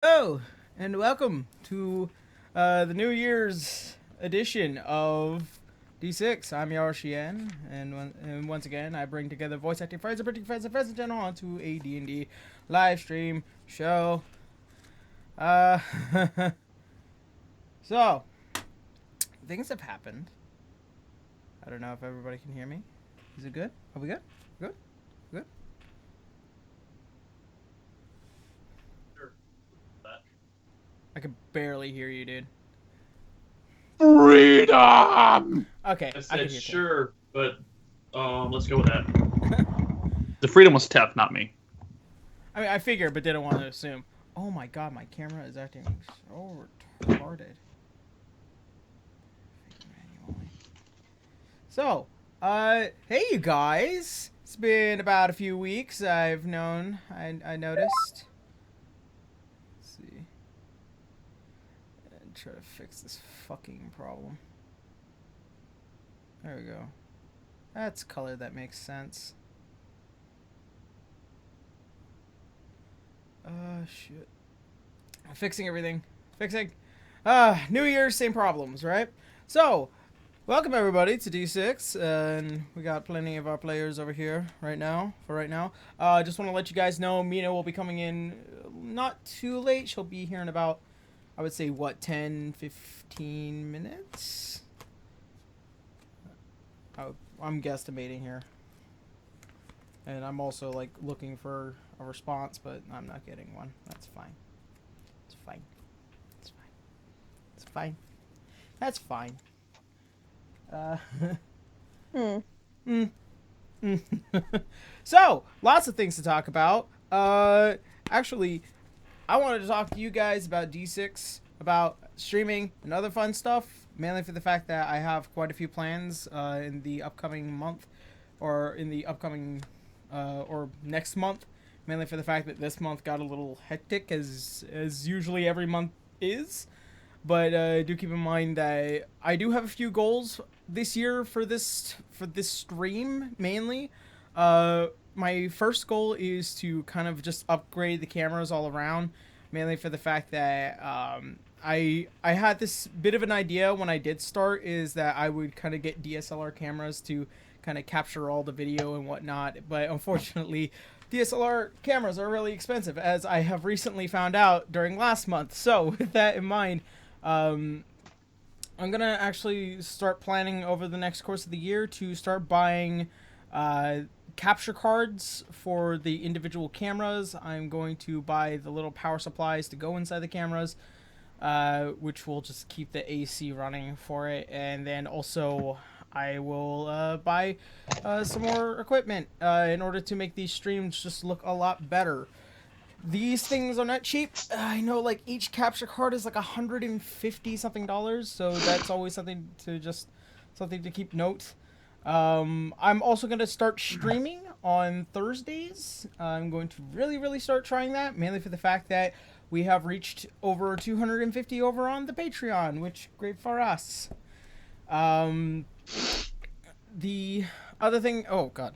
Hello, and welcome to the New Year's edition of D6. I'm Yarshian, and once again, I bring together voice acting friends and printing friends and friends in general onto a D&D live stream show. So, things have happened. I don't know if everybody can hear me. Is it good? Are we good? Good? Good? I could barely hear you, dude. Freedom! Okay, I I said can hear sure, but let's go with that. The freedom was Tef, not me. I mean, I figured, but didn't want to assume. Oh my god, my camera is acting so retarded. So, hey you guys. It's been about a few weeks. I've known. I noticed. Let's see. And try to fix this fucking problem. There we go. That's color that makes sense. Shit. Fixing everything. Fixing. New Year's, same problems, right? So, welcome everybody to D6, and we got plenty of our players over here right now. Just want to let you guys know, Mina will be coming in not too late. She'll be here in about, I would say, what, 10, 15 minutes? I'm guesstimating here. And I'm also, like, looking for a response, but I'm not getting one. That's fine. It's fine. It's fine. It's fine. That's fine. So, lots of things to talk about. Actually, I wanted to talk to you guys about D6, about streaming and other fun stuff, mainly for the fact that I have quite a few plans in the upcoming month, or in the upcoming, or next month, mainly for the fact that this month got a little hectic, as usually every month is. But do keep in mind that I do have a few goals this year for this stream, mainly. My first goal is to kind of just upgrade the cameras all around, mainly for the fact that I had this bit of an idea when I did start, is that I would kind of get DSLR cameras to kind of capture all the video and whatnot, but unfortunately DSLR cameras are really expensive, as I have recently found out during last month. So with that in mind, I'm gonna actually start planning over the next course of the year to start buying capture cards for the individual cameras. I'm going to buy the little power supplies to go inside the cameras, which will just keep the AC running for it, and then also I will buy some more equipment in order to make these streams just look a lot better. These things are not cheap. I know, like, each capture card is like $150 something, so that's always something to keep note. I'm also going to start streaming on Thursdays. I'm going to really start trying that, mainly for the fact that we have reached over 250 over on the Patreon, which great for us. The other thing, oh god,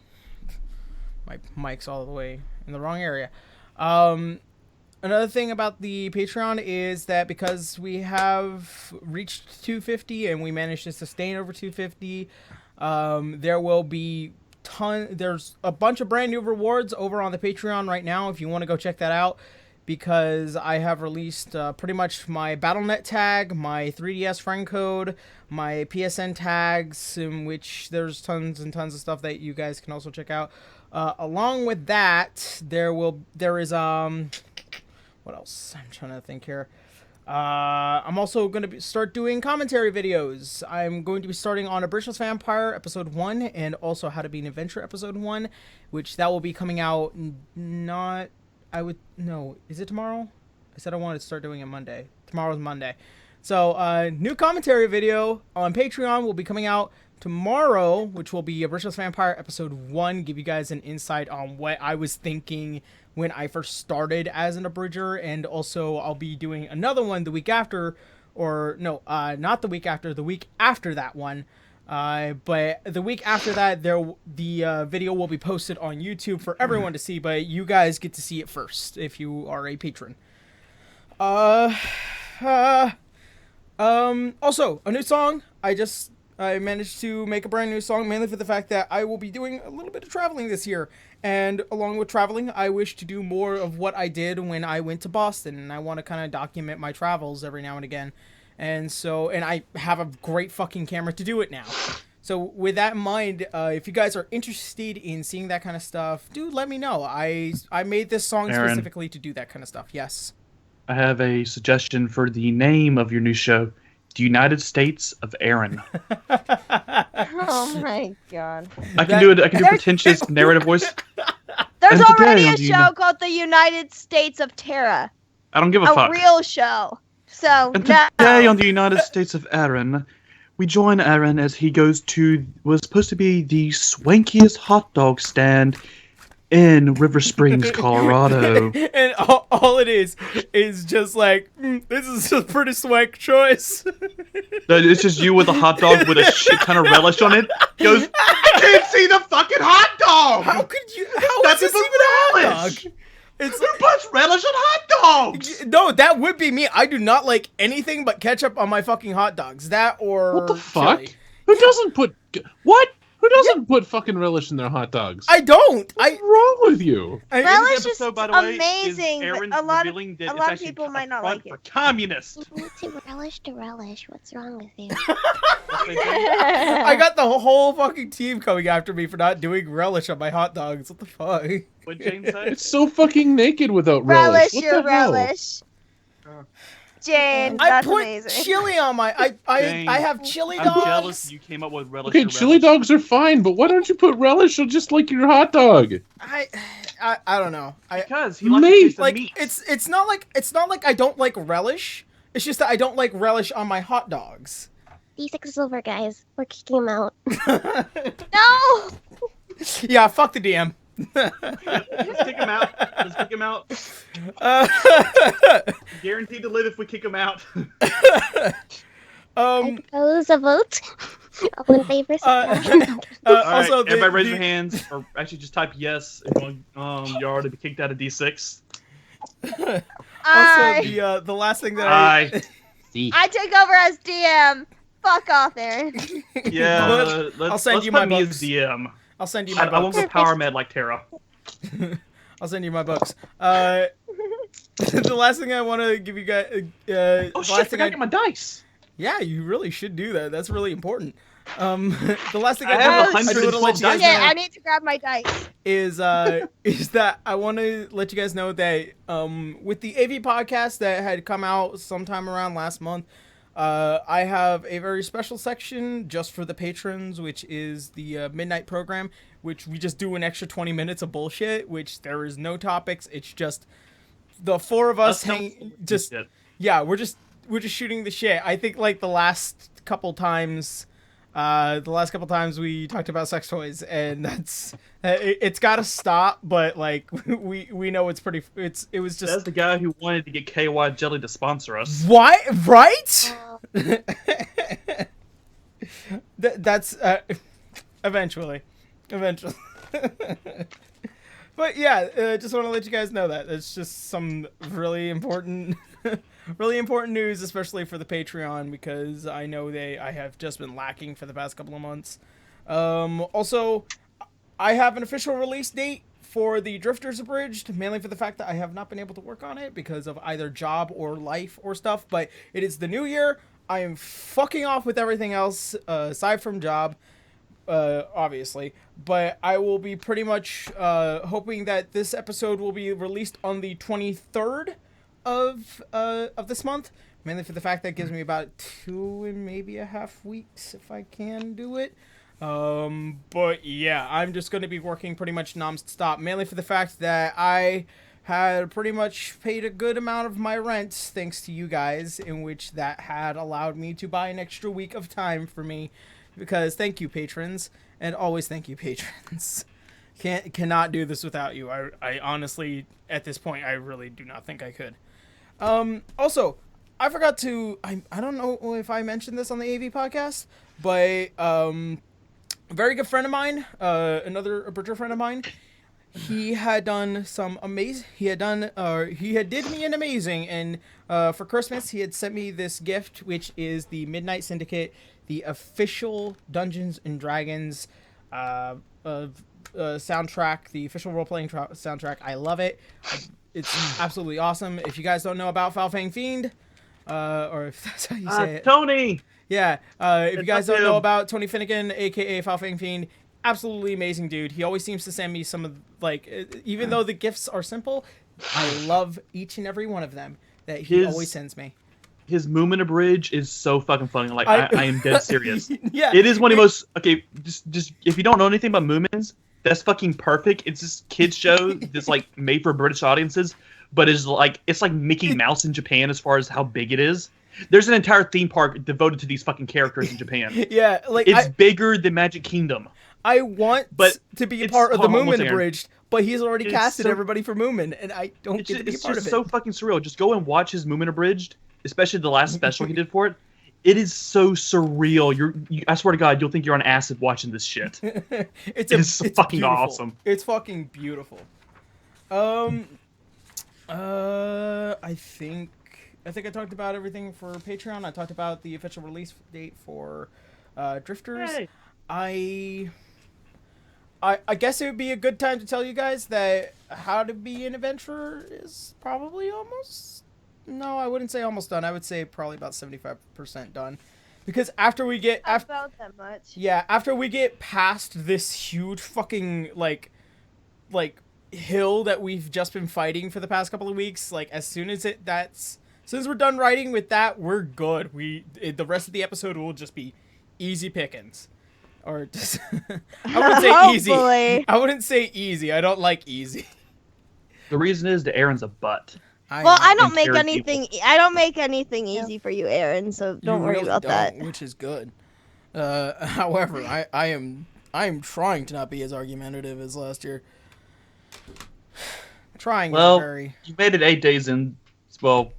my mic's all the way in the wrong area. Another thing about the Patreon is that because we have reached 250 and we managed to sustain over 250, there will be there's a bunch of brand new rewards over on the Patreon right now if you want to go check that out, because I have released pretty much my BattleNet tag, my 3DS friend code, my PSN tags, in which there's tons and tons of stuff that you guys can also check out. Along with that, there is what else? I'm trying to think here. I'm also going to start doing commentary videos. I'm going to be starting on A Bridgeless Vampire episode 1, and also How to Be an Adventurer episode 1, which that will be coming out is it tomorrow? I said I wanted to start doing it Monday. Tomorrow's Monday. So, new commentary video on Patreon will be coming out tomorrow, which will be A Bridgeless Vampire episode 1, give you guys an insight on what I was thinking when I first started as an abridger, and also I'll be doing another one the week after, or no, not the week after that one. But the week after that, the video will be posted on YouTube for everyone to see, but you guys get to see it first if you are a patron. Uh, uh, Also, a new song. I managed to make a brand new song, mainly for the fact that I will be doing a little bit of traveling this year. And along with traveling, I wish to do more of what I did when I went to Boston. And I want to kind of document my travels every now and again. And I have a great fucking camera to do it now. So with that in mind, if you guys are interested in seeing that kind of stuff, dude, let me know. I made this song Aaron. specifically to do that kind of stuff. Yes. I have a suggestion for the name of your new show. The United States of Aaron. Oh my god. I can do a pretentious narrative voice. There's And already today a on the show called The United States of Terra. I don't give a A fuck. real show. So, And no. today on the United States of Aaron, we join Aaron as he goes to was supposed to be the swankiest hot dog stand in River Springs, Colorado. And all it is just like, this is a pretty swank choice. It's just you with a hot dog with a shit ton of relish on it. Goes, I can't see the fucking hot dog! How could you? How That's is this the even a hot relish! dog? It's Who puts relish on hot dogs? no, that would be me. I do not like anything but ketchup on my fucking hot dogs. That or What the fuck? chili. Who doesn't put what? Who doesn't put fucking relish in their hot dogs? I don't. What's wrong with you? Relish This is episode, by the way, amazing, is but Aaron a lot of- revealing that a it's lot of actually people a might not front like it. for communists. Relish to relish. What's wrong with you? I got the whole fucking team coming after me for not doing relish on my hot dogs. What the fuck? What James said? It's so fucking naked without relish. Relish What your the hell? relish. James, I that's put amazing. chili on my. I James, have chili I'm dogs. jealous you came up with relish. Okay, or chili relish. dogs are fine, but why don't you put relish on just like your hot dog? I don't know. Because he likes Mate, the taste of Like meat. it's not like I don't like relish. It's just that I don't like relish on my hot dogs. D6 is over, guys. We're kicking him out. No! Yeah, fuck the DM. Let's kick him out. Let's kick him out. Uh, Guaranteed to live if we kick him out. I propose a vote. All in favor, say All right, also, everybody raise your hands, or actually just type yes if you want you already be kicked out of D6. Also, the last thing that Aye. I take over as DM. Fuck off, Aaron. Yeah, I'll send let's you put my me books. as DM. I'll send you I my won't books. go power med like Tara. I'll send you my books. The last thing I want to give you guys. Oh the shit! last I thing forgot to get my dice. Yeah, you really should do that. That's really important. The last thing I I have do, I do want to let you guys Shit, know I need to grab my dice. is that I want to let you guys know that with the AV podcast that had come out sometime around last month, I have a very special section just for the patrons, which is the midnight program, which we just do an extra 20 minutes of bullshit, which there is no topics. It's just the four of us we're just shooting the shit. I think like the last couple times we talked about sex toys, and that's it's got to stop. But like we know it was just That's the guy who wanted to get KY Jelly to sponsor us. why right. That's eventually. But yeah, just want to let you guys know that it's just some really important news, especially for the Patreon, because I know I have just been lacking for the past couple of months. Also, I have an official release date for the Drifters Abridged, mainly for the fact that I have not been able to work on it because of either job or life or stuff, but it is the new year. I am fucking off with everything else, aside from job. Obviously, but I will be pretty much hoping that this episode will be released on the 23rd of this month, mainly for the fact that it gives me about 2.5 weeks if I can do it. But yeah, I'm just going to be working pretty much non-stop, mainly for the fact that I had pretty much paid a good amount of my rent thanks to you guys, in which that had allowed me to buy an extra week of time for me. Because thank you, patrons, and always thank you, patrons. Cannot do this without you. I honestly, at this point, I really do not think I could. Also, I forgot to. I don't know if I mentioned this on the AV podcast, but a very good friend of mine, another Bridger friend of mine, he had done some amazing. He had did me an amazing, and for Christmas he had sent me this gift, which is the Midnight Syndicate, the official Dungeons and Dragons soundtrack, the official role-playing soundtrack. I love it. It's absolutely awesome. If you guys don't know about Falfang Fiend, or if that's how you say it, Tony. yeah. If you guys don't know about Tony Finnegan, aka Falfang Fiend. Absolutely amazing dude. He always seems to send me some of, like, even though the gifts are simple, I love each and every one of them that he always sends me. His Moomin Abridge is so fucking funny. Like, I am dead serious. Yeah. It is one of the most, okay, just if you don't know anything about Moomins, that's fucking perfect. It's this kid's show that's, like, made for British audiences, but it's like Mickey Mouse in Japan as far as how big it is. There's an entire theme park devoted to these fucking characters in Japan. Yeah, like, it's bigger than Magic Kingdom. I want to be a part of the Moomin Abridged, but he's already casted everybody for Moomin, and I don't get to be a part of it. It's just so fucking surreal. Just go and watch his Moomin Abridged, especially the last special he did for it. It is so surreal. I swear to God, you'll think you're on acid watching this shit. It's fucking beautiful. awesome. It's fucking beautiful. I think I talked about everything for Patreon. I talked about the official release date for Drifters. Hey. I guess it would be a good time to tell you guys that How to Be an Adventurer is probably almost... No, I wouldn't say almost done. I would say probably about 75% done. Because after we get... About that much. Yeah, after we get past this huge fucking, like hill that we've just been fighting for the past couple of weeks, like, as soon as we're done writing with that, we're good. The rest of the episode will just be easy pickings. Or just, I wouldn't say easy. I wouldn't say easy. I don't like easy. The reason is that Aaron's a butt. I don't make anything. I don't make anything easy for you, Aaron. So don't worry about that. Which is good. However, I am trying to not be as argumentative as last year. Trying. Well, very... you made it 8 days in. Well,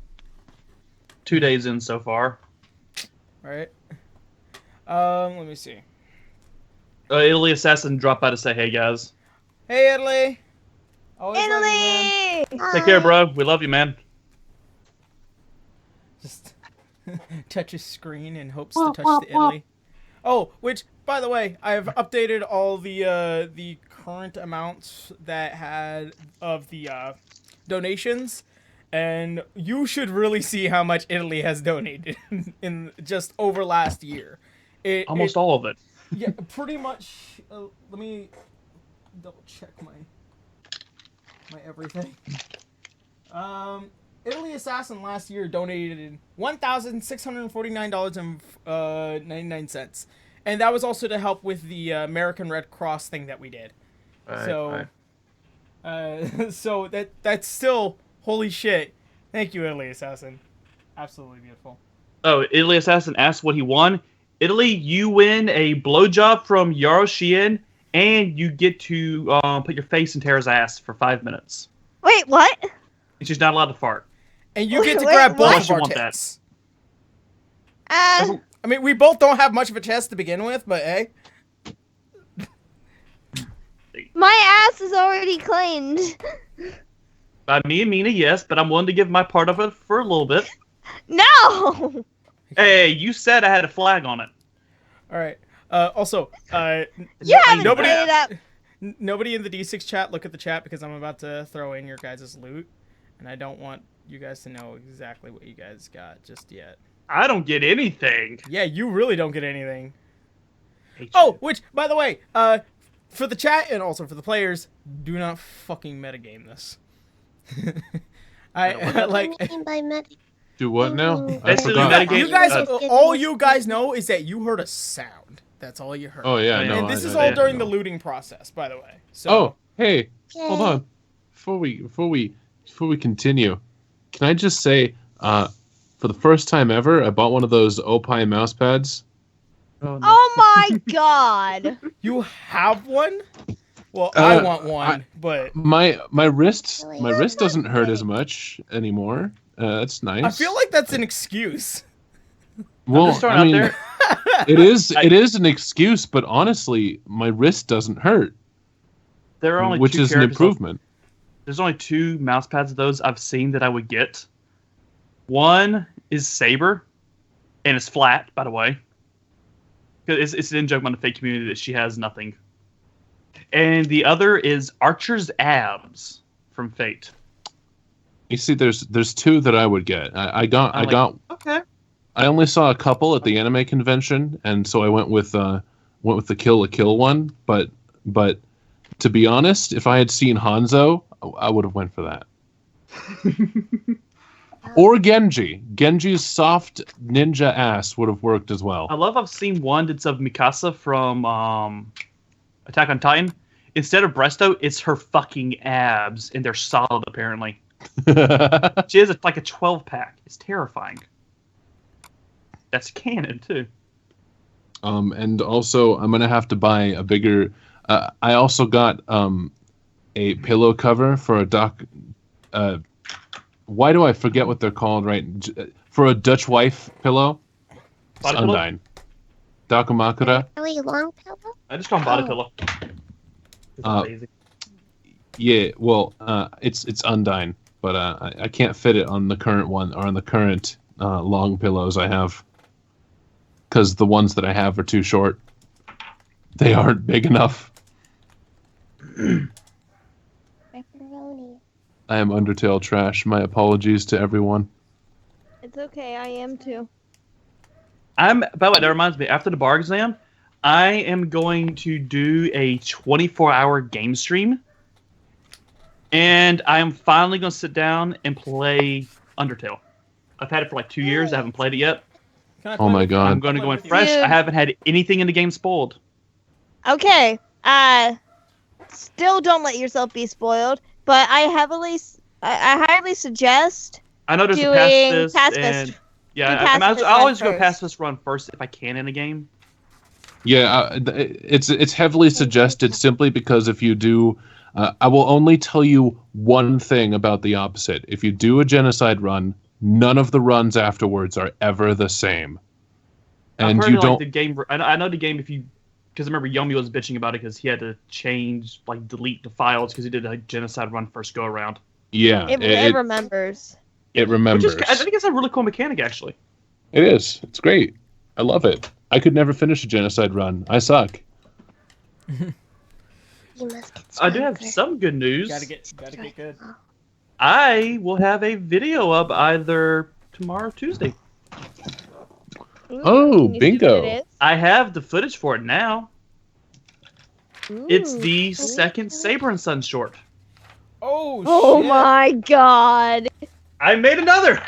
2 days in so far. Right. Let me see. Italy Assassin dropped by to say, hey, guys. Hey, Italy! Always Italy! Take care, bro. We love you, man. Just touch his screen and hopes to touch the Italy. Oh, which, by the way, I have updated all the current amounts that had of the donations, and you should really see how much Italy has donated in just over last year. Almost all of it. Yeah, pretty much. Let me double check my everything. Italy Assassin last year donated $1,649.99, and that was also to help with the American Red Cross thing that we did. Right. So that's still holy shit. Thank you, Italy Assassin. Absolutely beautiful. Oh, Italy Assassin asked what he won. Italy, you win a blowjob from Yaro Shien, and you get to put your face in Tara's ass for 5 minutes. Wait, what? And she's not allowed to fart. And you get to grab both of our want tits. Uh, I mean, we both don't have much of a chest to begin with, but hey. my ass is already claimed. By me and Mina, yes, but I'm willing to give my part of it for a little bit. No! Hey, you said I had a flag on it. All right. Also, You haven't made it up. Nobody in the D6 chat, look at the chat, because I'm about to throw in your guys' loot, and I don't want you guys to know exactly what you guys got just yet. I don't get anything. Yeah, you really don't get anything. Hate Oh, you. which, by the way, for the chat and also for the players, do not fucking metagame this. I like. What do you mean by medic? Do what now? I Basically, forgot. metagame- You guys, all you guys know is that you heard a sound. That's all you heard. Oh yeah, And no. And this I is know, all I during know. the looting process, by the way. So, Oh, hey, hold Okay. on. Before we continue, can I just say, for the first time ever, I bought one of those Opie mouse pads. Oh, no. Oh my god! you have one? Well, I want one, I- but My wrist Really? doesn't hurt as much anymore. That's nice. I feel like that's an excuse. well, just throwing I out mean, there. it is an excuse, but honestly, my wrist doesn't hurt. There are only which two is an characters improvement. There's only 2 mouse pads of those I've seen that I would get. One is Saber, and it's flat, by the way. It's an in-joke on the fake community that she has nothing. And the other is Archer's Abs from Fate. You see, there's 2 that I would get. I got Okay. I only saw a couple at the anime convention, and so I went with the Kill la Kill one. But to be honest, if I had seen Hanzo, I would have went for that. Or Genji. Genji's soft ninja ass would have worked as well. I've seen one that's of Mikasa from Attack on Titan. Instead of Bresto, it's her fucking abs, and they're solid, apparently. She has like a 12-pack. It's terrifying. That's canon, too. And also, I'm going to have to buy a bigger... I also got a pillow cover for a doc... why do I forget what they're called, right? For a Dutch wife pillow? It's Undyne. Dakamakura. Really long pillow? I just call them body pillow. Yeah, well, it's Undyne, but I can't fit it on the current one, or on the current long pillows I have. Because the ones that I have are too short. They aren't big enough. Pepperoni. I am Undertale trash. My apologies to everyone. It's okay, I am too. By the way, that reminds me, after the bar exam, I am going to do a 24-hour game stream. And I am finally going to sit down and play Undertale. I've had it for like 2 years. I haven't played it yet. Oh my god. I'm going to go in fresh. I haven't had anything in the game spoiled. Okay, still don't let yourself be spoiled, but I highly suggest I know there's a doing pacifist. And, yeah, I always go pacifist run first if I can in a game. Yeah, it's heavily suggested simply because if you do... I will only tell you one thing about the opposite. If you do a genocide run, none of the runs afterwards are ever the same. And you don't... the game, I know the game if you... Because I remember Yomi was bitching about it because he had to delete the files because he did a genocide run first go around. Yeah. It remembers. It remembers. I think it's a really cool mechanic, actually. It is. It's great. I love it. I could never finish a genocide run. I suck. You must get I do have some good news. Gotta get good. I will have a video up either tomorrow or Tuesday. Oh, bingo. I have the footage for it now. Ooh. It's the second Saber and Son short. Oh shit. my god. I made another!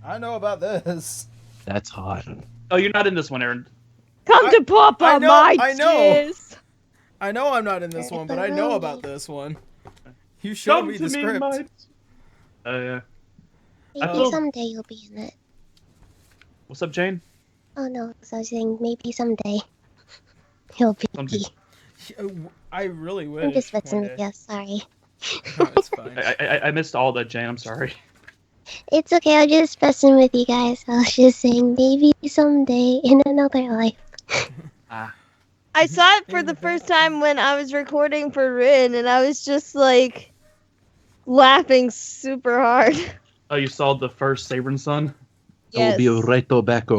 I know about this. That's hot. Oh, you're not in this one, Aaron. Come to Papa, I know, my I know. sis. I know I'm not in this one, but I know about this one. You showed me the script. Yeah. Maybe someday you'll be in it. What's up, Jane? Oh no, so I was saying maybe someday he'll be. I really wish. I'm just messing with you, sorry. No, it's fine. I missed all that, Jane. I'm sorry. It's okay, I'm just messing with you guys. I was just saying maybe someday in another life. I saw it for the first time when I was recording for Rin, and I was just like laughing super hard. Oh, you saw the first Saber and Son? Yes. I will be right back.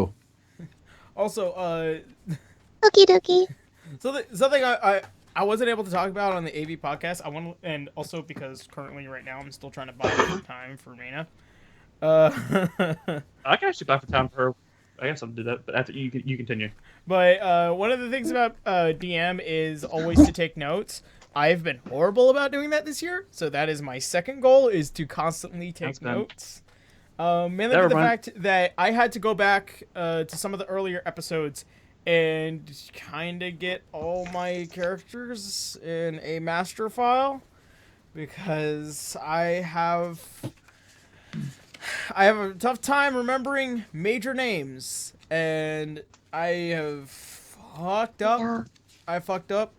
Also, Okie dokie. something I wasn't able to talk about on the AV podcast. And also because currently right now I'm still trying to buy time for Mana. I can actually buy for time for her. I guess I'll do that, but after you continue. But one of the things about DM is always to take notes. I've been horrible about doing that this year, so that is my second goal: is to constantly take notes. Mainly for the fact that I had to go back to some of the earlier episodes and kind of get all my characters in a master file because I have a tough time remembering major names, and I have fucked up. Yeah. I fucked up.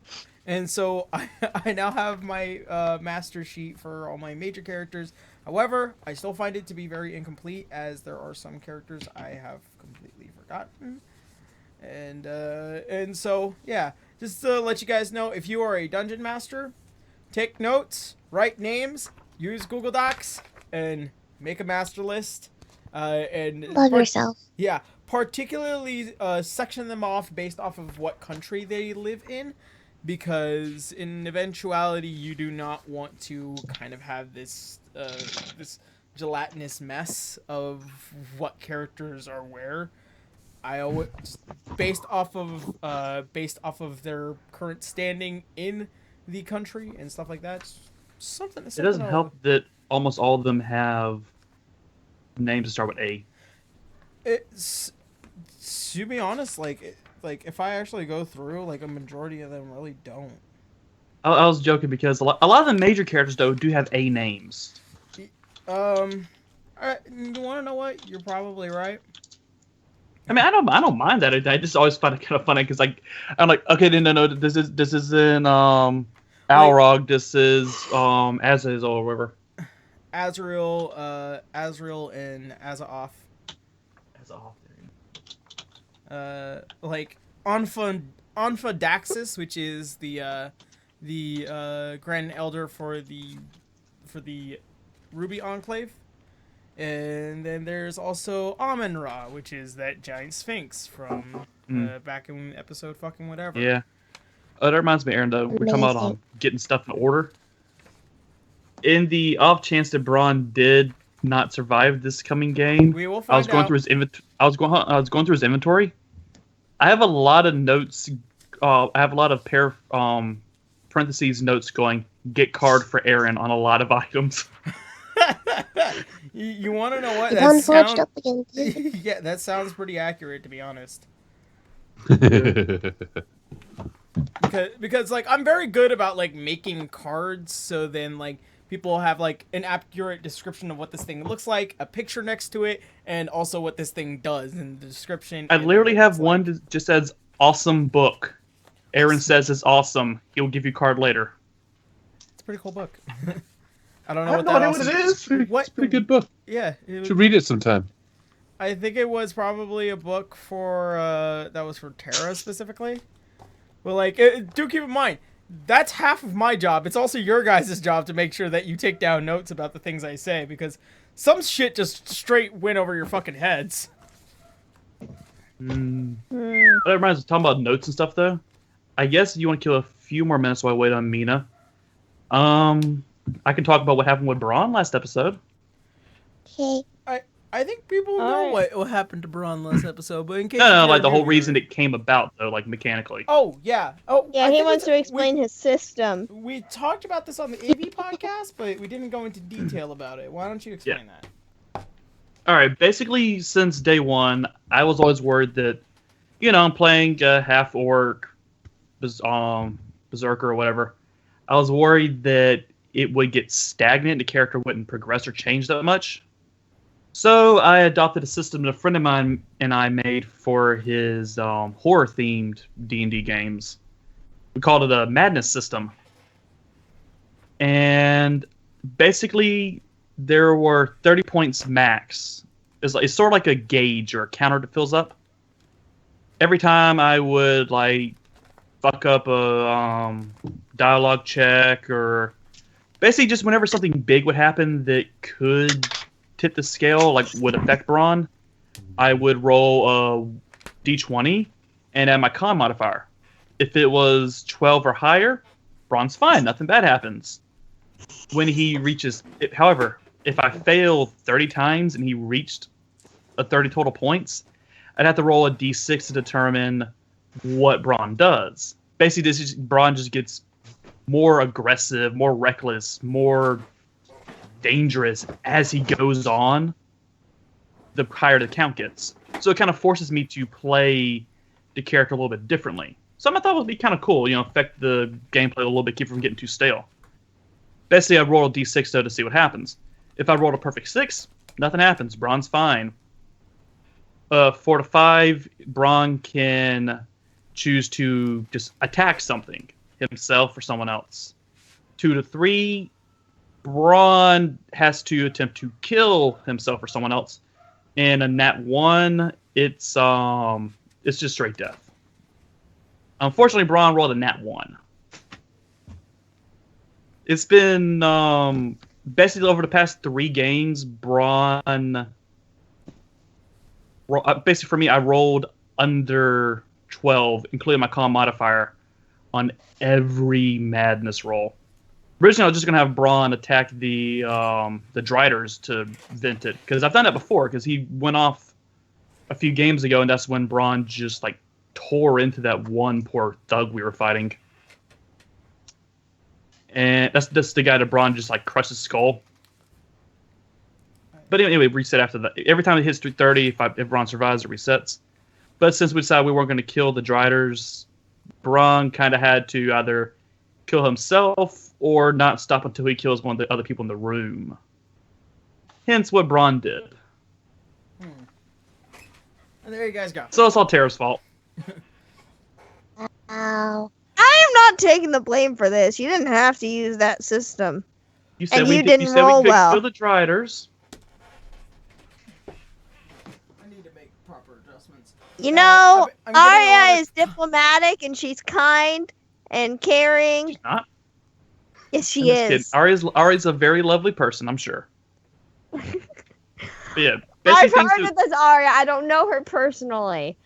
And so I now have my master sheet for all my major characters. However, I still find it to be very incomplete, as there are some characters I have completely forgotten. And so, yeah. just to let you guys know, if you are a dungeon master, take notes, write names, use Google Docs, and make a master list. Love yourself. Yeah, particularly section them off based off of what country they live in, because in eventuality you do not want to kind of have this this gelatinous mess of what characters are where. I always based off of their current standing in the country and stuff like that. Something. It doesn't help that almost all of them have names that start with A. It's, to be honest, like if I actually go through, like a majority of them really don't. I was joking because a lot of the major characters though do have A names. You want to know what? You're probably right. I mean, I don't mind that. I just always find it kind of funny because I'm like, okay, no, this is in Alrog. This is Azazel or whatever. Azrael and Azaoth. Like Anfa Daxis, which is the Grand Elder for the Ruby Enclave. And then there's also Amun-Ra, which is that giant sphinx from back in episode fucking whatever. Yeah. Oh, that reminds me, Aaron, though. We're talking about getting stuff in order. In the off chance that Braun did not survive this coming game, we will find going through his I was going through his inventory. I have a lot of notes. I have a lot of parentheses notes going, get card for Aaron on a lot of items. You want to know what? One forged up again. Yeah, that sounds pretty accurate, to be honest. because like I'm very good about like making cards, so then like people have like an accurate description of what this thing looks like, a picture next to it, and also what this thing does in the description. I literally have one that just says "awesome book." Aaron says it's awesome. He'll give you card later. It's a pretty cool book. I don't know what it is. What? It's a pretty good book. Yeah. Should read it sometime. I think it was probably a book for that was for Terra specifically. But like, do keep in mind, that's half of my job. It's also your guys' job to make sure that you take down notes about the things I say, because some shit just straight went over your fucking heads. That reminds me, talking about notes and stuff though. I guess you want to kill a few more minutes while I wait on Mina. I can talk about what happened with Braun last episode. Okay. I think people know what happened to Braun last episode, but in case No, like the whole reason it came about though, like mechanically. Oh yeah. Oh Yeah, he wants to explain his system. We talked about this on the AV podcast, but we didn't go into detail about it. Why don't you explain that? All right. Basically, since day one, I was always worried that, I'm playing half orc, berserker or whatever. I was worried that it would get stagnant. The character wouldn't progress or change that much. So I adopted a system that a friend of mine and I made for his horror-themed D&D games. We called it a madness system. And basically, there were 30 points max. It's sort of like a gauge or a counter that fills up. Every time I would like fuck up a dialogue check, or basically just whenever something big would happen that could tip the scale, like would affect Braun, I would roll a d20 and add my con modifier. If it was 12 or higher, Braun's fine, nothing bad happens. When he reaches, however, if I failed 30 times and he reached a 30 total points, I'd have to roll a d6 to determine what Braun does. Basically, Braun just gets more aggressive, more reckless, more dangerous as he goes on, the higher the count gets. So it kind of forces me to play the character a little bit differently. Something I thought would be kind of cool, affect the gameplay a little bit, keep it from getting too stale. Basically, I roll a d6 though to see what happens. If I rolled a perfect 6, nothing happens. Braun's fine. 4 to 5, Braun can choose to just attack something, himself or someone else. 2 to 3, Braun has to attempt to kill himself or someone else. And a nat 1, it's just straight death. Unfortunately, Braun rolled a nat 1. It's been basically over the past 3 games, Braun. Basically, for me, I rolled under 12, including my con modifier, on every madness roll. Originally, I was just gonna have Braun attack the Driders to vent it, because I've done that before. Because he went off a few games ago, and that's when Braun just like tore into that one poor thug we were fighting. And that's the guy that Braun just like crushed his skull. But anyway, reset after that. Every time it hits 330, if Braun survives, it resets. But since we decided we weren't going to kill the Driders, Braun kind of had to either kill himself or not stop until he kills one of the other people in the room. Hence what Braun did. And there you guys go. So it's all Tara's fault. Ow. I am not taking the blame for this. You didn't have to use that system. You said And we you did, didn't you said we roll could well. kill the Driders. I need to make proper adjustments. You know, I'm getting a lot Arya of- is diplomatic and she's kind and caring. She's not. Yes, she I'm just kidding. is. Ari's a very lovely person, I'm sure. But yeah, I've basically heard of this Arya. I don't know her personally.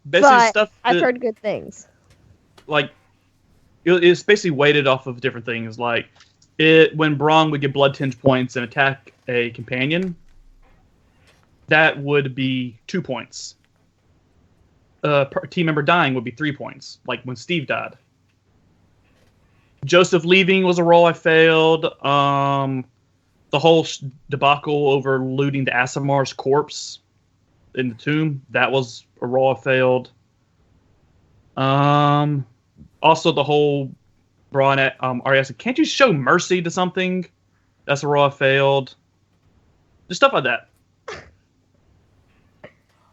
basically stuff I've that- heard good things. like it's basically weighted off of different things. Like when Braun would get blood tinge points and attack a companion, that would be 2 points. Team member dying would be 3 points, like when Steve died. Joseph leaving was a roll I failed. The whole debacle over looting the Asimar's corpse in the tomb, that was a roll I failed. Also, the whole Braun Arya said, "Can't you show mercy to something?" That's a roll I failed. Just stuff like that.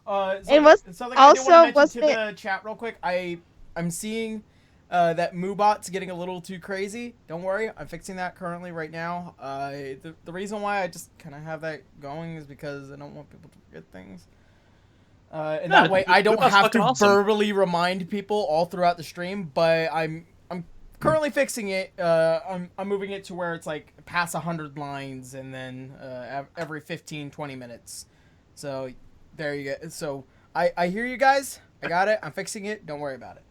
And what's something also, I did want to what's mention to the chat real quick. I'm seeing that Moobot's getting a little too crazy. Don't worry, I'm fixing that currently right now. The reason why I just kind of have that going is because I don't want people to forget things. And Yeah, that way I don't Moobot's have fucking to awesome. verbally remind people all throughout the stream. But I'm currently fixing it. I'm moving it to where it's like past 100 lines and then every 15-20 minutes. So there you go. So I hear you guys. I got it. I'm fixing it. Don't worry about it.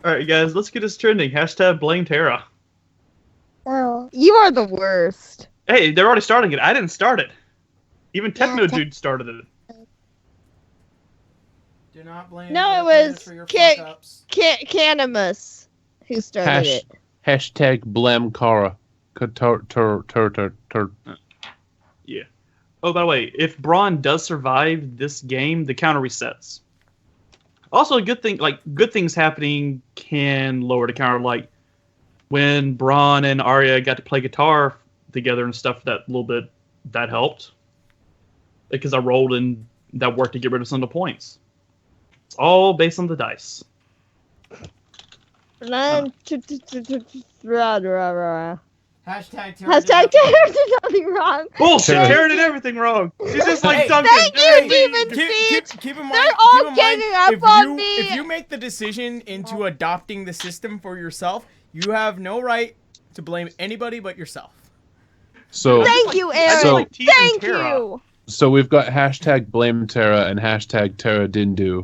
All right, guys, let's get this trending. Hashtag blame Tara. No. You are the worst. Hey, they're already starting it. I didn't start it. Even Yeah, Techno Dude started it. Do not blame No, it the was players for your Kit- fuck-ups. Canimus who started it. Hashtag blame Kara. Yeah. Oh, by the way, if Braun does survive this game, the counter resets. Also, a good thing, like good things happening can lower the counter. Like when Braun and Arya got to play guitar together and stuff, that little bit that helped because I rolled and that worked to get rid of some of the points. It's all based on the dice. Hashtag Hashtag Taylor did nothing wrong. Bullshit! Tara- Tara did everything wrong. She's just like Hey, Duncan. thank you, Hey, Demon Keep in mind, They're all keep in mind, ganging up if on you, me. If you make the decision into adopting the system for yourself, you have no right to blame anybody but yourself. So Thank you, I Aaron. just like teasing Thank Tara. you. so we've got hashtag blame Tara and hashtag Tara didn't do.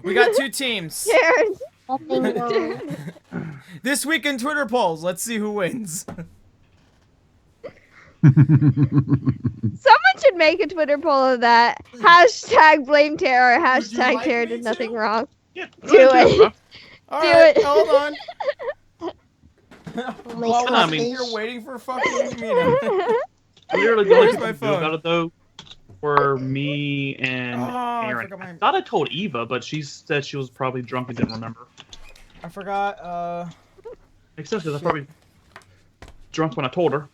We got 2 teams. Aaron. Nothing wrong. This week in Twitter polls, let's see who wins. Someone should make a Twitter poll of that. Hashtag blame Tara. Hashtag like Tara me did nothing too? wrong. Yeah, Do it. All Do right, it. hold on. Oh my While I we're mean- here waiting for fucking Mina. Literally, the only Where's thing my I do phone? about it though were me and Oh, I Aaron. forgot I my- thought I told Eva, but she said she was probably drunk and didn't remember. I forgot. Makes sense because I was probably drunk when I told her.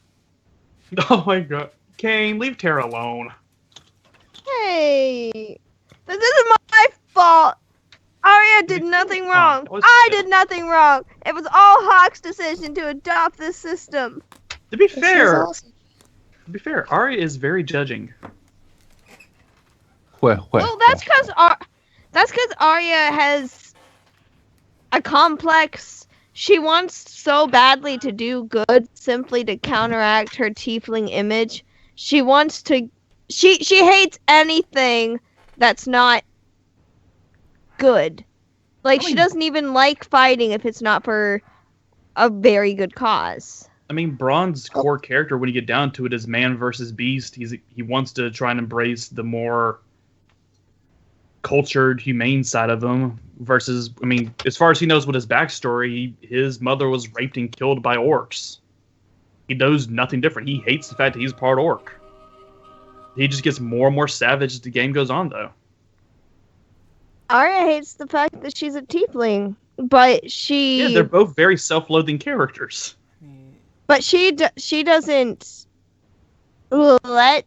Oh my god, Kane, leave Tara alone. Hey, this isn't my fault. Arya did nothing wrong. was- I did nothing wrong. It was all Hawk's decision to adopt this system. To be This is fair, awesome. Arya is very judging. Well, that's because Arya has a complex. She wants so badly to do good simply to counteract her tiefling image. She wants to. She hates anything that's not good. Like, she doesn't even like fighting if it's not for a very good cause. I mean, Braun's core character, when you get down to it, is man versus beast. He wants to try and embrace the more cultured, humane side of him. Versus, I mean, as far as he knows with his backstory, his mother was raped and killed by orcs. He knows nothing different. He hates the fact that he's part orc. He just gets more and more savage as the game goes on, though. Arya hates the fact that she's a tiefling, but she... Yeah, they're both very self-loathing characters. But she doesn't let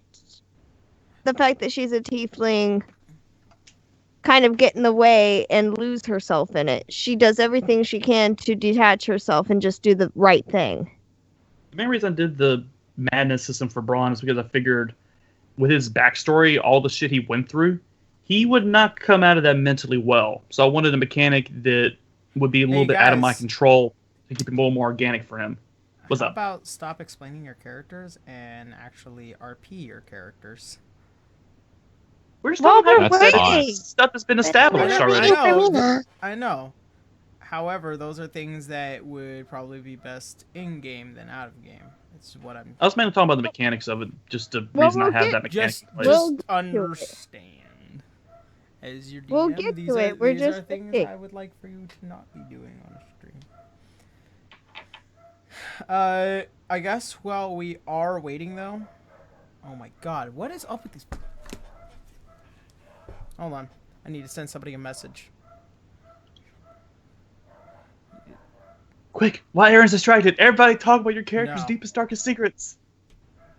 the fact that she's a tiefling kind of get in the way and lose herself in it. She does everything she can to detach herself and just do the right thing. The main reason I did the madness system for Braun is because I figured with his backstory, all the shit he went through, he would not come out of that mentally well. So I wanted a mechanic that would be a little bit out of my control to keep it a little more organic for him. What's up? How about stop explaining your characters and actually RP your characters? We're just talking about waiting. stuff that's been established already. I know. However, those are things that would probably be best in-game than out-of-game. That's what I'm... I was mainly talking about the mechanics of it, just the reason I have that mechanic. Just understand. As your DM, We'll get these to are, it. We're these just are things thinking. I would like for you to not be doing on a stream. I guess while we are waiting, though... Oh my god, what is up with these... Hold on. I need to send somebody a message. Quick, while Aaron's distracted, everybody talk about your character's No. deepest, darkest secrets.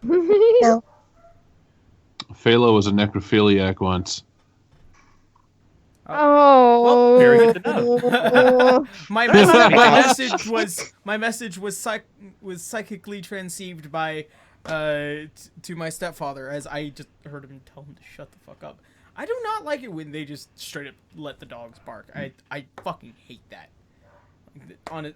No. Phalo was a necrophiliac once. Oh. Very good to know. my message was psychically transceived by to my stepfather as I just heard him tell him to shut the fuck up. I do not like it when they just straight up let the dogs bark. I fucking hate that. On a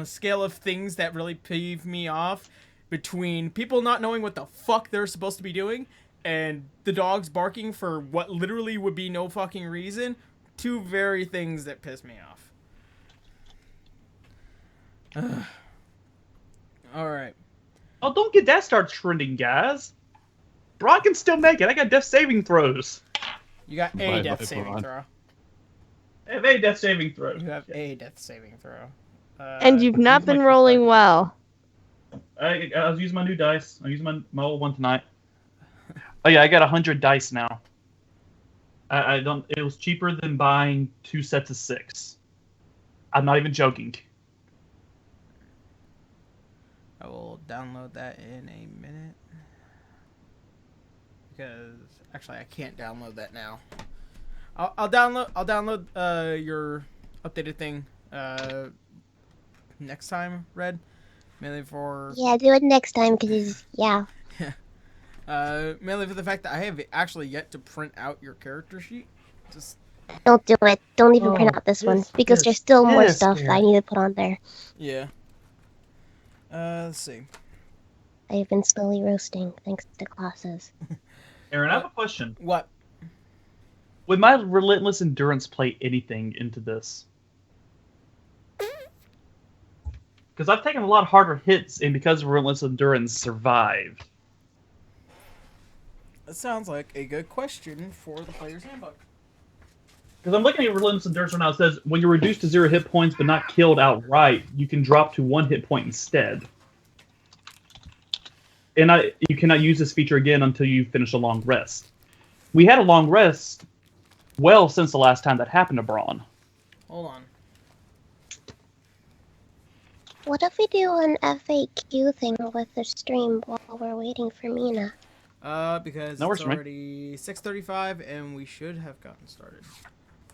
scale of things that really peeve me off, between people not knowing what the fuck they're supposed to be doing and the dogs barking for what literally would be no fucking reason, two very things that piss me off. Alright. Oh, don't get that start trending, guys. Brock can still make it. I got death saving throws. You got a death saving throw. I have a death saving throw. You have a death saving throw. And you've not been rolling well. I was using my new dice. I'm using my old one tonight. Oh yeah, I got 100 dice now. I don't. It was cheaper than buying 2 sets of 6. I'm not even joking. I will download that in a minute. Because actually, I can't download that now. I'll download your updated thing next time, Red. Mainly for Yeah, do it next time, because, yeah. mainly for the fact that I have actually yet to print out your character sheet. Just Don't do it. Don't even print out this one, because there's still more stuff that I need to put on there. yeah. Let's see. I've been slowly roasting, thanks to classes. Aaron, I have a question. What? Would my relentless endurance play anything into this? Because I've taken a lot harder hits, and because of relentless endurance, survived. That sounds like a good question for the player's handbook. Because I'm looking at relentless endurance right now. It says when you're reduced to 0 hit points but not killed outright, you can drop to 1 hit point instead. And you cannot use this feature again until you finish a long rest. We had a long rest well since the last time that happened to Braun. Hold on. What if we do an FAQ thing with the stream while we're waiting for Mina? Because That works it's for me. already 6:35 and we should have gotten started.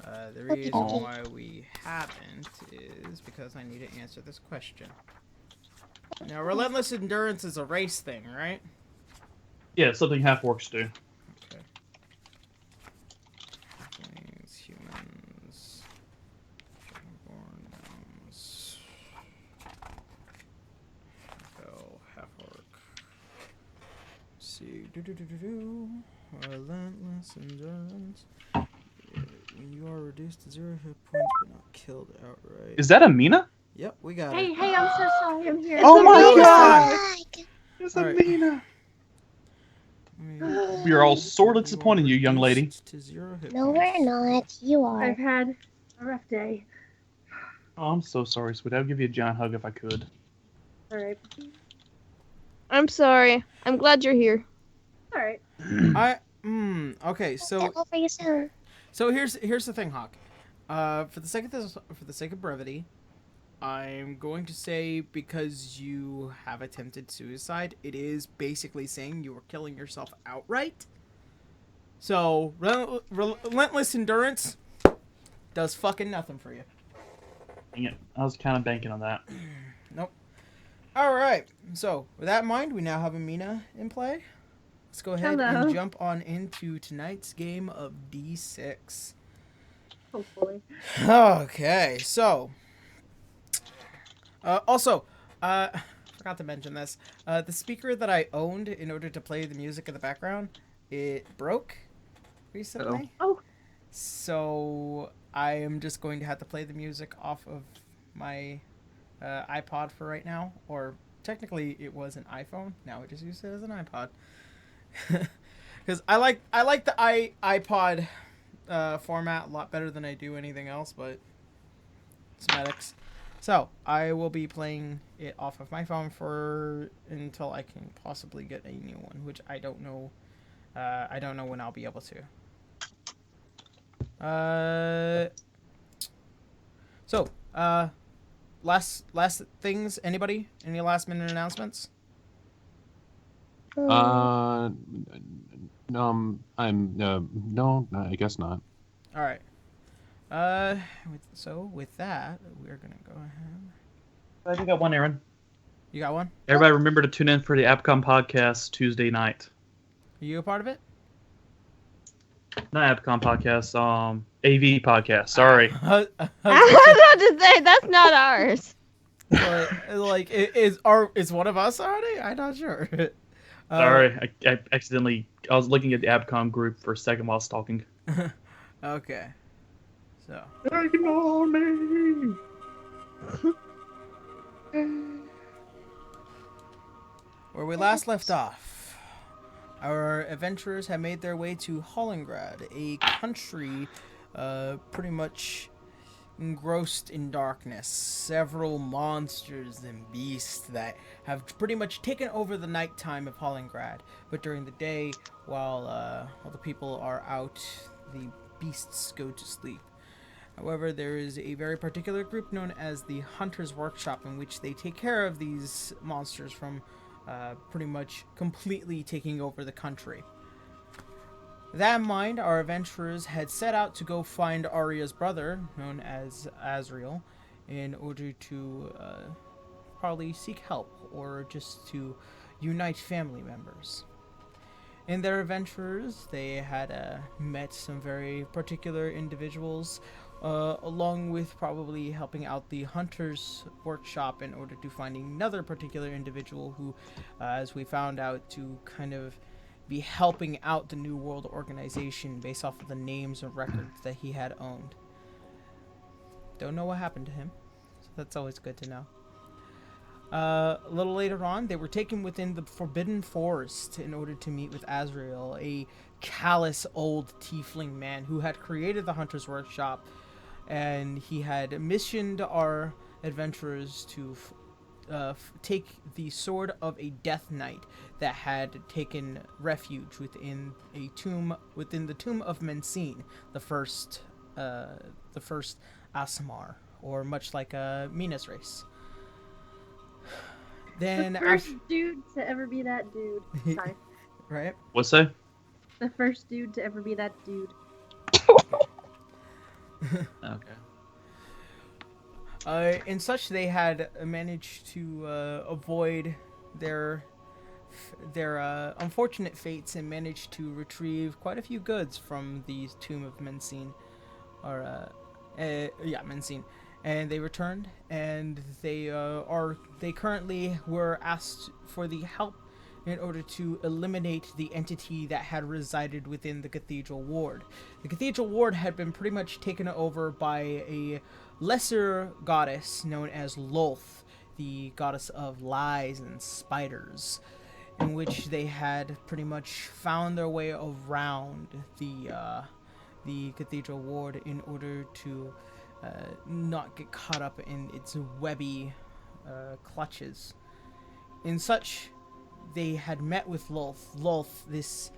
The Okay. reason why we haven't is because I need to answer this question. Now, relentless endurance is a race thing, right? Yeah, something half-orcs do. Okay. Halflings, humans. Relentless endurance. When you are reduced to 0 hit points but not killed outright. Is that Amina? Yep, we got Hey, it. hey, I'm so sorry. I'm here. Oh my No, it's god! Like, It's All right. Amina. We are all sorely disappointed in you, young lady. To 0 hit no, we're points. not. You I've are. had a rough day. Oh, I'm so sorry, sweetie. I'd give you a giant hug if I could. All right. I'm sorry. I'm glad you're here. All right. Okay, so Get over you soon. here's the thing, Hawk. For the sake of brevity, I'm going to say because you have attempted suicide, it is basically saying you were killing yourself outright. So relentless endurance does fucking nothing for you. Dang it. I was kind of banking on that. Nope. All right. So with that in mind, we now have Amina in play. Let's go ahead Hello. and jump on into tonight's game of D6. Hopefully. Okay, so also, forgot to mention this. The speaker that I owned in order to play the music in the background, it broke recently. Oh. So I am just going to have to play the music off of my iPod for right now, or technically it was an iPhone. Now I just use it as an iPod. Because I like the iPod format a lot better than I do anything else, but cosmetics. So I will be playing it off of my phone until I can possibly get a new one, which I don't know. I don't know when I'll be able to. So last things. Anybody? Any last minute announcements? No, I guess not. All right. With that, we're gonna go ahead. I think I got one, Aaron. You got one? Everybody remember to tune in for the AppCon podcast Tuesday night. Are you a part of it? Not AppCon podcast, AV podcast. Sorry. I was about to say that's not ours. Is one of us already? I'm not sure. Sorry, I accidentally. I was looking at the AppCon group for a second while I was talking. Okay. So. Ignore me. Where we last left off, our adventurers had made their way to Hollingrad, a country pretty much engrossed in darkness. Several monsters and beasts that have pretty much taken over the nighttime of Hollingrad. But during the day, while the people are out, the beasts go to sleep. However, there is a very particular group known as the Hunter's Workshop in which they take care of these monsters from pretty much completely taking over the country. With that in mind, our adventurers had set out to go find Arya's brother, known as Azrael, in order to probably seek help or just to unite family members. In their adventures, they had met some very particular individuals, along with probably helping out the Hunter's Workshop in order to find another particular individual who, as we found out, to kind of be helping out the New World Organization based off of the names and records that he had owned. Don't know what happened to him, so that's always good to know. A little later on, they were taken within the Forbidden Forest in order to meet with Azrael, a callous old tiefling man who had created the Hunter's Workshop, and he had missioned our adventurers to take the sword of a Death Knight that had taken refuge within the tomb of Mencine, the first Aasimar, or much like Mina's race. Then The first dude to ever be that dude. Sorry. Right? What's that? The first dude to ever be that dude. Okay. In such, they had managed to avoid their unfortunate fates and managed to retrieve quite a few goods from the tomb of Mencine, Mencine, and they returned, and they currently were asked for the help in order to eliminate the entity that had resided within the Cathedral Ward. The Cathedral Ward had been pretty much taken over by a lesser goddess known as Lolth, the goddess of lies and spiders, in which they had pretty much found their way around the Cathedral Ward in order to not get caught up in its webby clutches. In such, they had met with Lolth, this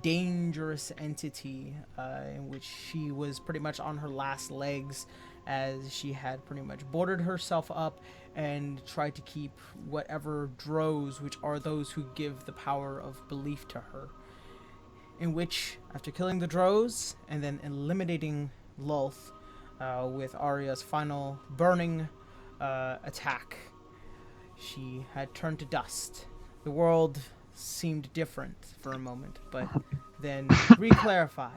dangerous entity in which she was pretty much on her last legs, as she had pretty much boarded herself up and tried to keep whatever drows, which are those who give the power of belief to her. In which, after killing the drows and then eliminating Lolth with Arya's final burning attack, she had turned to dust. The world seemed different for a moment, but then re-clarified.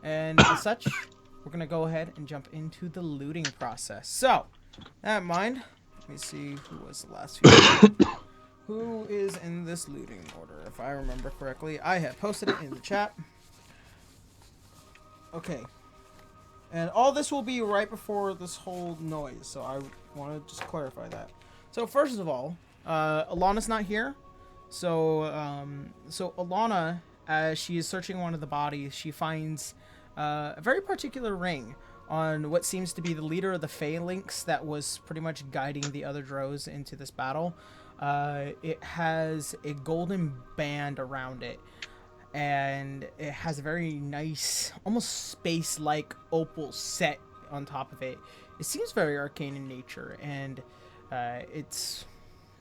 And as such, we're going to go ahead and jump into the looting process. So, that in mind, let me see who was the last few. Who is in this looting order? If I remember correctly, I have posted it in the chat. Okay. And all this will be right before this whole noise, so I want to just clarify that. So first of all, Alana's not here. So Alana, as she is searching one of the bodies, she finds a very particular ring on what seems to be the leader of the Phalanx that was pretty much guiding the other drows into this battle. It has a golden band around it, and it has a very nice, almost space-like opal set on top of it. It seems very arcane in nature, and it's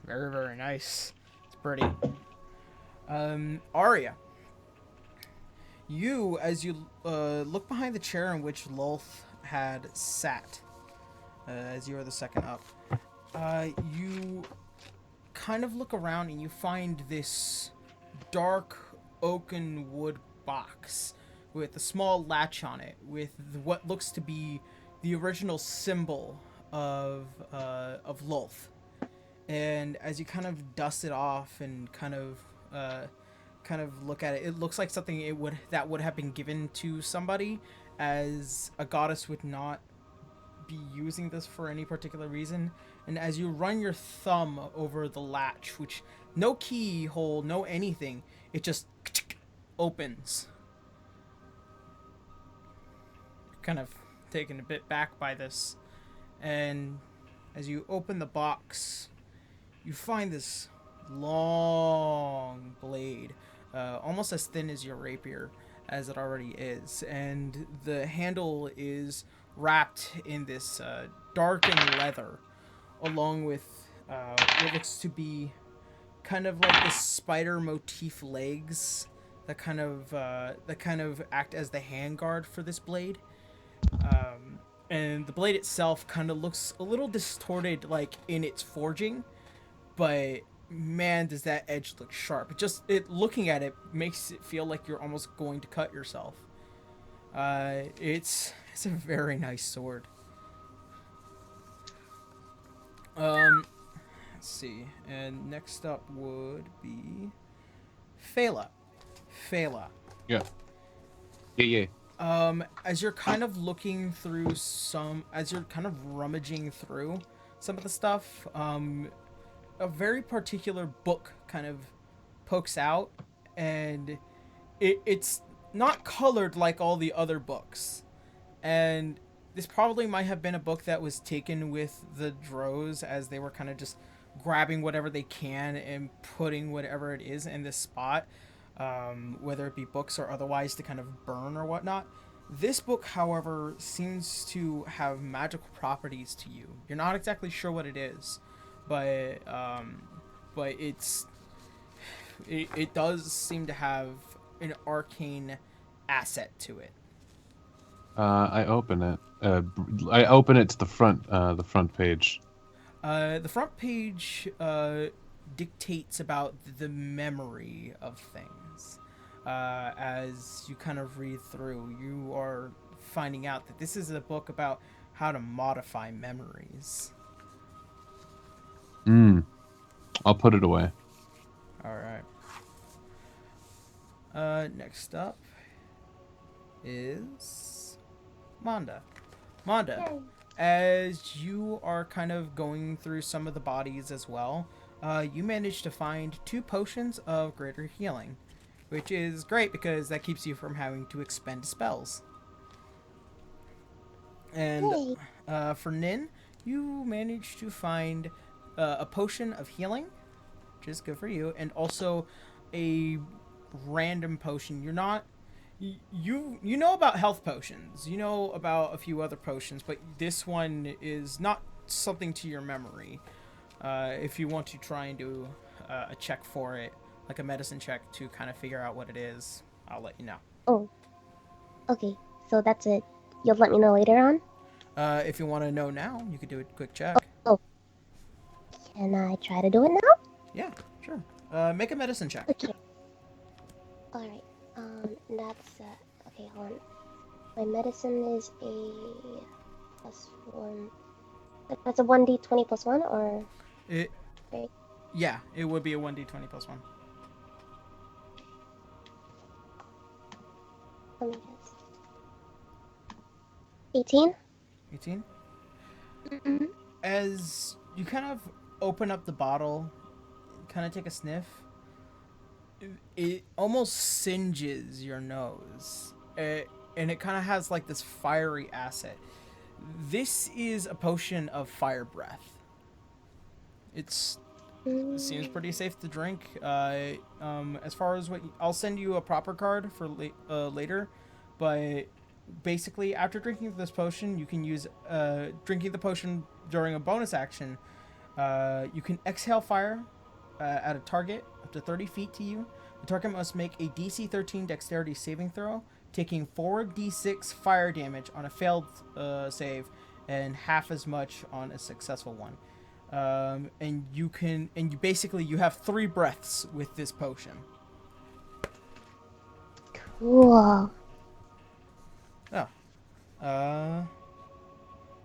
very, very nice. It's pretty. Arya, you, as you look behind the chair in which Lolth had sat, as you are the second up, you kind of look around and you find this dark oaken wood box with a small latch on it with what looks to be the original symbol of Lolth. And as you kind of dust it off and kind of look at it, it looks like something that would have been given to somebody, as a goddess would not be using this for any particular reason. And as you run your thumb over the latch, which no keyhole, no anything, it just opens. Kind of taken a bit back by this, and as you open the box, you find this long blade, almost as thin as your rapier, as it already is, and the handle is wrapped in this darkened leather, along with what looks to be kind of like the spider motif legs that kind of act as the handguard for this blade. And the blade itself kind of looks a little distorted, like in its forging, but man, does that edge look sharp. Looking at it makes it feel like you're almost going to cut yourself. It's a very nice sword. Let's see, and next up would be Fela. Yeah. As you're kind of looking through as you're kind of rummaging through some of the stuff, a very particular book kind of pokes out, and it's not colored like all the other books. And this probably might have been a book that was taken with the drows as they were kind of just grabbing whatever they can and putting whatever it is in this spot, whether it be books or otherwise, to kind of burn or whatnot. This book, however, seems to have magical properties to you. You're not exactly sure what it is, but it does seem to have an arcane asset to it. I open it. I open it to the front page. The front page dictates about the memory of things. As you kind of read through, you are finding out that this is a book about how to modify memories. I'll put it away. All right. Next up is Manda. Manda, as you are kind of going through some of the bodies as well, you managed to find 2 potions of greater healing, which is great because that keeps you from having to expend spells. And for Nin, you managed to find a potion of healing, which is good for you, and also a random potion. You're not... You know about health potions. You know about a few other potions, but this one is not something to your memory. If you want to try and do a check for it, like a medicine check to kind of figure out what it is, I'll let you know. Oh. Okay, so that's it. You'll let me know later on? If you want to know now, you could do a quick check. Oh. Can I try to do it now? Yeah, sure. Make a medicine check. Okay. Alright. That's, okay, hold on. My medicine is a +1. That's a 1d20 plus 1, or? Yeah, it would be a 1d20 plus 1. Let me guess. 18? 18? Mm-hmm. As you kind of open up the bottle, kind of take a sniff, it almost singes your nose. And it kind of has like this fiery acid. This is a potion of fire breath. It seems pretty safe to drink. As far as what... I'll send you a proper card for later, but basically after drinking this potion, you can use... drinking the potion during a bonus action, you can exhale fire at a target up to 30 feet to you. The target must make a DC 13 dexterity saving throw, taking 4d6 fire damage on a failed save and half as much on a successful one. And you have 3 breaths with this potion. Cool. Oh.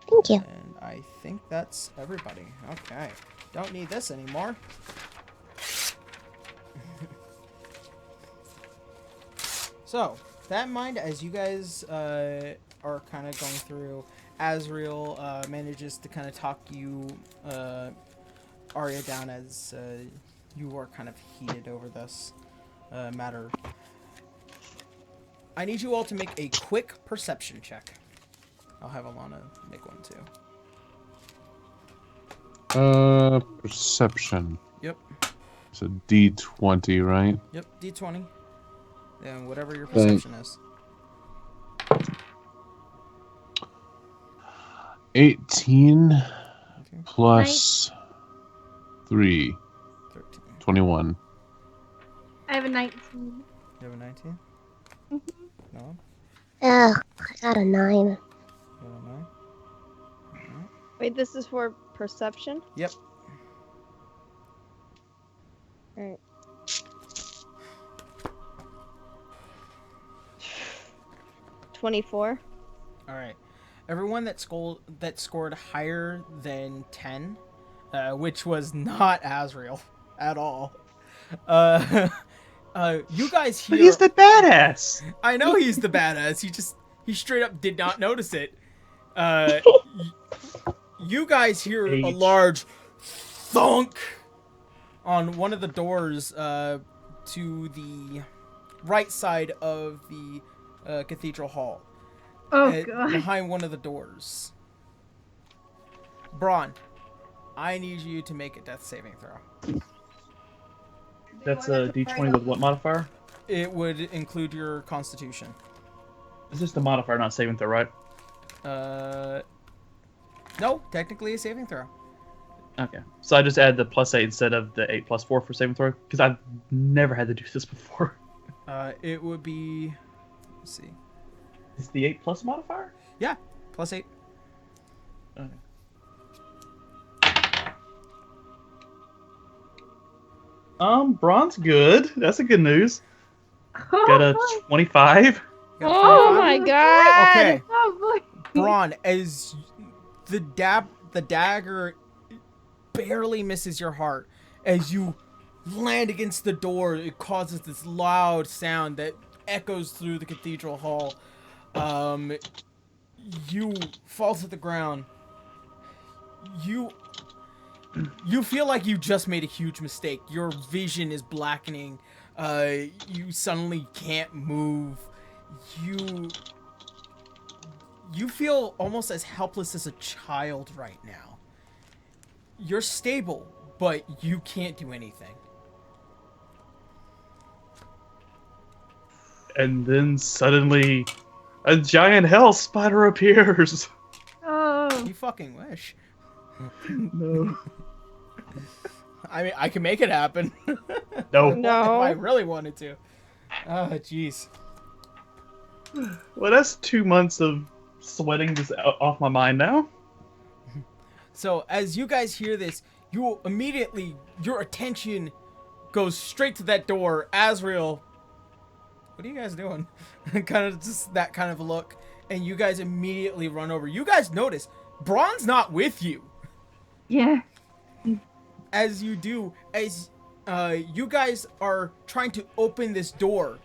Thank you. And I think that's everybody. Okay. Don't need this anymore. So, that in mind, as you guys are kind of going through, Azrael manages to kind of talk you, Arya, down as you are kind of heated over this matter. I need you all to make a quick perception check. I'll have Alana make one too. Perception. Yep. It's a D20, right? Yep, D20. And whatever your perception is. 18 Okay. plus 3. 13. 21. I have a 19. You have a 19? Mm-hmm. No? Ugh, I got a 9. You have a 9? Alright. Wait, this is for perception? Yep. Alright. 24. Alright. Everyone that scored higher than 10, which was not Azrael at all. You guys hear... But he's the badass! I know he's the badass. He straight up did not notice it. You guys hear a large thunk on one of the doors to the right side of the cathedral hall. Oh, God. Behind one of the doors. Braun, I need you to make a death saving throw. That's a D20 with what modifier? It would include your constitution. It's just a modifier, not saving throw, right? No, technically a saving throw. Okay. So I just add the +8 instead of the 8 + 4 for saving throw? Because I've never had to do this before. It would be... Let's see. Is the 8+ modifier? Yeah, +8. Okay. Braun's good. That's a good news. Got a 25. Oh my god! Okay, Oh boy. Braun, as the dagger barely misses your heart, as you land against the door, it causes this loud sound that echoes through the cathedral hall. You fall to the ground. You feel like you just made a huge mistake. Your vision is blackening. You suddenly can't move. You feel almost as helpless as a child right now. You're stable, but you can't do anything. And then suddenly, a giant hell spider appears. Oh. You fucking wish. No. I mean, I can make it happen. No. If I really wanted to. Oh, jeez. Well, that's 2 months of sweating this off my mind now. So, as you guys hear this, you will immediately, your attention goes straight to that door. Azrael, what are you guys doing? Kind of just that kind of look. And you guys immediately run over. You guys notice, Braun's not with you. Yeah. As you do, as you guys are trying to open this door,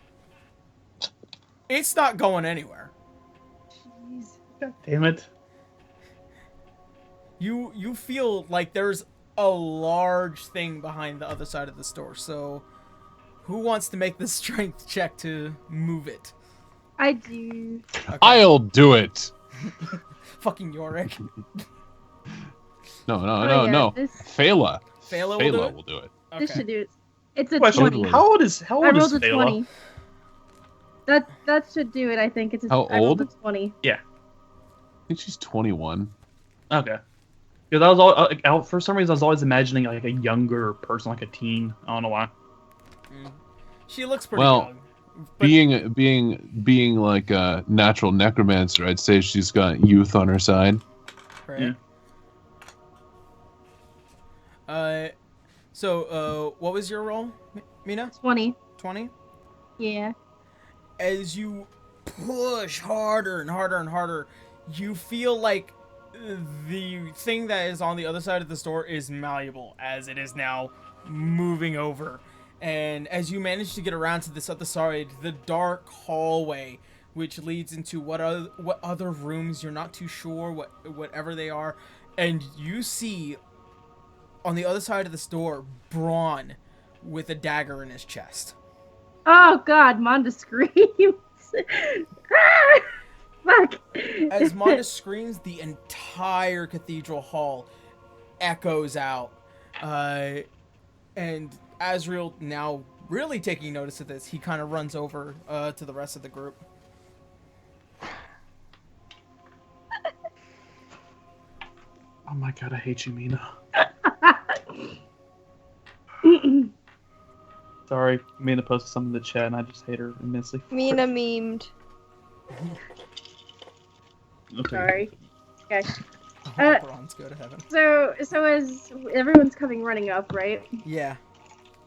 it's not going anywhere. Jeez. God damn it. You feel like there's a large thing behind the other side of the store. So, who wants to make the strength check to move it? I do. Okay. I'll do it. Fucking Yorick. No. This Fela Fela will do it. Okay. this should do it. It's a Question: 20. How old is I Fela? rolled a 20. That should do it. I think it's. How I rolled old? a 20. I think she's 21. Okay. Because I was all, for some reason I was always imagining like a younger person, like a teen. I don't know why. She looks pretty Well, young. Being like a natural necromancer, I'd say she's got youth on her side. Right. Yeah. So, what was your roll, Mina? 20. 20? Yeah. As you push harder and harder and harder, you feel like the thing that is on the other side of the store is malleable, as it is now moving over. And as you manage to get around to this other side, the dark hallway, which leads into what other rooms, you're not too sure, whatever they are, and you see on the other side of the store, Braun with a dagger in his chest. Oh God, Monda screams. Fuck. As Monda screams, the entire cathedral hall echoes out. And Azrael, now really taking notice of this, he kind of runs over to the rest of the group. Oh my god, I hate you, Mina. Sorry, Mina posted something in the chat and I just hate her immensely. Mina memed. Okay. Sorry. Okay. Braun's go to heaven. So as everyone's coming running up, right? Yeah.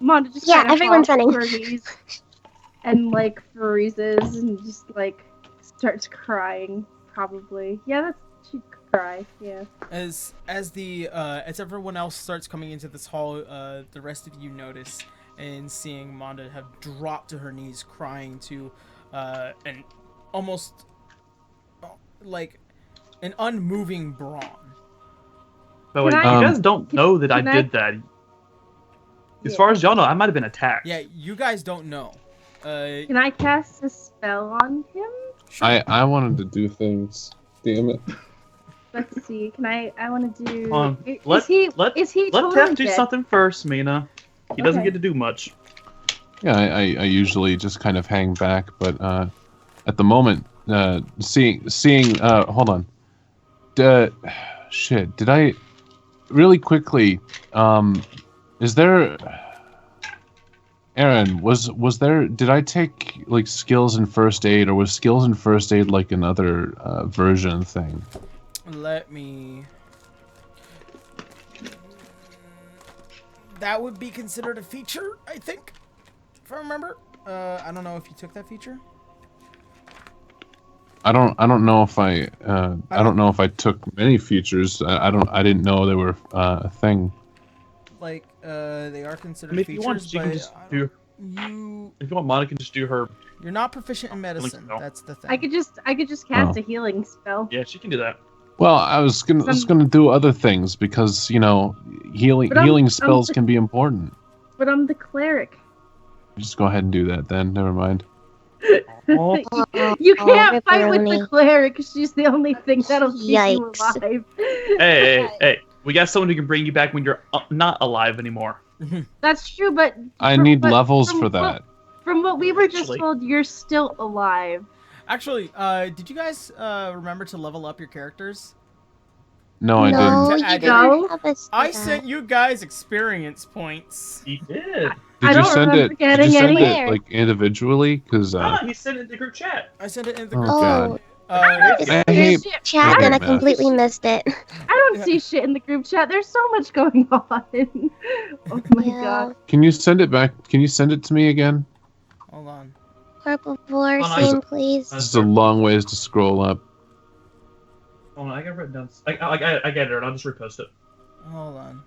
Monda just Yeah, kind of everyone's falls running. to her knees and like freezes and just like starts crying. Probably. Yeah, she'd cry. Yeah. As everyone else starts coming into this hall, the rest of you notice and seeing Monda have dropped to her knees, crying to an almost like an unmoving Braun. But wait, Can you I- guys don't know that I can I- did that. As far as y'all know, I might have been attacked. Yeah, you guys don't know. Can I cast a spell on him? Sure. I wanted to do things. Damn it. Let's see. Can I want to do? Hold on. Is Let he Tef totally do dead? something first, Mina. He doesn't Okay. get to do much. Yeah, I usually just kind of hang back, but at the moment, seeing hold on. Shit, did I really quickly is there Aaron, was there, did I take like skills in first aid, or was skills in first aid like another version thing? Let me. That would be considered a feature, I think, if I remember. I don't know if you took that feature. I don't know if I don't know if I took many features. I didn't know they were a thing. Like, They are considered I mean, if you features, want, she can but just do. you If you want, Monica can just do her. you're not proficient in medicine. spell. That's the thing. I could just cast Oh. a healing spell. Yeah, she can do that. Well, I was gonna do other things because healing But I'm- healing I'm- spells can be important. But I'm the cleric. Just go ahead and do that then. Never mind. Oh, You can't fight with the Ripperoni. cleric. She's the only thing that'll keep you Yikes. alive. hey! We got someone who can bring you back when you're not alive anymore. That's true, but I From need what- levels from for what- that. from what we were just Actually- told, you're still alive. Actually, did you guys remember to level up your characters? No, I no, didn't. you I didn't don't. have us do I that. sent you guys experience points. He did. I Did you don't send remember it? Did getting you send any. it like individually? Because He sent it in the group chat. I sent it in the Oh, group. God. Is I this hate chat and I Matt. completely missed it. I don't see shit in the group chat. There's so much going on. Oh my Yeah. god. Can you send it back? Can you send it to me again? Hold on. Purple floor, Hold on, same please. This is a long ways to scroll up. Oh, I got it written down. I get it. I'll just repost it. Hold on.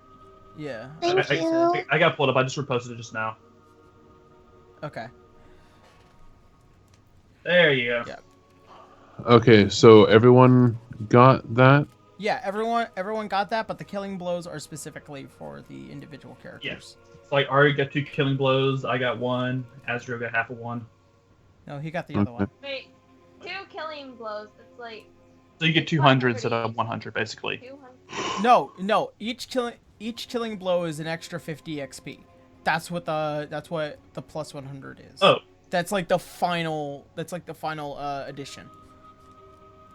Yeah. Thank you. I got pulled up. I just reposted it just now. Okay. There you go. Yeah. Okay, so everyone got that? Yeah, everyone got that, but the killing blows are specifically for the individual characters. It's like Ari got 2 killing blows. I got 1. Azrael got half of 1. No, he got the other Okay. one. Wait, 2 killing blows. It's like So you get 200 instead of 100, basically. 200. No. Each killing blow is an extra 50 XP. That's what the plus 100 is. Oh. That's like the final addition.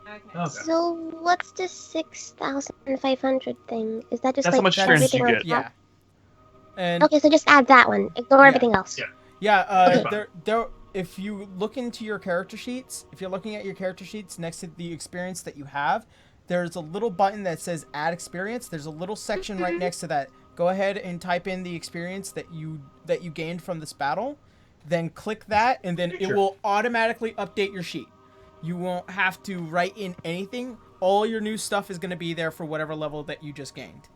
Okay. Okay. So what's the 6,500 thing? Is that just That's how like much experience everything you on get. Yeah. top? And Okay, so just add that one. Ignore Yeah. everything else. Yeah. yeah, Okay. there if you look into your character sheets, if you're looking at your character sheets next to the experience that you have, there's a little button that says add experience. There's a little section right next to that. Go ahead and type in the experience that you gained from this battle, then click that, and then it Sure. will automatically update your sheet. You won't have to write in anything. All your new stuff is going to be there for whatever level that you just gained.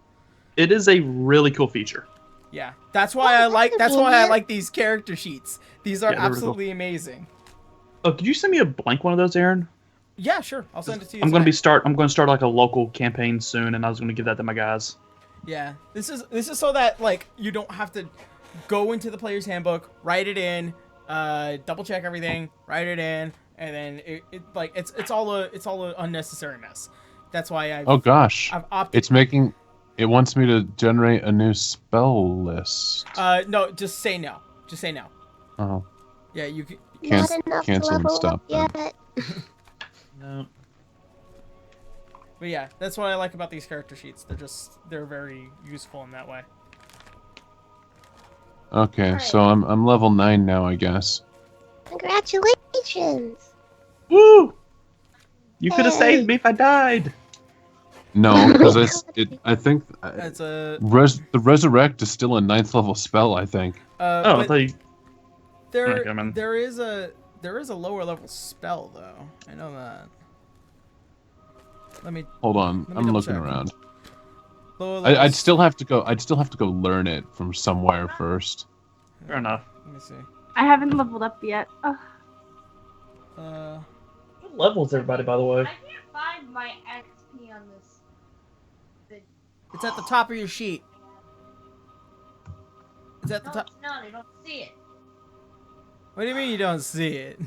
It is a really cool feature. Yeah, that's why I like convenient. these character sheets. These are Yeah, they're really cool. absolutely amazing. Oh, could you send me a blank one of those, Aaron? Yeah, sure. I'll send it to you. I'm going tonight. to start like a local campaign soon, and I was going to give that to my guys. Yeah, this is so that like you don't have to go into the player's handbook, write it in, double check everything, write it in, and then it's all a unnecessary mess. That's why Oh gosh. I've opted. It wants me to generate a new spell list. No, just say no. Just say no. Oh. Yeah, you can. Can't- Not enough can't to seem to level stop up them. yet. No. But yeah, that's what I like about these character sheets. They're very useful in that way. Okay, so I'm level 9 now, I guess. Congratulations! Woo! You could have saved me if I died. No, because I think That's a the resurrect is still a 9th level spell. I think. Oh, I but thought you. there Okay, man. there is a lower level spell though. I know that. Let me Hold on, Let me I'm double looking check. around. lower level I'd still have to go learn it from somewhere first. Fair enough. Let me see. I haven't leveled up yet. Ugh. What level is everybody, by the way? I can't find my XP on this. It's at the top of your sheet. It's at the No, top. it's not. I don't see it. What do you mean you don't see it?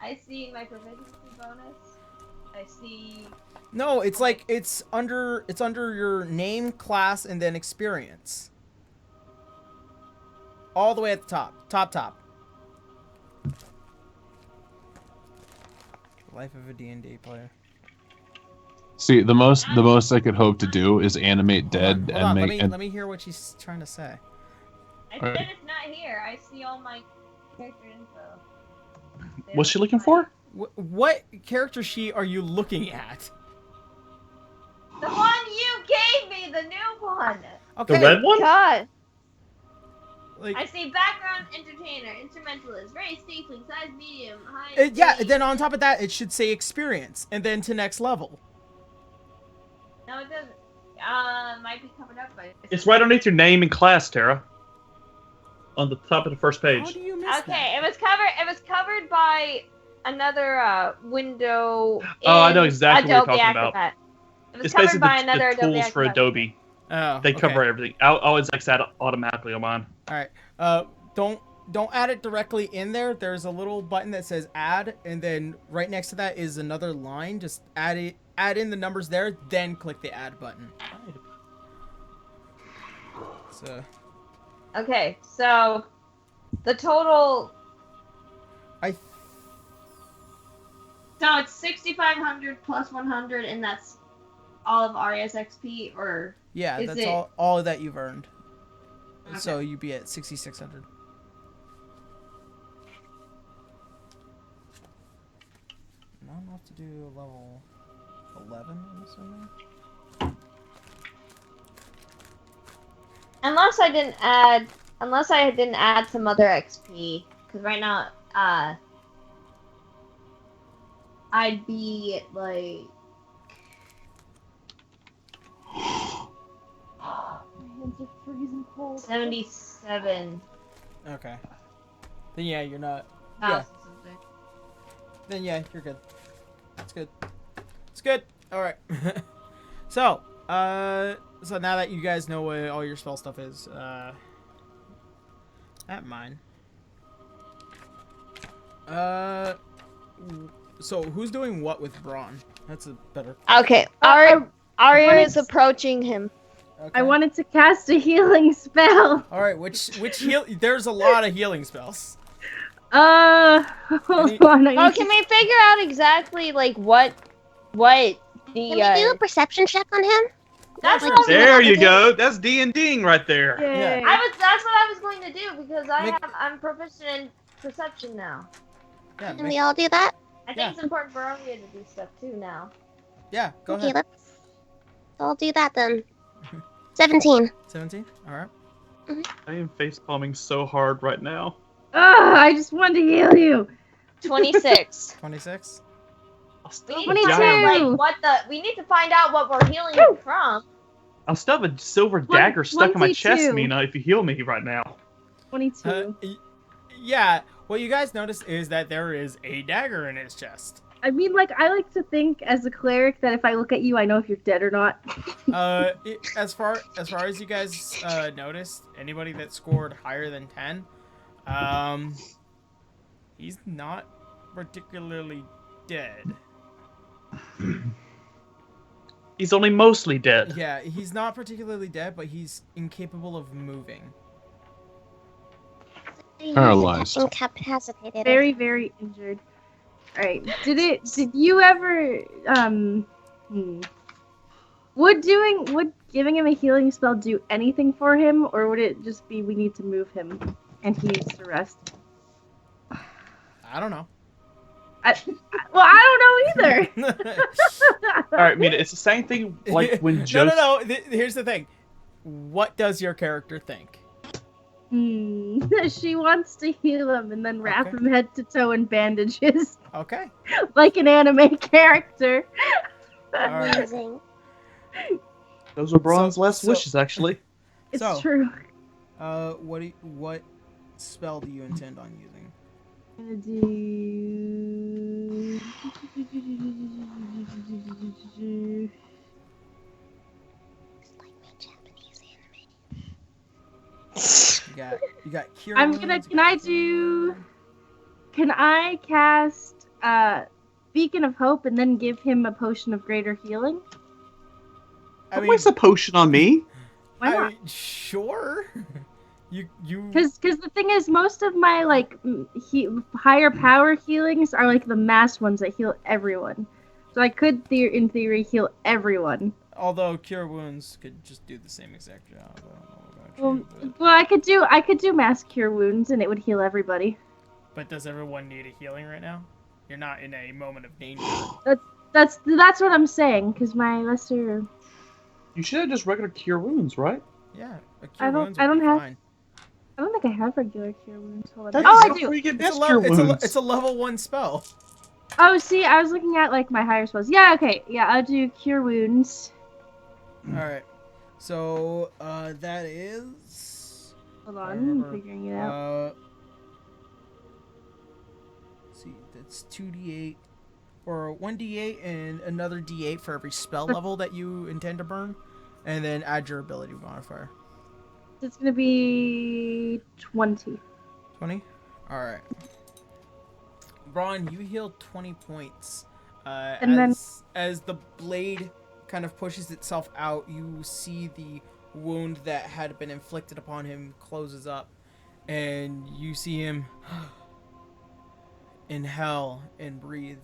I see my proficiency bonus. I see. No, it's like it's under your name, class, and then experience. All the way at the top. Top. Life of a D&D player. See, the most I could hope to do is animate dead Hold on. and make. Let me hear what she's trying to say. I Alright. said it's not here. I see all my character info. What's she looking for? What character sheet are you looking at? The one you gave me, the new one. Okay. The red one? God. Like, I see background entertainer, instrumentalist, race, tiefling, size medium, height. yeah. weight. Then on top of that, it should say experience, and then to next level. No, it doesn't. might be covered up by. It's right underneath your name and class, Tara. On the top of the first How page. do you miss Okay, that? it was covered by another window. Oh, I in know exactly what Adobe you're talking about. Acrobat. It was It's covered basically by another the tools Adobe for Acrobat. Adobe. Oh, They okay. cover everything. I always X that automatically on mine. All right. Don't add it directly in there. There's a little button that says add, and then right next to that is another line. Just add in the numbers there, then click the add button. So Okay, so the total. So it's 6,500 plus 100, and that's all of Aria's XP, or yeah, Is that's it- all that you've earned. Okay. So you'd be at 6,600. Not enough to do level 11, I'm assuming. unless I didn't add some other XP, because right now, I'd be at like. My hands are freezing cold. 77. Okay. Then yeah, you're not. thousand Yeah. something. Then yeah, you're good. It's good. It's good. All right. So now that you guys know what all your spell stuff is, at mine. So who's doing what with Braun? That's a better. Okay, I Aria wanted is to- approaching him. Okay. I wanted to cast a healing spell. All right, which heal? There's a lot of healing spells. Hold on. I Oh, need can to- we figure out exactly like what the Can we do a perception check on him? That's Like, what There you go. That's D&Ding right there. Yay. that's what I was going to do, because Make- I'm proficient in perception now. Yeah, Can we all do that? I think Yeah. it's important for Aria to do stuff too now. yeah. Go Okay, ahead. let's all do that then. 17. 17. All right. I am face palming so hard right now. I just wanted to heal you. 26. 26. I'll We still need have to a 22. find giant- out, like we need to find out what we're healing him from. I'll still have a silver dagger stuck in my chest, 22. Mina, if you heal me right now. 22. Yeah. What you guys notice is that there is a dagger in his chest. I mean, like, I like to think as a cleric that if I look at you, I know if you're dead or not. As far as you guys noticed, anybody that scored higher than 10, he's not particularly dead. He's only mostly dead. Yeah, he's not particularly dead, but he's incapable of moving. Paralyzed. Incapacitated. Very, very injured. Alright, did you ever, would giving him a healing spell do anything for him, or would it just be we need to move him and he needs to rest? I don't know. Well, I don't know either! Alright, Mina, it's the same thing like when No, Joseph... no. Here's the thing. What does your character think? She wants to heal him and then wrap Okay. him head to toe in bandages, Okay. like an anime character. Alright. Amazing. Those are Braun's last so- wishes, actually. It's So- true. What spell do you intend on using? I'm gonna do. It's like my Japanese anime. You got cure. I'm wounds, gonna. you Can got I do? Can I cast Beacon of Hope and then give him a potion of greater healing? I Don't mean, waste a potion on me. Why I not? mean, sure. You. Because the thing is, most of my like higher power healings are like the mass ones that heal everyone. So I could, in theory, heal everyone. Although cure wounds could just do the same exact job. I don't know about you, Well, I could do mass cure wounds and it would heal everybody. but does everyone need a healing right now? You're not in a moment of danger. That's what I'm saying. Because my lesser. You should have just regular cure wounds, right? Yeah, a cure I don't- wounds I would don't be have- fine. I don't think I have regular cure wounds. Hold on. That's Oh, I where do. you get It's best a, cure it's, wounds. it's a level 1 spell. Oh, see, I was looking at like my higher spells. Yeah, okay. Yeah, I'll do cure wounds. All right. So that is. Hold I on, remember, I'm figuring it out. Let's see, that's 2d8 or 1d8 and another d8 for every spell level that you intend to burn, and then add your ability modifier. It's gonna be 20. 20. All right. Braun, you heal 20 points. And as the blade kind of pushes itself out, you see the wound that had been inflicted upon him closes up, and you see him inhale and breathe.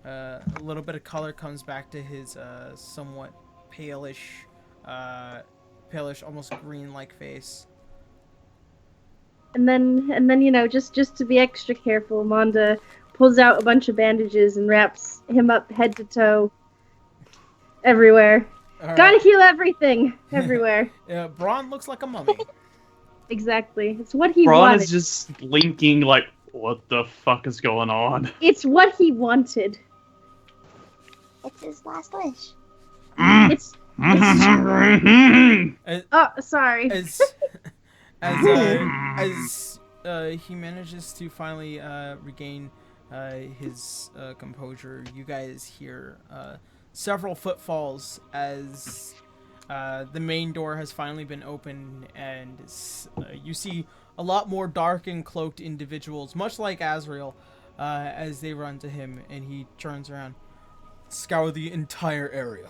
A little bit of color comes back to his somewhat palish, almost green-like face. And then you know, just to be extra careful, Manda pulls out a bunch of bandages and wraps him up head to toe, everywhere. All Gotta right. heal everything, everywhere. Braun looks like a mummy. Exactly. It's what he Braun wanted. is just blinking like, what the fuck is going on? It's what he wanted. It's his last wish. It's As, oh, sorry. as he manages to finally regain his composure, you guys hear several footfalls as the main door has finally been opened, and you see a lot more dark and cloaked individuals, much like Azrael, as they run to him, and he turns around. Scour the entire area.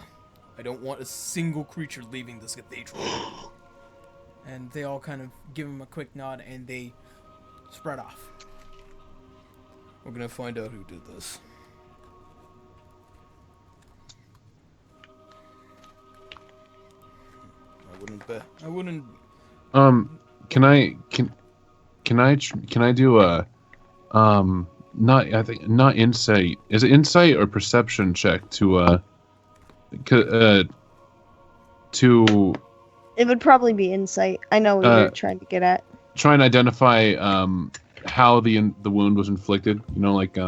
I don't want a single creature leaving this cathedral. And they all kind of give him a quick nod, and they spread off. We're gonna find out who did this. I wouldn't bet. I wouldn't. Can I do a not insight. Is it insight or perception check to It would probably be insight. I know what you're trying to get at. try and identify how the wound was inflicted? You know, like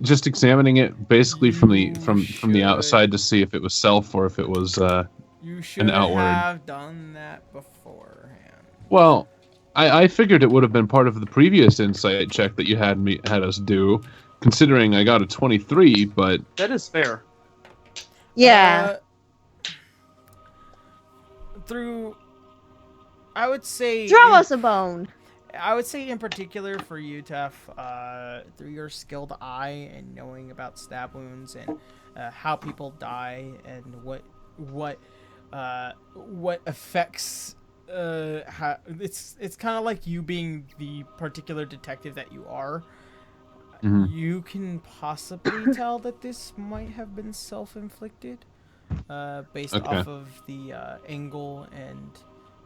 just examining it basically from the outside to see if it was self or if it was You should outward. have done that beforehand. Well, I figured it would have been part of the previous insight check that you had us do, considering I got a 23, but That is fair. Yeah. I would say Throw us a bone. I would say in particular for you, Tef, through your skilled eye and knowing about stab wounds and how people die and what affects how it's kind of like you being the particular detective that you are. Mhm. You can possibly tell that this might have been self-inflicted, based Okay. off of the angle and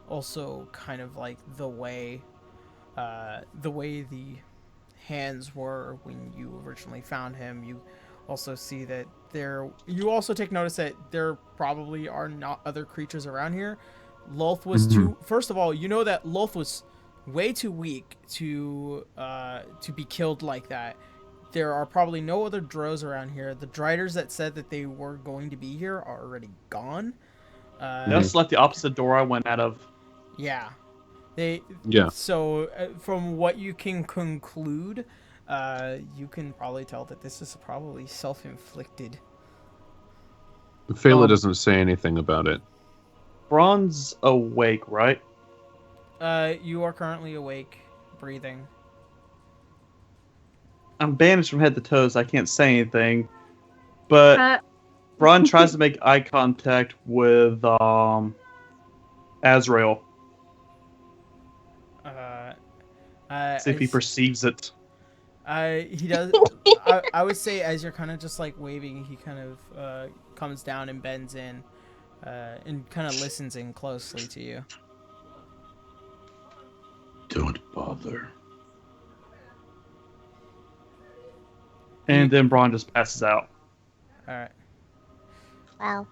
also kind of like the way the hands were when you originally found him. You also see that you also take notice that there probably are not other creatures around here. Lolth was first of all, you know that Lolth was way too weak to be killed like that. There are probably no other drows around here. The Driders that said that they were going to be here are already gone. Just left the opposite door I went out of. Yeah. Yeah. So from what you can conclude, you can probably tell that this is probably self-inflicted. Fela doesn't say anything about it. Braun's awake, right? You are currently awake, breathing. I'm bandaged from head to toes. I can't say anything. But Braun tries to make eye contact with Azrael. See if he perceives it. He does. I would say as you're kind of just like waving, he kind of comes down and bends in, and kind of listens in closely to you. Don't bother. And then Braun just passes out. All right. Wow.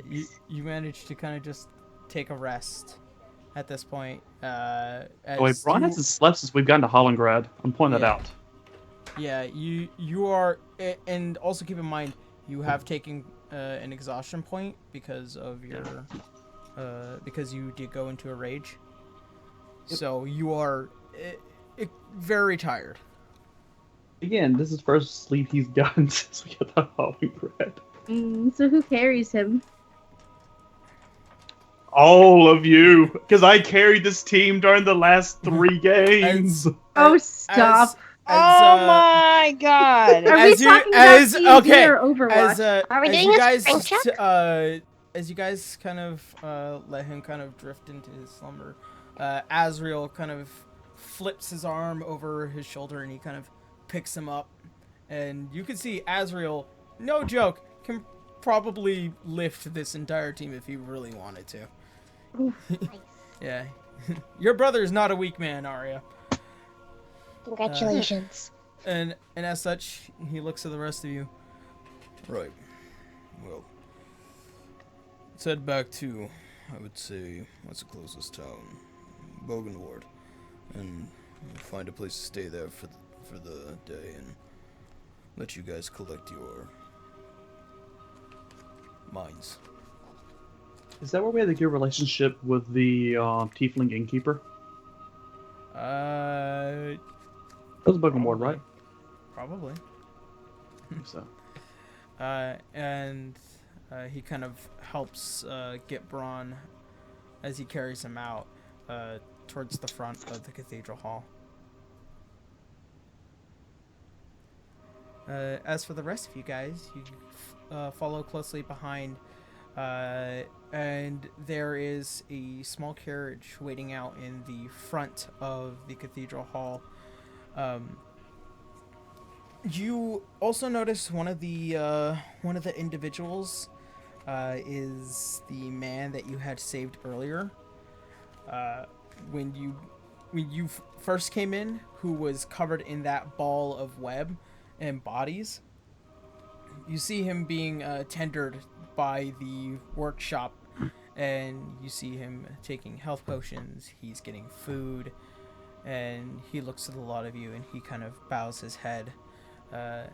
You manage to kind of just take a rest at this point. Oh, wait, Braun hasn't slept since we've gotten to Hollengrad. I'm pointing that out. Yeah, you are, and also keep in mind you have taken an exhaustion point because of your because you did go into a rage. Yep. So you are very tired. Again, this is first sleep he's gotten since we got the Halloween bread. So who carries him? All of you, because I carried this team during the last 3 games. Oh, stop. Oh my god. Are we as you- talking as- about D&D okay, or Overwatch? Are we as doing you a guys strength check? as you guys kind of let him kind of drift into his slumber, Azrael kind of flips his arm over his shoulder and he kind of picks him up, and you can see Azrael, no joke, can probably lift this entire team if he really wanted to. Nice. Yeah. Your brother is not a weak man, Arya. Congratulations. And as such, he looks at the rest of you. Right. Well, let's head back to, I would say, what's the closest town? Bogenward. And find a place to stay there for the day and let you guys collect your mines. Is that where we had a good relationship with the tiefling innkeeper? That was Bogenward, right? Probably. I think so. And he kind of helps get Braun as he carries him out towards the front of the cathedral hall. As for the rest of you guys, you follow closely behind, and there is a small carriage waiting out in the front of the cathedral hall. You also notice one of the individuals is the man that you had saved earlier. When you first came in, who was covered in that ball of web and bodies. You see him being tendered by the workshop, and you see him taking health potions. He's getting food, and he looks at a lot of you, and he kind of bows his head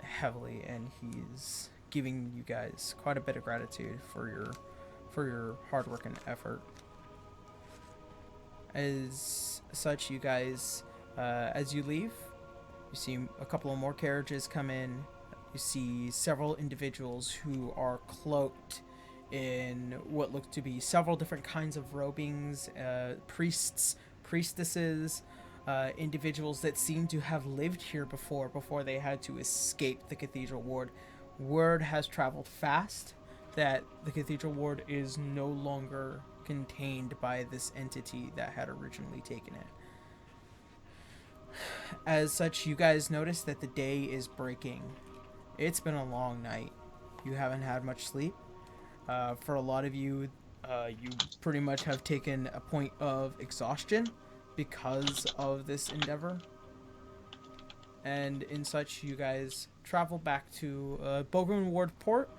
heavily, and he's giving you guys quite a bit of gratitude for your hard work and effort. As such, you guys, as you leave, you see a couple of more carriages come in. You see several individuals who are cloaked in what look to be several different kinds of robings, priests, priestesses, individuals that seem to have lived here before they had to escape the cathedral ward. Word has traveled fast that the cathedral ward is no longer contained by this entity that had originally taken it. As such, you guys notice that the day is breaking. It's been a long night. You haven't had much sleep. For a lot of you, you pretty much have taken a point of exhaustion because of this endeavor. And in such, you guys travel back to Bogenward Port.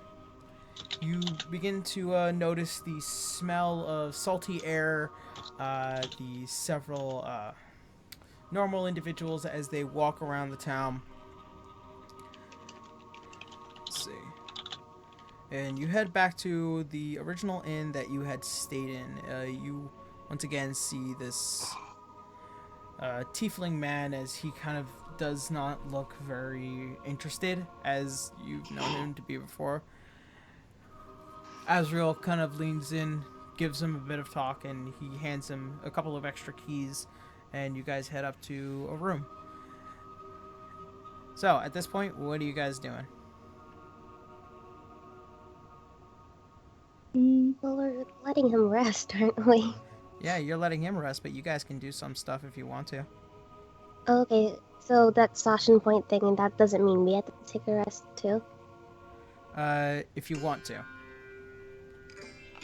You begin to notice the smell of salty air, the several normal individuals as they walk around the town. Let's see. And you head back to the original inn that you had stayed in. You once again see this tiefling man as he kind of does not look very interested as you've known him to be before. Azrael kind of leans in, gives him a bit of talk, and he hands him a couple of extra keys, and you guys head up to a room. So, at this point, what are you guys doing? Well, we're letting him rest, aren't we? Yeah, you're letting him rest, but you guys can do some stuff if you want to. Okay, so that exhaustion point thing, and that doesn't mean we have to take a rest too? If you want to.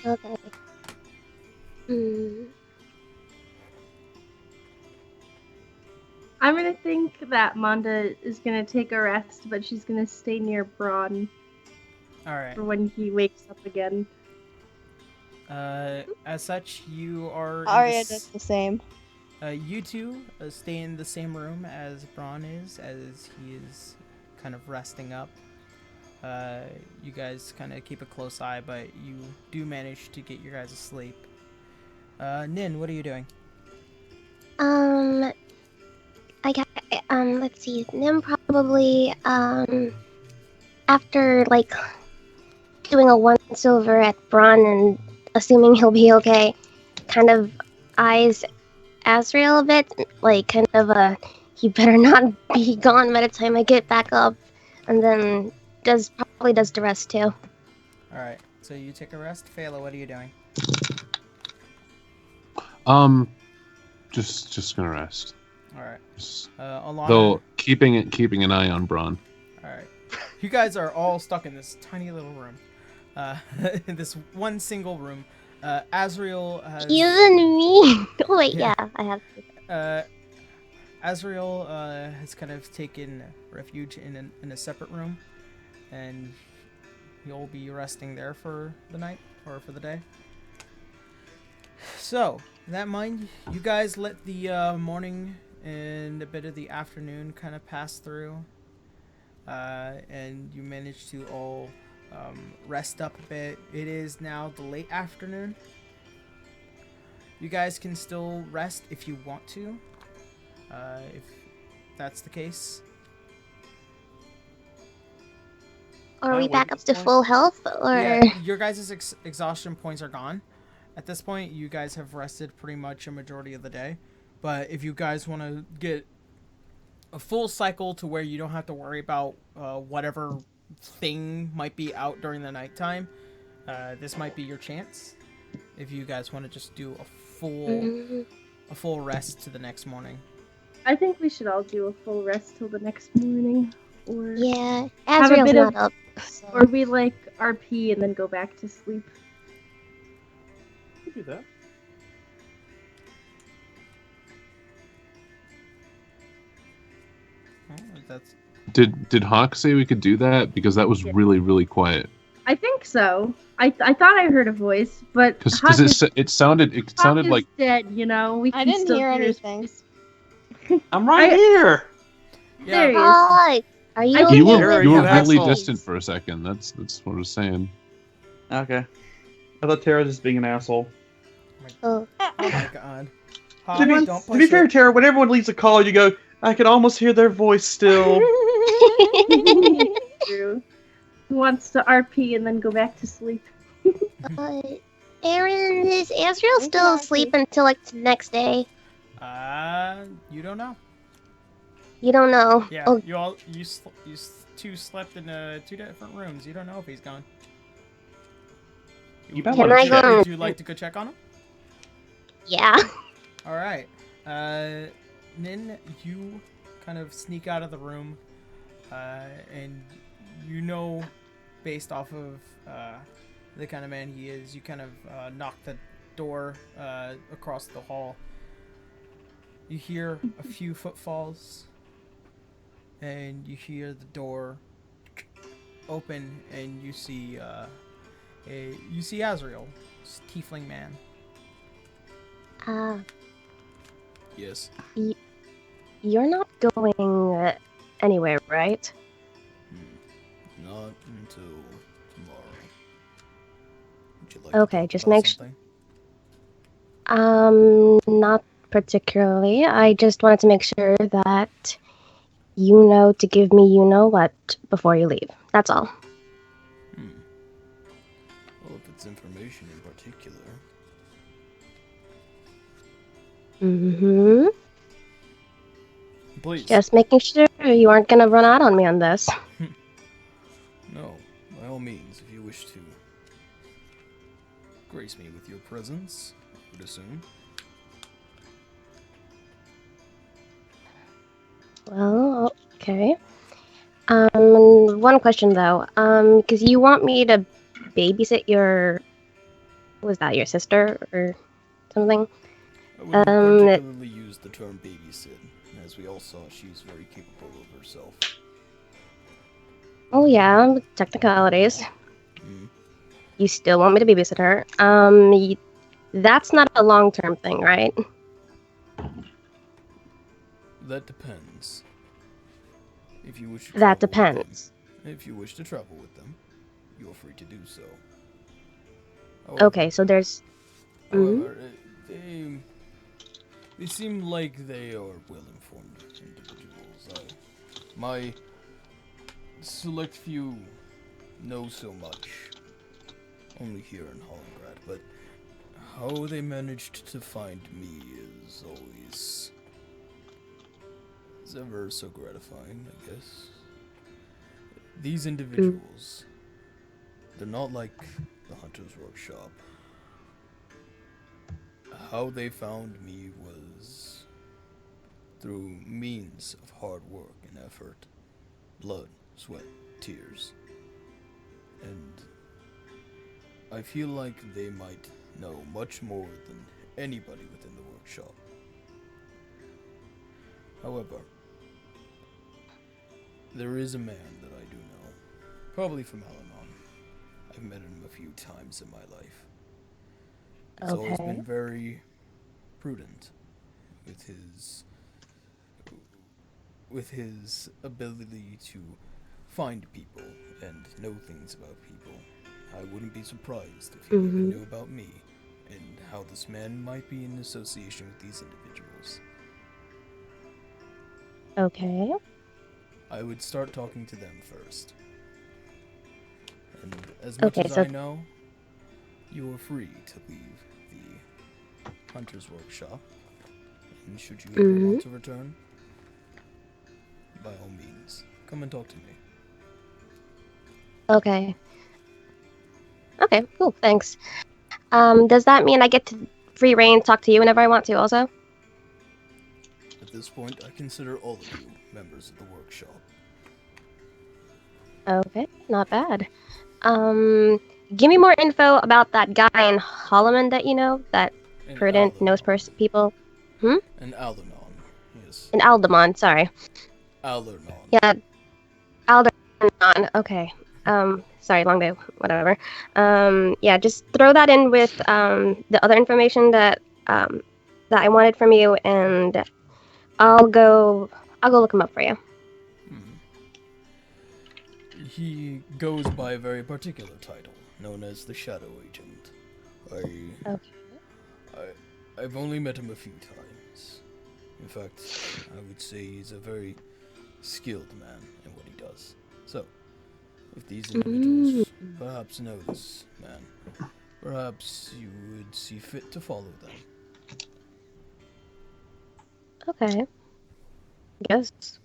Okay. I'm gonna think that Manda is gonna take a rest, but she's gonna stay near Braun Alright. for when he wakes up again. As such, you are... Arya does the same. You two stay in the same room as Braun is, as he is kind of resting up. You guys kind of keep a close eye, but you do manage to get your guys asleep. Nin, what are you doing? I got, let's see, Nim probably, after, like, doing a once over at Braun and assuming he'll be okay, kind of eyes Azrael a bit, like, kind of you better not be gone by the time I get back up, and then probably does the rest too. Alright, so you take a rest. Phala, what are you doing? Just gonna rest. Alright. Just- Alana. Though keeping an eye on Braun. Alright. You guys are all stuck in this tiny little room. In this one single room. Azrael has... Even me? Oh wait, yeah, I have. Azrael has kind of taken refuge in a separate room, and he'll be resting there for the night, or for the day. So, with that in mind, you guys let the morning and a bit of the afternoon kind of pass through, and you manage to all rest up a bit. It is now the late afternoon. You guys can still rest if you want to, if that's the case. Are we back up to full health, or? Yeah, your guys' exhaustion points are gone. At this point, you guys have rested pretty much a majority of the day. But if you guys want to get a full cycle to where you don't have to worry about whatever thing might be out during the nighttime, this might be your chance. If you guys want to just do a full rest to the next morning. I think we should all do a full rest till the next morning. Or Yeah, have a Azrael's bit not of, up. So. or we like RP and then go back to sleep. You do that. That's Did Hawk say we could do that? Because that was Yeah. really quiet. I think so. I thought I heard a voice, but Because Hawk is- it sounded Hawk is like dead. You know, we I can didn't still hear his anything. voice. I'm right I- here. There he is. Hi, are you I okay? you think were Sure, you you were really assholes. distant for a second. That's what I was saying. Okay. I thought Tara was just being an asshole. Oh, oh my god. Hawk, To be, don't to be push fair, it. Tara, when everyone leaves a call, you go, I can almost hear their voice still. True. Who wants to RP and then go back to sleep? Aaron, is Azrael still asleep until like the next day? You don't know. You don't know. Yeah, Oh, you two slept in two different rooms. You don't know if he's gone. You better Can wanna I check. go- Would you like to go check on him? yeah. All right. Nin, you kind of sneak out of the room, and you know, based off of the kind of man he is, you kind of knock the door across the hall. You hear a few footfalls, and you hear the door open, and you see Azrael, this tiefling man. Yes. You're not going anywhere, right? Not until tomorrow. Would you like Okay, to just talk about make s- something? Not particularly. I just wanted to make sure that you know to give me you know what before you leave. That's all. Well, if it's information in particular. Mm-hmm. Please. Just making sure you aren't gonna run out on me on this. No, by all means, if you wish to grace me with your presence, I would assume. Well, okay. One question though. Because you want me to babysit your, was that your sister or something? I wouldn't particularly use the term babysit, as we all saw she's very capable of herself. Oh yeah, technicalities. Mm. You still want me to babysit her. That's not a long-term thing, right? That depends. If you wish to That travel with depends. If you wish to travel with them, you are free to do so. However, Okay, so there's. However, they seem like they are well-informed individuals. My select few know so much, only here in Hollengrad, but how they managed to find me is always ever so gratifying, I guess. These individuals, they're not like the Hunter's Workshop. How they found me was through means of hard work and effort, blood, sweat, tears. And I feel like they might know much more than anybody within the workshop. However, there is a man that I do know, probably from Al-Anon. I've met him a few times in my life. He's always been very prudent with his ability to find people and know things about people. I wouldn't be surprised if he even knew about me and how this man might be in association with these individuals. Okay. I would start talking to them first. And as much as I know, you are free to leave the Hunter's Workshop. And should you ever want to return, by all means, come and talk to me. Okay. Okay, cool, thanks. Does that mean I get to free reign talk to you whenever I want to also? At this point, I consider all of you members of the workshop. Okay, not bad. Give me more info about that guy in Holloman that you know, that prudent, knows people. And Aldernon, yes. In Aldemon, sorry. Aldernon. Yeah, Aldernon, okay. Sorry, long day, whatever. Yeah, just throw that in with the other information that I wanted from you, and I'll go look him up for you. He goes by a very particular title, known as the Shadow Agent. I've only met him a few times. In fact, I would say he's a very skilled man in what he does. So, if these individuals perhaps know this man, perhaps you would see fit to follow them. Okay. I guess.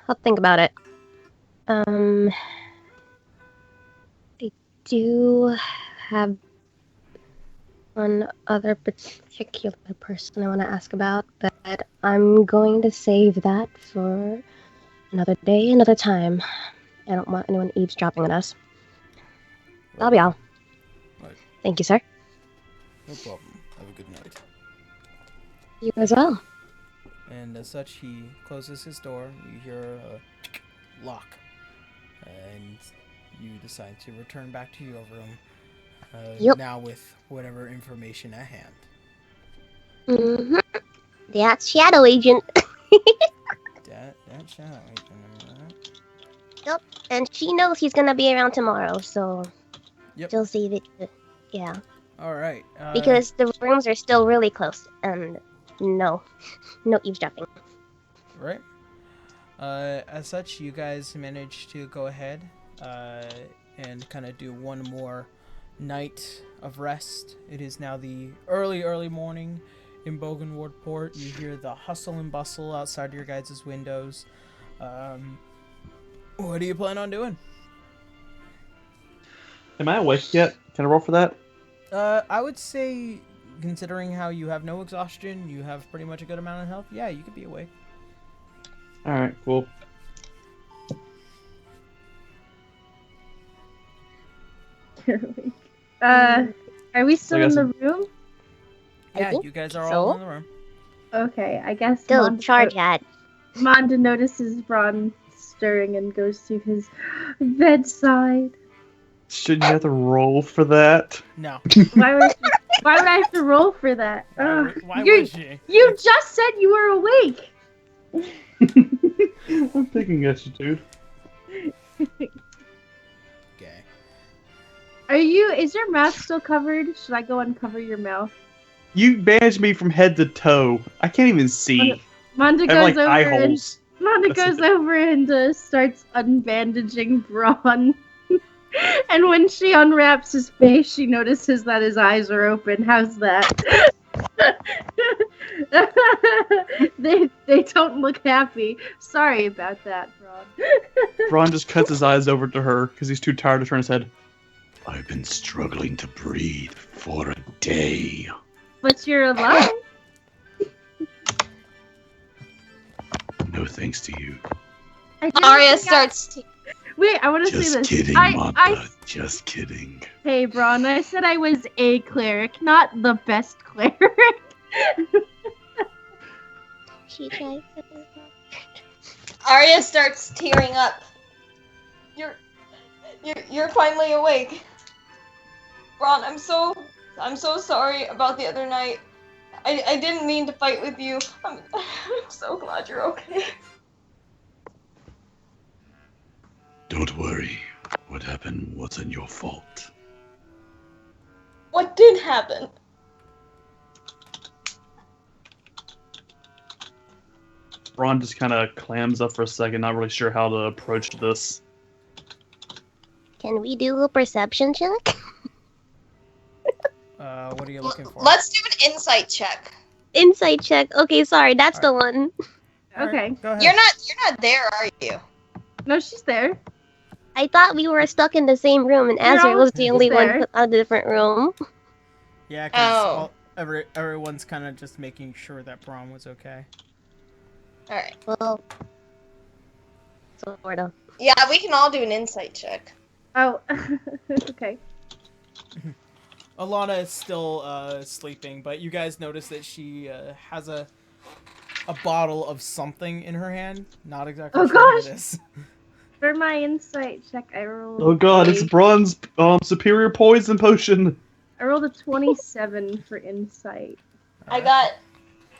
I'll think about it. I do have one other particular person I want to ask about, but I'm going to save that for another day, another time. I don't want anyone eavesdropping on us. That'll be all. Right. Thank you, sir. No problem. Have a good night. You as well. And as such, he closes his door. You hear a lock. And you decide to return back to your room. Now with whatever information at hand. That's Shadow Agent. That Shadow Agent. Yep. And she knows he's gonna be around tomorrow, so she'll save it. Yeah. All right. Because the rooms are still really close, and no eavesdropping. Right. As such, you guys managed to go ahead and kind of do one more night of rest. It is now the early morning in Boggenward Port. You hear the hustle and bustle outside your guys' windows. What do you plan on doing? Am I awake yet? Can I roll for that? I would say, considering how you have no exhaustion, you have pretty much a good amount of health. Yeah, you could be awake. Alright, cool. Are we still in the room? Yeah, you guys are all in the room. Okay, I guess Still charge at. Manda notices Braun stirring and goes to his bedside. Shouldn't you have to roll for that? No. Why would I have to roll for that? Why would she? You just said you were awake! I'm thinking at you, dude. Is your mouth still covered? Should I go uncover your mouth? You bandaged me from head to toe. I can't even see. Manda I have goes like eye holes. Manda goes over and starts unbandaging Braun. And when she unwraps his face, she notices that his eyes are open. How's that? they don't look happy. Sorry about that, Braun. Braun just cuts his eyes over to her because he's too tired to turn his head. I've been struggling to breathe for a day. But you're alive. No thanks to you. Arya starts. Wait, I want to say Just this. kidding, Mata. Just kidding. Hey, Braun, I said I was a cleric, not the best cleric. She tries to. Arya starts tearing up. You're finally awake. Braun, I'm so sorry about the other night. I didn't mean to fight with you. I'm so glad you're okay. Don't worry. What happened wasn't your fault. What did happen? Braun just kind of clams up for a second, not really sure how to approach this. Can we do a perception check? What are you looking for? Let's do an insight check. Insight check. Okay, sorry, that's the one. Okay. Go ahead. You're not there, are you? No, she's there. I thought we were stuck in the same room, and Azrael was the only one put out a different room. Yeah, because everyone's kind of just making sure that Braun was okay. All right. Well, sort of. Yeah, we can all do an insight check. Oh, okay. Alana is still sleeping, but you guys notice that she has a bottle of something in her hand. Not exactly sure what it is. For my insight check, I rolled. Oh god, it's Braun's superior poison potion. I rolled a 27 for insight. I got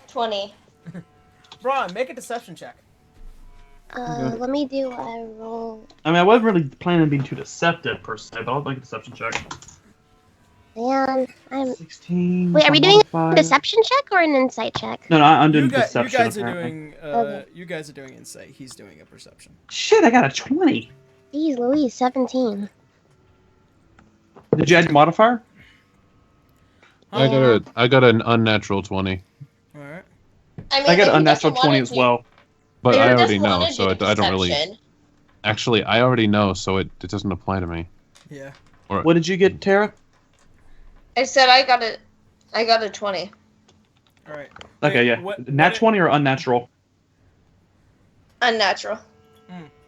20. Braun, make a deception check. Let me do a roll. I mean, I wasn't really planning on being too deceptive per se, but I'll make a deception check. Man, I'm. 16. Wait, are we doing a modified. deception check or an insight check? No, I'm doing You deception. guys are apparently. doing. Okay. You guys are doing insight. He's doing a perception. Shit, I got a 20. Jeez, Louise, 17. Did you add your modifier? I got an unnatural 20, All right. I got an unnatural 20 as well. but Who I doesn't already know, wanna so do I don't really. deception? Actually, I already know, so it doesn't apply to me. Yeah. What did you get, Tara? I said I got a 20. All right. Okay, Wait, yeah. what- Nat 20 or unnatural? Unnatural.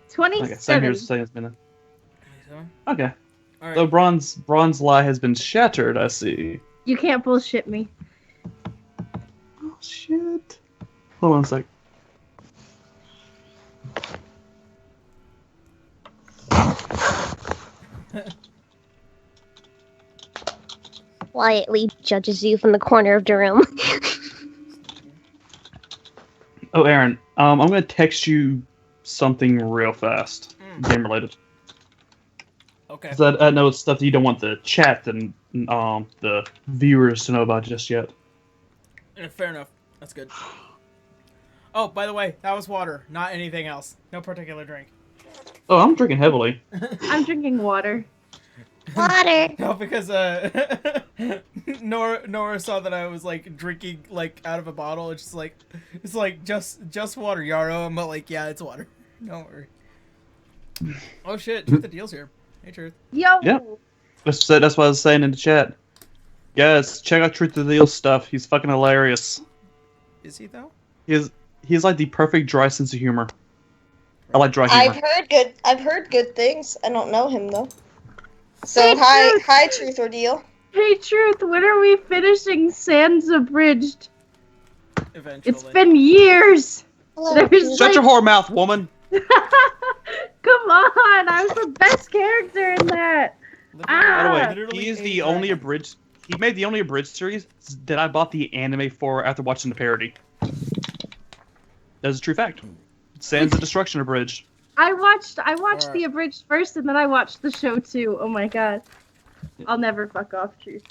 27. Okay, same here as the second minute. Okay. All right. So bronze lie has been shattered, I see. You can't bullshit me. Oh, shit. Hold on a sec. Quietly judges you from the corner of the room. Oh, Aaron, I'm gonna text you something real fast, game related. Okay. 'Cause I know it's stuff that you don't want the chat and the viewers to know about just yet. Yeah, fair enough. That's good. Oh, by the way, that was water, not anything else. No particular drink. Oh, I'm drinking heavily. I'm drinking water. Water. No, because Nora saw that I was like drinking like out of a bottle. It's like just water, Yarrow. I'm like, yeah, it's water. Don't worry. Oh shit, Truth the Deal's here. Hey, Truth. Yo. Yep. That's what I was saying in the chat. Guys, check out Truth the Deal stuff. He's fucking hilarious. Is he though? He's like the perfect dry sense of humor. I like dry humor. I've heard good things. I don't know him though. So Hey, Truth. hi, Truth or Deal. Hey, Truth, when are we finishing Sands Abridged? Eventually. It's been years. There's Shut your whore mouth, woman. Come on, I was the best character in that. By the way, Literally he is a the only dragon. abridged. He made the only abridged series that I bought the anime for after watching the parody. That's a true fact. Sands of Destruction abridged. I watched Alright. the abridged first, and then I watched the show too. Oh my god. I'll never fuck off, truth.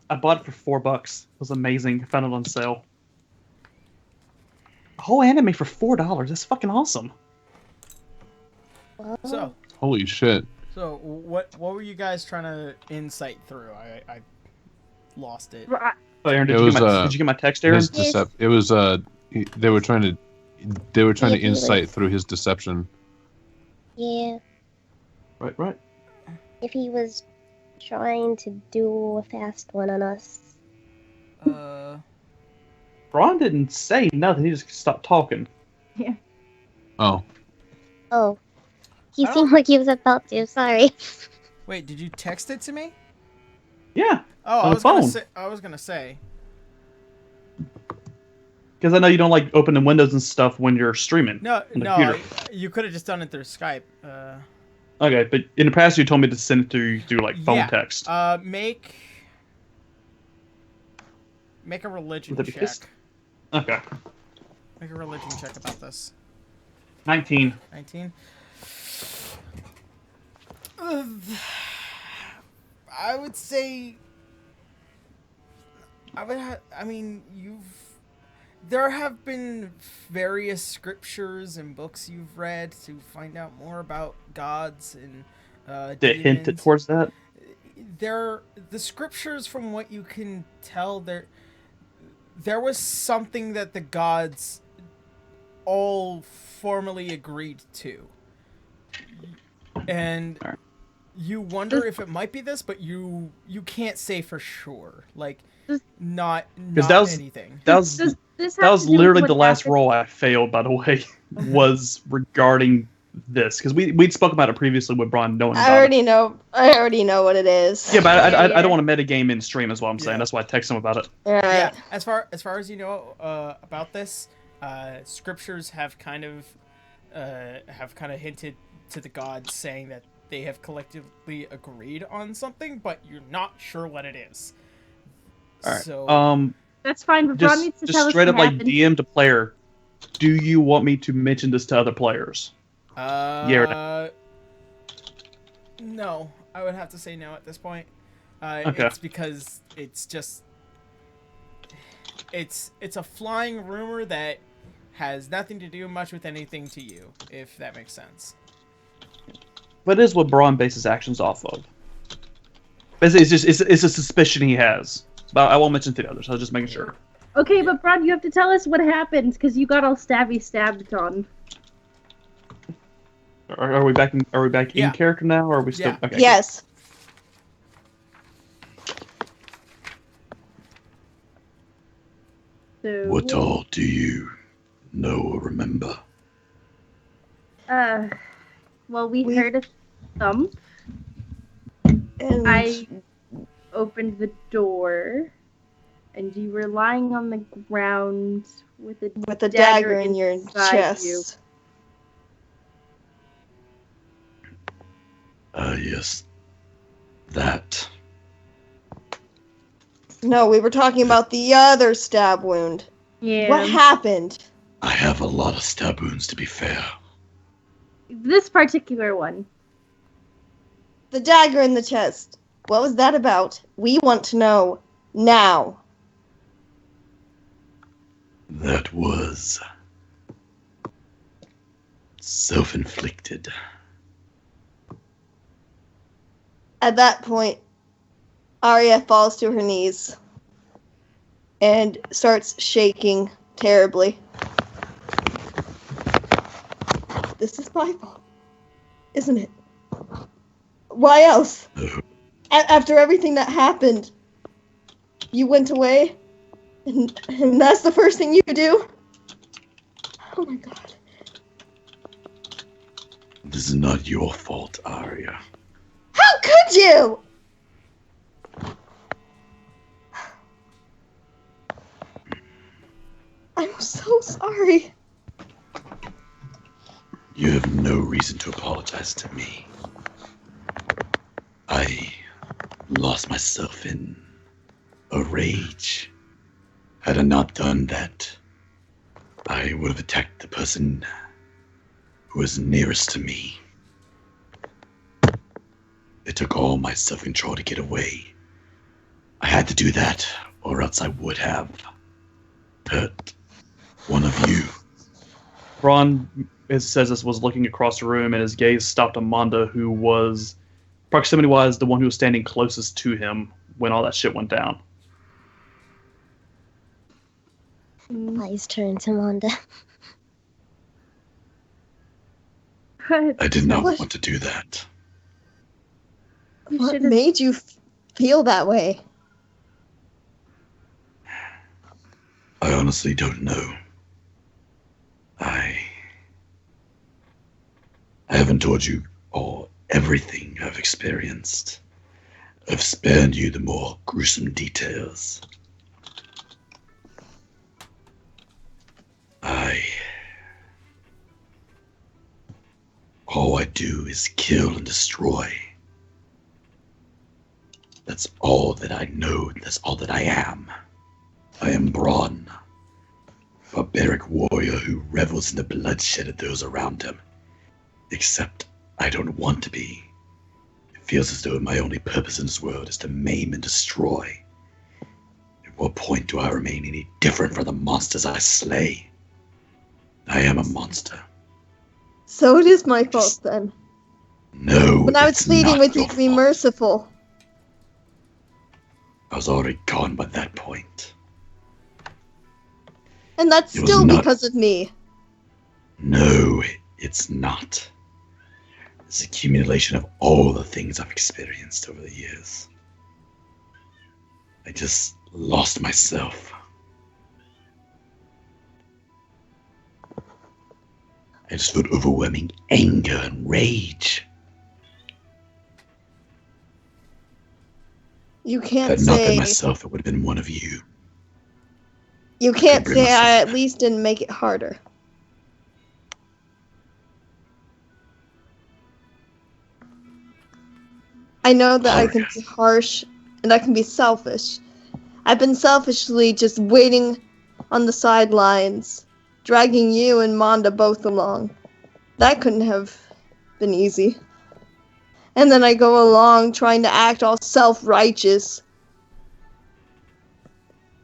I bought it for $4. It was amazing. I found it on sale. A whole anime for $4. That's fucking awesome. So, Holy shit. so what were you guys trying to insight through? I lost it. Oh, Aaron, did It you was, get my text, Aaron? It was they were trying to Yeah, he insight was. through his deception. Yeah, Right. if he was trying to do a fast one on us. Braun didn't say nothing. He just stopped talking. Oh. Oh, he I don't- seemed like he was about to. Sorry. Wait, did you text it to me? Yeah, Oh, On I the was gonna phone. say. I was gonna say. because I know you don't like opening windows and stuff when you're streaming. No, on the no. computer. You could have just done it through Skype. Okay, but in the past you told me to send it through like phone Yeah. text. Make a religion Would that be check. pissed? Okay. Make a religion check about this. 19. 19. I would say. I mean, there have been various scriptures and books you've read to find out more about gods and That demons. hinted towards that. The scriptures, from what you can tell, there was something that the gods all formally agreed to, and Alright. you wonder if it might be this, but you can't say for sure. Like, not that was- anything. That was Does this that have was to do with literally what the last happened? roll I failed. By the way, was regarding this because we'd spoken about it previously with Braun knowing about I it. already know what it is. Yeah, but I Yeah. don't want to metagame in stream is what I'm saying. Yeah. That's why I text him about it. Alright. Yeah, as far as you know about this, scriptures have kind of hinted to the gods, saying that they have collectively agreed on something, but you're not sure what it is. All right. So That's fine, but Braun Just needs to tell us straight what up like happened. DM to player. Do you want me to mention this to other players? yeah. No, I would have to say no at this point. Okay. It's because it's just it's a flying rumor that has nothing to do much with anything to you, if that makes sense. But it is what Braun bases actions off of. Basically, it's a suspicion he has. But I won't mention to the others. I was just making sure. Okay, but Braun, you have to tell us what happened because you got all stabbed on. Are we back? Are we back Yeah. in character now, or are we still? Yeah. Okay. Yes. So, What all do you know or remember? well, we We- heard a thump. And I opened the door, and you were lying on the ground with a with a dagger in your inside chest. you. Yes. That. No, we were talking about the other stab wound. Yeah. What happened? I have a lot of stab wounds, to be fair. This particular one. The dagger in the chest. What was that about? We want to know now. That was self-inflicted. At that point, Arya falls to her knees and starts shaking terribly. This is my fault, isn't it? Why else? No, After everything that happened, you went away, and that's the first thing you do? Oh my god. this is not your fault, Arya. How could you? I'm so sorry. You have no reason to apologize to me. I lost myself in a rage. Had I not done that, I would have attacked the person who was nearest to me. It took all my self-control to get away. I had to do that, or else I would have hurt one of you. Braun, it says this, was looking across the room, and his gaze stopped on Manda, who was, proximity-wise, the one who was standing closest to him when all that shit went down. Eyes turn to Manda. I did not What? want to do that. What made you feel that way? I honestly don't know. I haven't told you all everything I've experienced. I've spared you the more gruesome details. All I do is kill and destroy. That's all that I know. That's all that I am. I am Braun, barbaric warrior who revels in the bloodshed of those around him. Except I don't want to be. It feels as though my only purpose in this world is to maim and destroy. At what point do I remain any different from the monsters I slay? I am a monster. So it is my fault then. No, When I was it's pleading not with you your to be fault. merciful. I was already gone by that point. And that's It was still not- because of me. No, it's not. It's an accumulation of all the things I've experienced over the years. I just lost myself. I just felt overwhelming anger and rage. You If I can't had not been say myself, it would have been one of you. you can't bring say myself- I at least didn't make it harder. I know that I can be harsh and I can be selfish. I've been selfishly just waiting on the sidelines, dragging you and Manda both along. That couldn't have been easy. And then I go along trying to act all self-righteous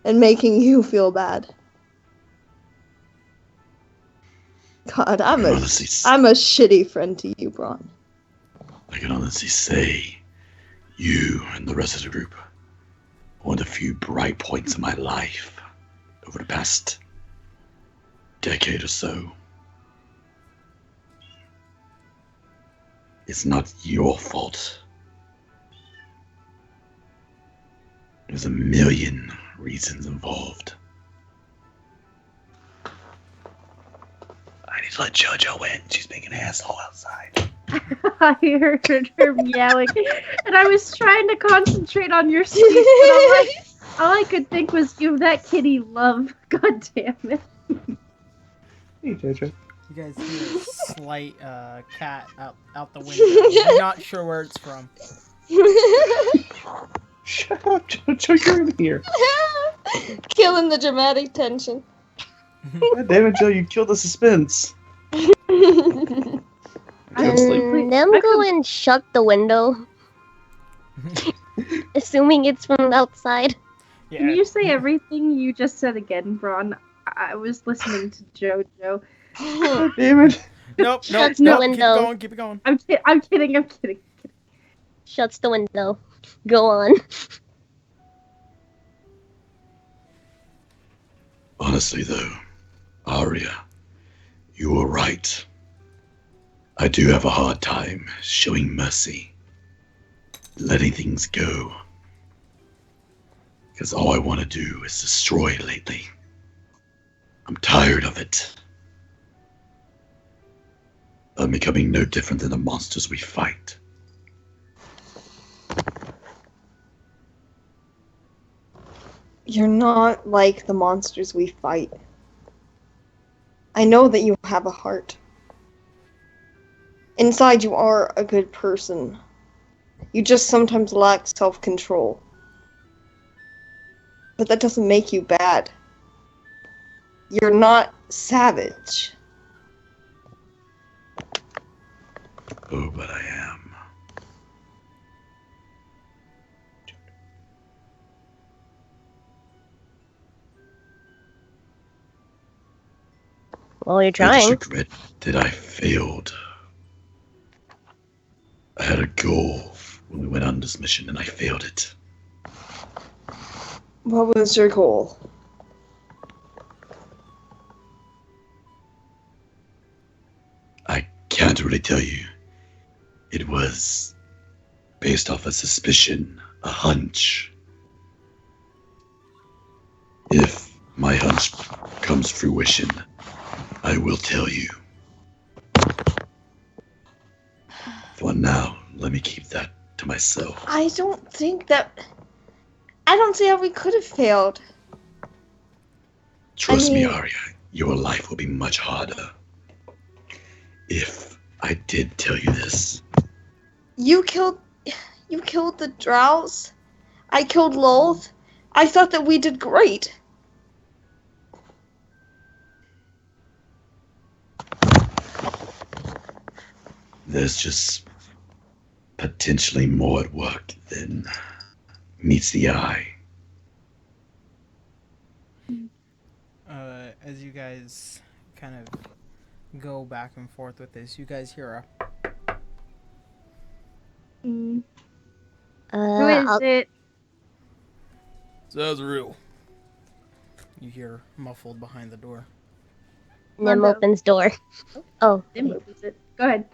and making you feel bad. God, I'm a shitty friend to you, Braun. I can honestly say, you and the rest of the group are one of the few bright points in my life over the past decade or so. It's not your fault. There's a million reasons involved. I need to let JoJo in. She's being an asshole outside. I heard her meowing, and I was trying to concentrate on your speech, but all I could think was give that kitty love. God damn it. Hey, JoJo. You guys hear a slight cat out the window. I'm not sure where it's from. Shut up, JoJo. You're in here. Killing the dramatic tension. God damn it, Joe. You killed the suspense. And them go and shut the window. Assuming it's from outside. Yeah. Can you say everything you just said again, Braun? I was listening to JoJo. God damn it. Nope, Shuts the nope. window. Keep it going. I'm kidding. Shuts the window. Go on. Honestly, though, Arya, you were right. I do have a hard time showing mercy, letting things go. Because all I want to do is destroy lately. I'm tired of it. I'm becoming no different than the monsters we fight. You're not like the monsters we fight. I know that you have a heart. Inside you are a good person. You just sometimes lack self-control. But that doesn't make you bad. You're not savage. Oh, but I am. Well, you're I trying. just regret that I failed. I had a goal when we went on this mission, and I failed it. What was your goal? I can't really tell you. It was based off a suspicion, a hunch. If my hunch comes fruition, I will tell you. For now, let me keep that to myself. I don't see how we could have failed. Trust me, mean- Arya, your life will be much harder. If I did tell you this. You killed the Drows. I killed Lolth. I thought that we did great. There's just potentially more at work than meets the eye. As you guys kind of go back and forth with this, you guys hear Who I'll- is it? Sounds real. You hear muffled behind the door. Nim Mondo. opens door. Oh, Nim opens it. Go ahead.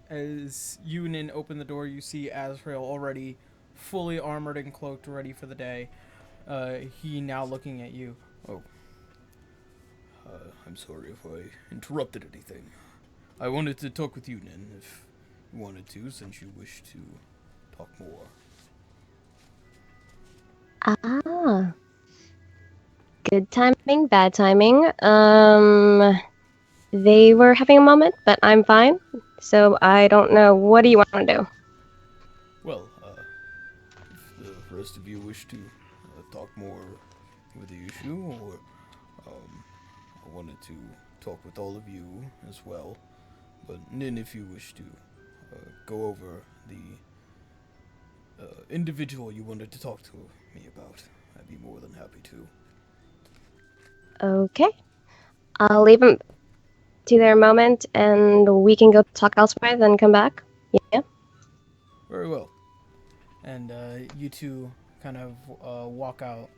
As you and Nin open the door, you see Azrael already fully armored and cloaked, ready for the day. He now looking at you. Oh. I'm sorry if I interrupted anything. I wanted to talk with you, Nin, if you wanted to, since you wish to talk more. ah. Good timing, bad timing. They were having a moment, but I'm fine. So I don't know. What do you want to do? Well, if the rest of you wish to talk more with the issue, or I wanted to talk with all of you as well. But Nin, if you wish to go over the individual you wanted to talk to me about, I'd be more than happy to. Okay. I'll leave them to their moment, and we can go talk elsewhere, then come back. Yeah? Very well. And you two kind of walk out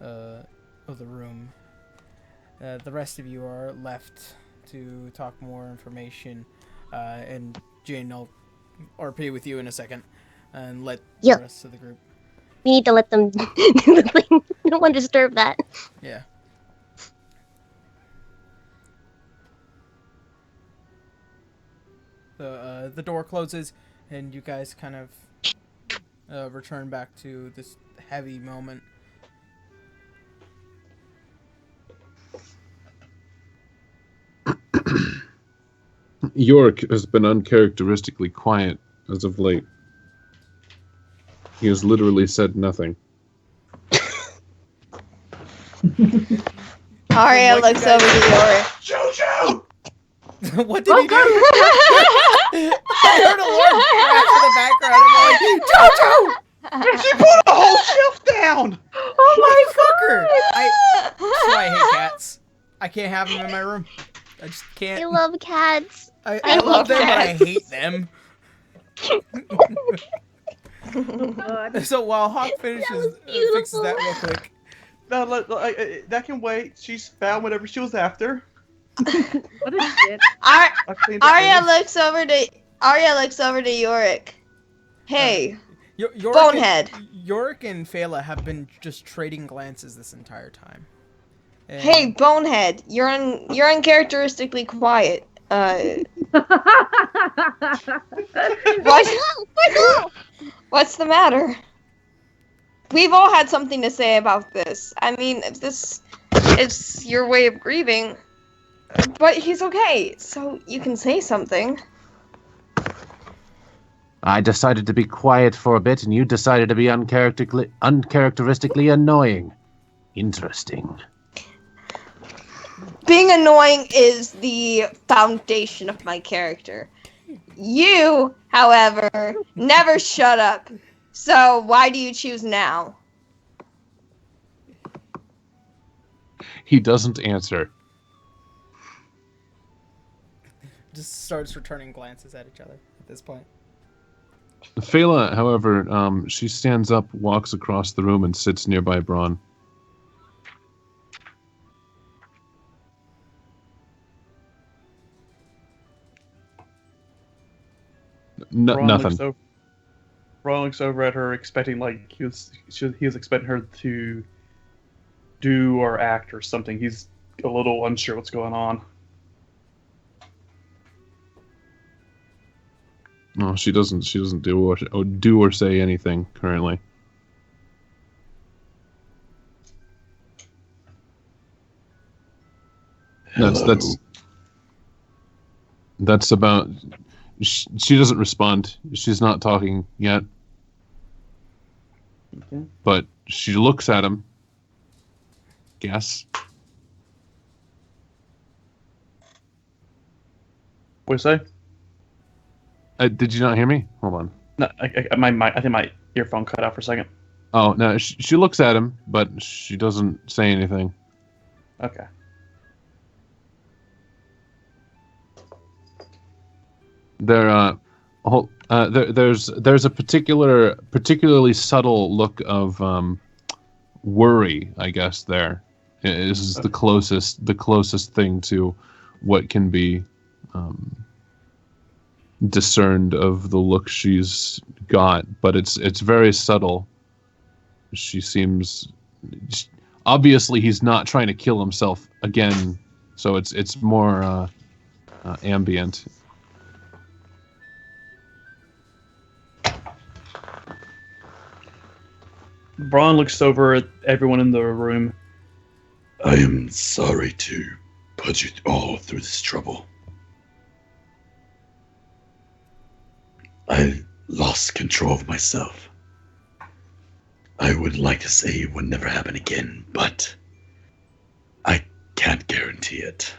of the room. The rest of you are left to talk more information, and Jane, I'll RP with you in a second, and let Yeah. the rest of the group. We need to let them do the thing. We don't want to disturb that. Yeah. The door closes, and you guys kind of return back to this heavy moment. Yorick has been uncharacteristically quiet as of late. He has literally said nothing. Arya What looks you guys- over to Yorick. Jojo! What did he do? I heard a word crash in the background. I'm like, Jojo! She put a whole shelf down. Oh my fucker! That's why I hate cats. I can't have them in my room. I just can't. I love cats. I love them, but I hate them. God. So while Hawk fixes that real quick, No, that can wait. She's found whatever she was after. What a shit. I cleaned up Arya later. looks over to Yorick. Hey, Yorick Bonehead. Yorick and Fela have been just trading glances this entire time. And Hey, Bonehead, you're uncharacteristically quiet. What's the matter? We've all had something to say about this. I mean, if this is your way of grieving, but he's okay, so you can say something. I decided to be quiet for a bit, and you decided to be uncharacteristically annoying. Interesting. Being annoying is the foundation of my character. You, however, never shut up. So why do you choose now? He doesn't answer. just starts returning glances at each other at this point. Fela, however, she stands up, walks across the room, and sits nearby Braun. Nothing. Braun looks over at her, expecting like he was expecting her to do or act or something. He's a little unsure what's going on. No, she doesn't do or say anything currently. That's about. She doesn't respond. She's not talking yet. Okay. But she looks at him. Guess. What do you say? Did you not hear me? Hold on. No, I think my earphone cut out for a second. Oh no, she looks at him, but she doesn't say anything. Okay. There's a particularly subtle look of worry, I guess. This is the closest thing to what can be discerned of the look she's got, but it's very subtle. She seems obviously he's not trying to kill himself again, so it's more ambient. Braun looks over at everyone in the room. I am sorry to put you all through this trouble. I lost control of myself. I would like to say it would never happen again, but I can't guarantee it.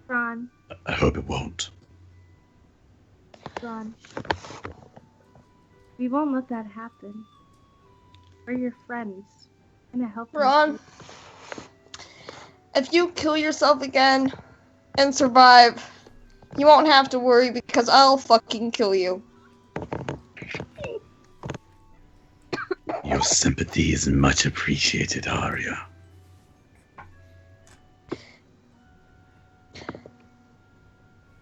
Ron. I hope it won't. Ron. We won't let that happen. We're your friends. I'm gonna help you. Ron, if you kill yourself again and survive, you won't have to worry because I'll fucking kill you. Your sympathy is much appreciated, Arya.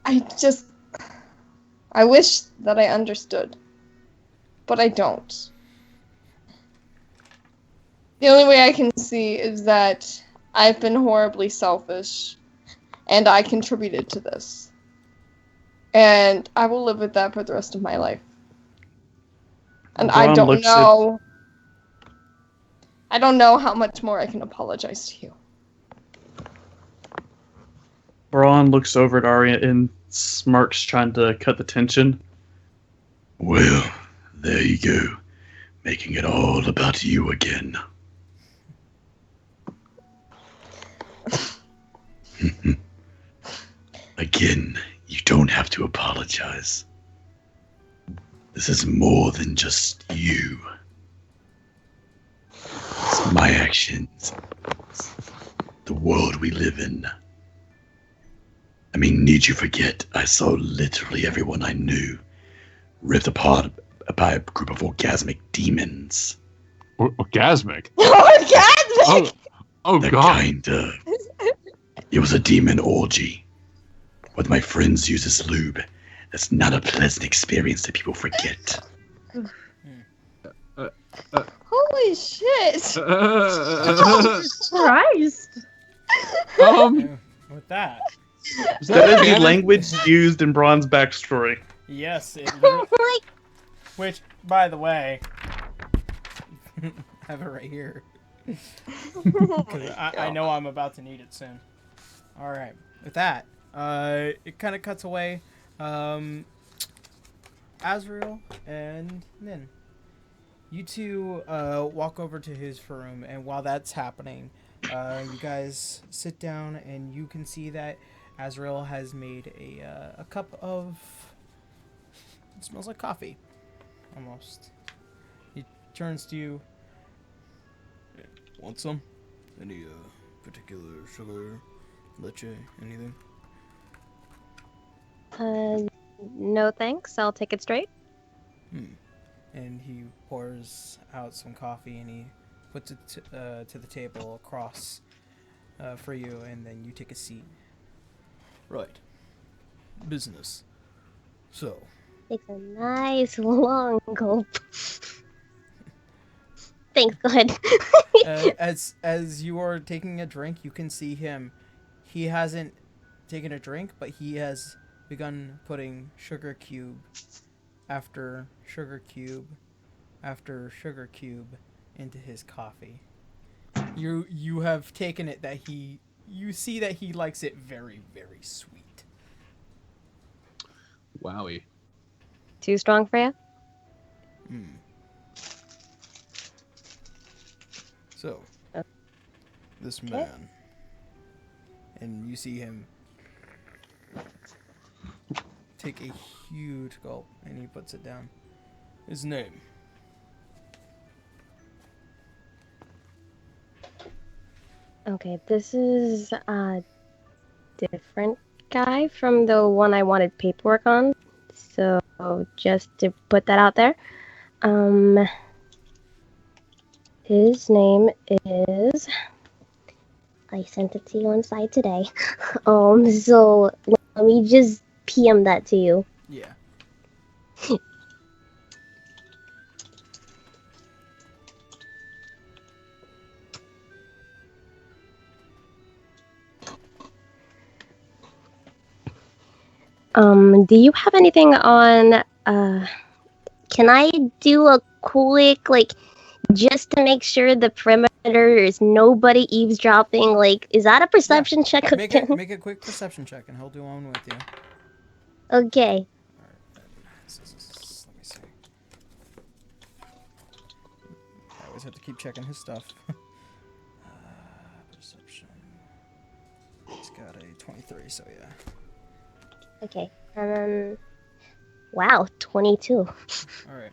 I wish that I understood, but I don't. The only way I can see is that I've been horribly selfish, and I contributed to this. And I will live with that for the rest of my life. And I don't know how much more I can apologize to you. Braun looks over at Arya and smirks, trying to cut the tension. Well, there you go. Making it all about you again. Again, you don't have to apologize. This is more than just you. It's my actions. It's the world we live in. I mean, need you forget, I saw literally everyone I knew ripped apart by a group of orgasmic demons. Orgasmic? Orgasmic? Oh the God. Kind of. It was a demon orgy. What my friends use as lube. That's not a pleasant experience that people forget. Holy shit! Christ! With that. That is the language used in Braun's backstory. Yes, it literally, which, by the way, I have it right here. I know I'm about to need it soon. All right, with that, it kind of cuts away. Azrael and Nin, you two walk over to his room, and while that's happening, you guys sit down, and you can see that Azrael has made a cup of. It smells like coffee, almost. He turns to you. Want some? Any particular sugar, leche, anything? No thanks. I'll take it straight. And he pours out some coffee and he puts it to the table across for you, and then you take a seat. Right. Business. So. Takes a nice long gulp. Thanks, go ahead. As you are taking a drink, you can see him. He hasn't taken a drink, but he has begun putting sugar cube after sugar cube after sugar cube into his coffee. You have taken it that you see that he likes it very, very sweet. Wowie. Too strong for you? So, this man, and you see him take a huge gulp, and he puts it down. His name. Okay, this is a different guy from the one I wanted paperwork on. So, just to put that out there. His name is... I sent it to you on side today. So let me just PM that to you. Yeah. Do you have anything on, can I do a quick, like, just to make sure the perimeter is nobody eavesdropping, like, is that a perception check? Make a quick perception check, and he'll do one with you. Okay. Let me see. I always have to keep checking his stuff. Perception. He's got a 23, so yeah. Okay, and then, wow, 22. Alright.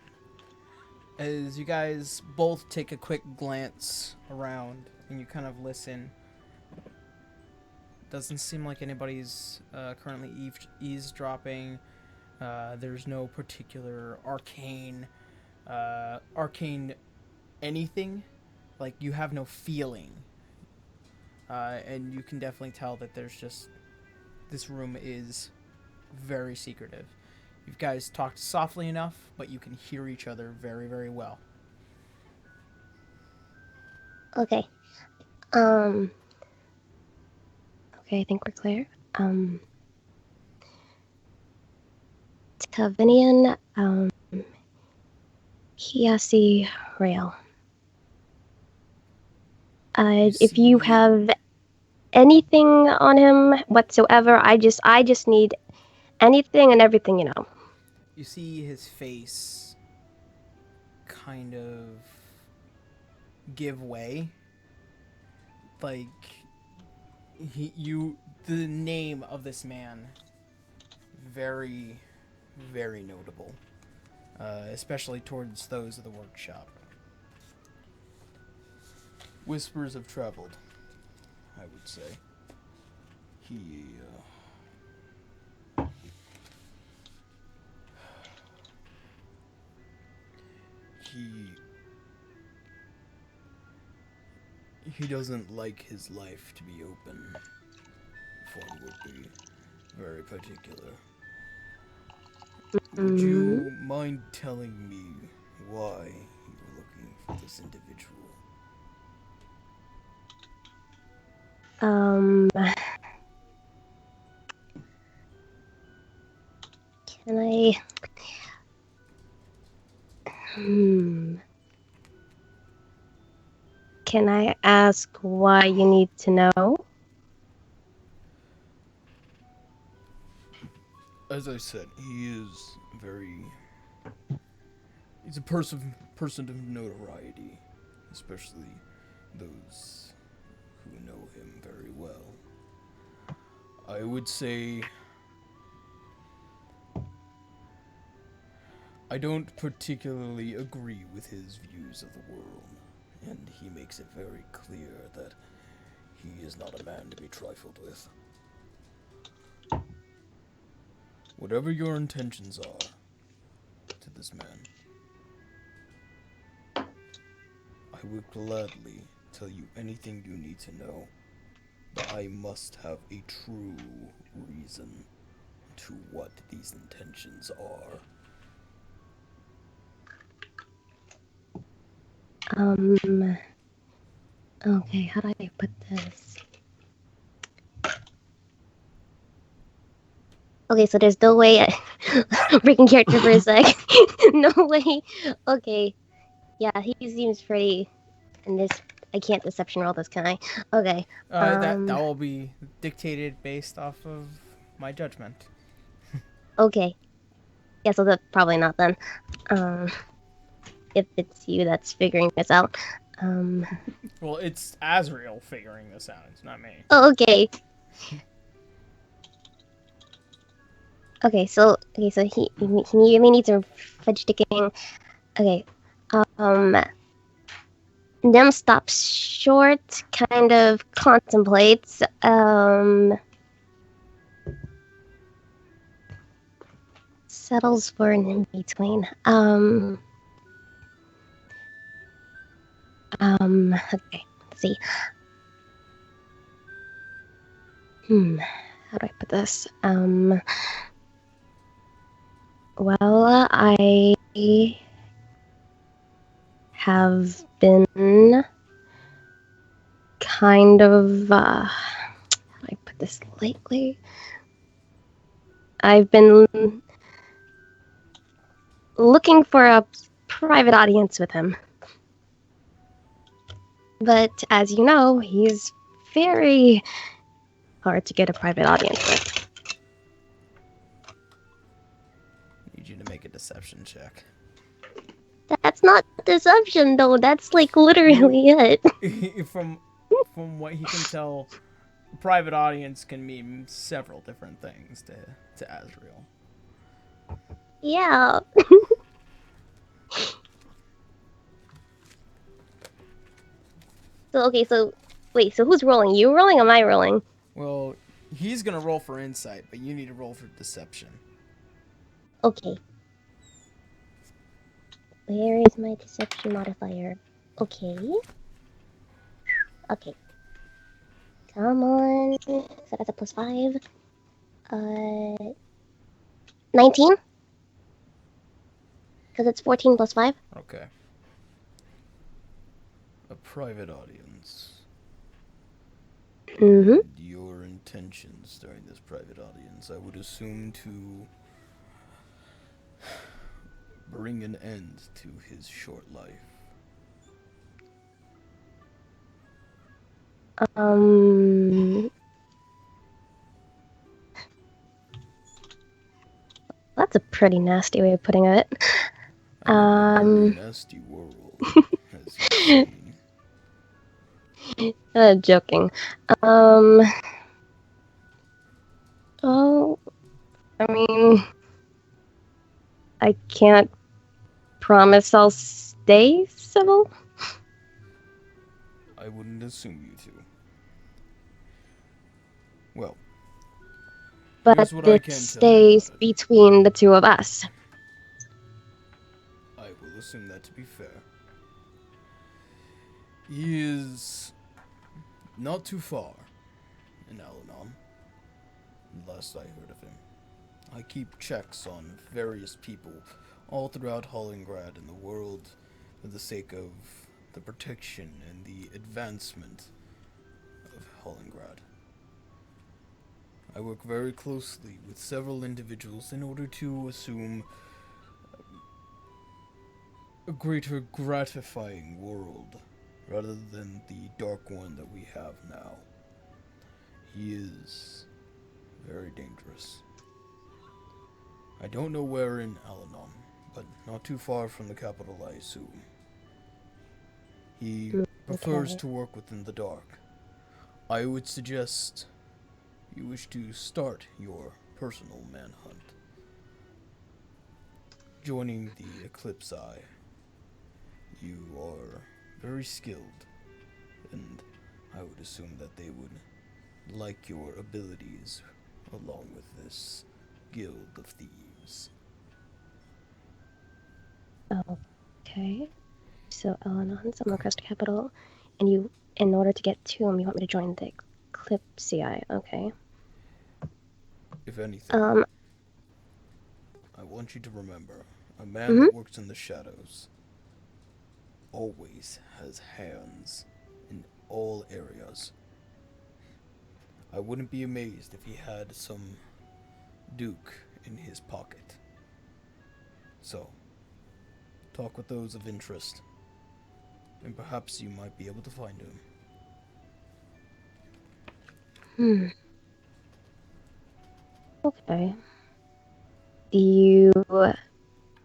As you guys both take a quick glance around and you kind of listen, doesn't seem like anybody's currently eavesdropping. There's no particular arcane anything. Like, you have no feeling. And you can definitely tell that there's just, this room is very secretive. You guys talked softly enough, but you can hear each other very, very well. Okay. Okay, I think we're clear. Tavinian, Hiasi Rail. If you have anything on him whatsoever, I just need anything and everything, you know. You see his face kind of give way. Like, the name of this man, very, very notable. Especially towards those of the workshop. Whispers have traveled, I would say. He doesn't like his life to be open. One would be very particular. Would you mind telling me why you were looking for this individual? Can I... Can I ask why you need to know? As I said, he's a person of notoriety, especially those who know him very well. I would say I don't particularly agree with his views of the world, and he makes it very clear that he is not a man to be trifled with. Whatever your intentions are to this man, I would gladly tell you anything you need to know, but I must have a true reason to what these intentions are. Okay, how do I put this? Okay, so there's no way breaking character for a sec. No way. Okay. Yeah, he seems pretty in this. I can't deception roll this, can I? Okay. That will be dictated based off of my judgment. Okay. Yeah, so that's probably not then. If it's you that's figuring this out. Well, it's Azrael figuring this out. It's not me. Oh, okay. So he really needs some fudge sticking. Okay. Nem stops short, kind of contemplates. Settles for an in between. Okay, let's see. How do I put this? Well, I have been kind of, how do I put this lately? I've been looking for a private audience with him. But as you know, he's very hard to get a private audience with. Need you to make a deception check. That's not deception, though. That's like literally it. From what he can tell, private audience can mean several different things to Azrael. Yeah. So who's rolling? You rolling or am I rolling? Well, he's gonna roll for insight, but you need to roll for deception. Okay. Where is my deception modifier? Okay. Okay. Come on. So that's a +5. 19? Because it's 14 plus 5. Okay. A private audience. Mm-hmm. Your intentions during this private audience, I would assume to bring an end to his short life. That's a pretty nasty way of putting it. A very nasty world. As you've seen. Joking. Oh, I mean, I can't promise I'll stay civil. I wouldn't assume you to. Well, But here's what I it can tell you stays about it. between the two of us. I will assume that to be fair. He is not too far in Al-Anon, last I heard of him. I keep checks on various people all throughout Hollingrad and the world for the sake of the protection and the advancement of Hollingrad. I work very closely with several individuals in order to assume a greater gratifying world rather than the dark one that we have now. He is very dangerous. I don't know where in Al-Anon, but not too far from the capital, I assume. He prefers to work within the dark. I would suggest you wish to start your personal manhunt. Joining the Eclipse Eye, you are very skilled, and I would assume that they would like your abilities along with this Guild of Thieves. Okay. So Elenon's on the Crest Capital, and you, in order to get to him, you want me to join the Eclipsei. Okay. If anything, I want you to remember, a man Mhm. that works in the shadows always has hands in all areas. I wouldn't be amazed if he had some duke in his pocket. So, talk with those of interest, and perhaps you might be able to find him. Okay. Do you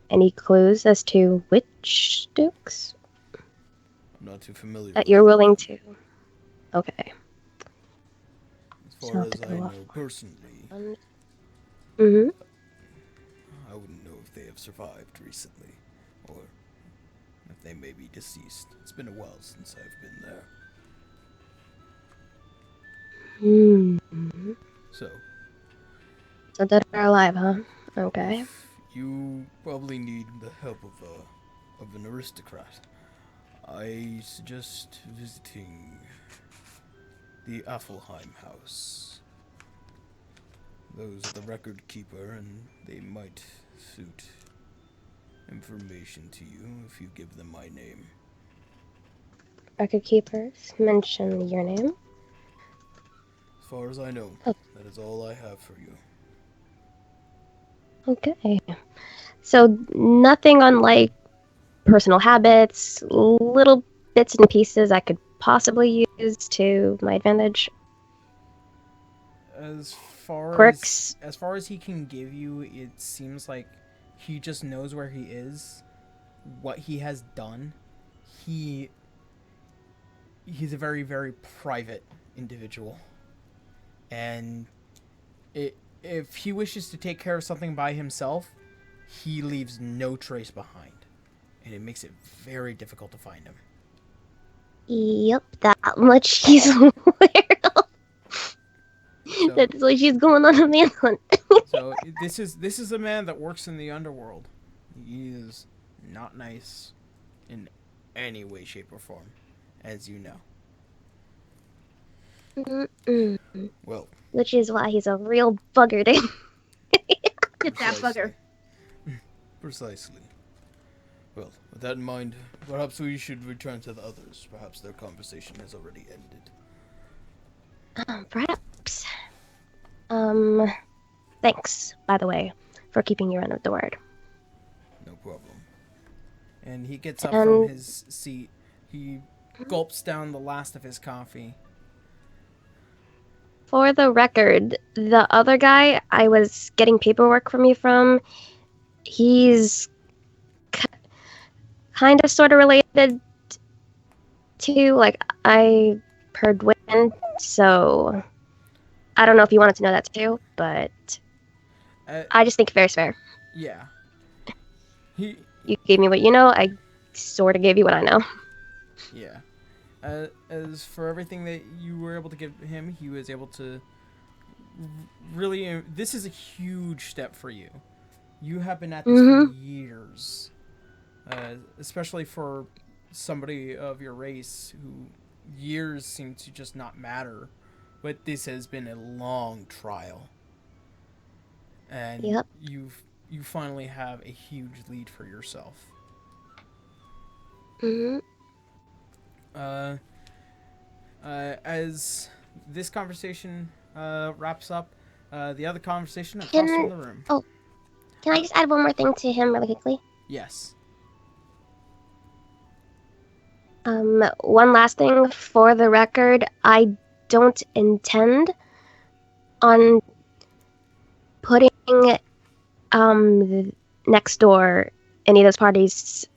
any clues as to which dukes I'm not too familiar that with you're him. willing to? Okay. As So far I'll have as to I go off. know personally, Mm-hmm. I wouldn't know if they have survived recently, or if they may be deceased. It's been a while since I've been there. So, dead or alive, huh? Okay. if you probably need the help of an aristocrat, I suggest visiting the Affelheim house. Those are the record keeper, and they might suit information to you if you give them my name. Record keepers, mention your name. As far as I know, Oh. that is all I have for you. Okay. So nothing on like personal habits, little bits and pieces I could possibly use to my advantage. As far Quirks. as far as he can give you, it seems like he just knows where he is, what he has done. He's a very, very private individual, and if he wishes to take care of something by himself, he leaves no trace behind, and it makes it very difficult to find him. Yep, that much he's aware of. So- That's why she's going on a manhunt. So this is a man that works in the underworld. He is not nice in any way, shape, or form, as you know. Mm-mm. Well, Which is why he's a real bugger to Get that bugger. Precisely. Well, with that in mind, perhaps we should return to the others. Perhaps their conversation has already ended. Perhaps. Thanks, by the way, for keeping your end of the word. No problem. And he gets up And- from his seat. He gulps down the last of his coffee. For the record, the other guy I was getting paperwork from you from, he's kind of sort of related to, like, I heard wind, so I don't know if you wanted to know that too, but I just think fair is fair. Yeah. He You gave me what you know, I sort of gave you what I know. Yeah. As for everything that you were able to give him, he was able to really... This is a huge step for you. You have been at this for years. Especially for somebody of your race who years seem to just not matter. But this has been a long trial. And Yep. you finally have a huge lead for yourself. As this conversation wraps up, the other conversation across from the room. Oh, can I just add one more thing to him really quickly? Yes. One last thing for the record, I don't intend on putting next door any of those parties,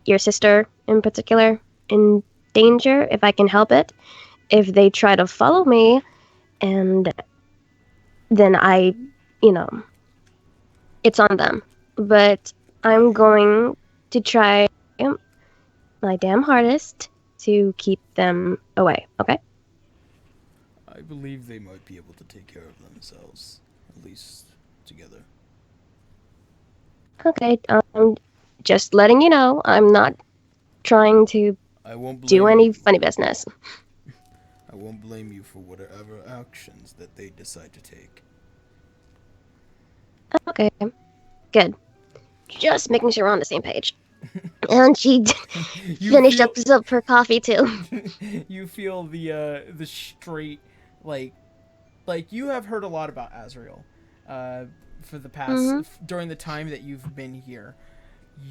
your sister in particular, in danger if I can help it. If they try to follow me, and then it's on them. But I'm going to try my damn hardest to keep them away, okay? I believe they might be able to take care of themselves. At least together. Okay, just letting you know, I'm not trying to I won't blame do any you. funny business. I won't blame you for whatever actions that they decide to take. Okay, good. Just making sure we're on the same page. And she finished up her coffee too. You feel the straight like you have heard a lot about Azrael for the past during the time that you've been here.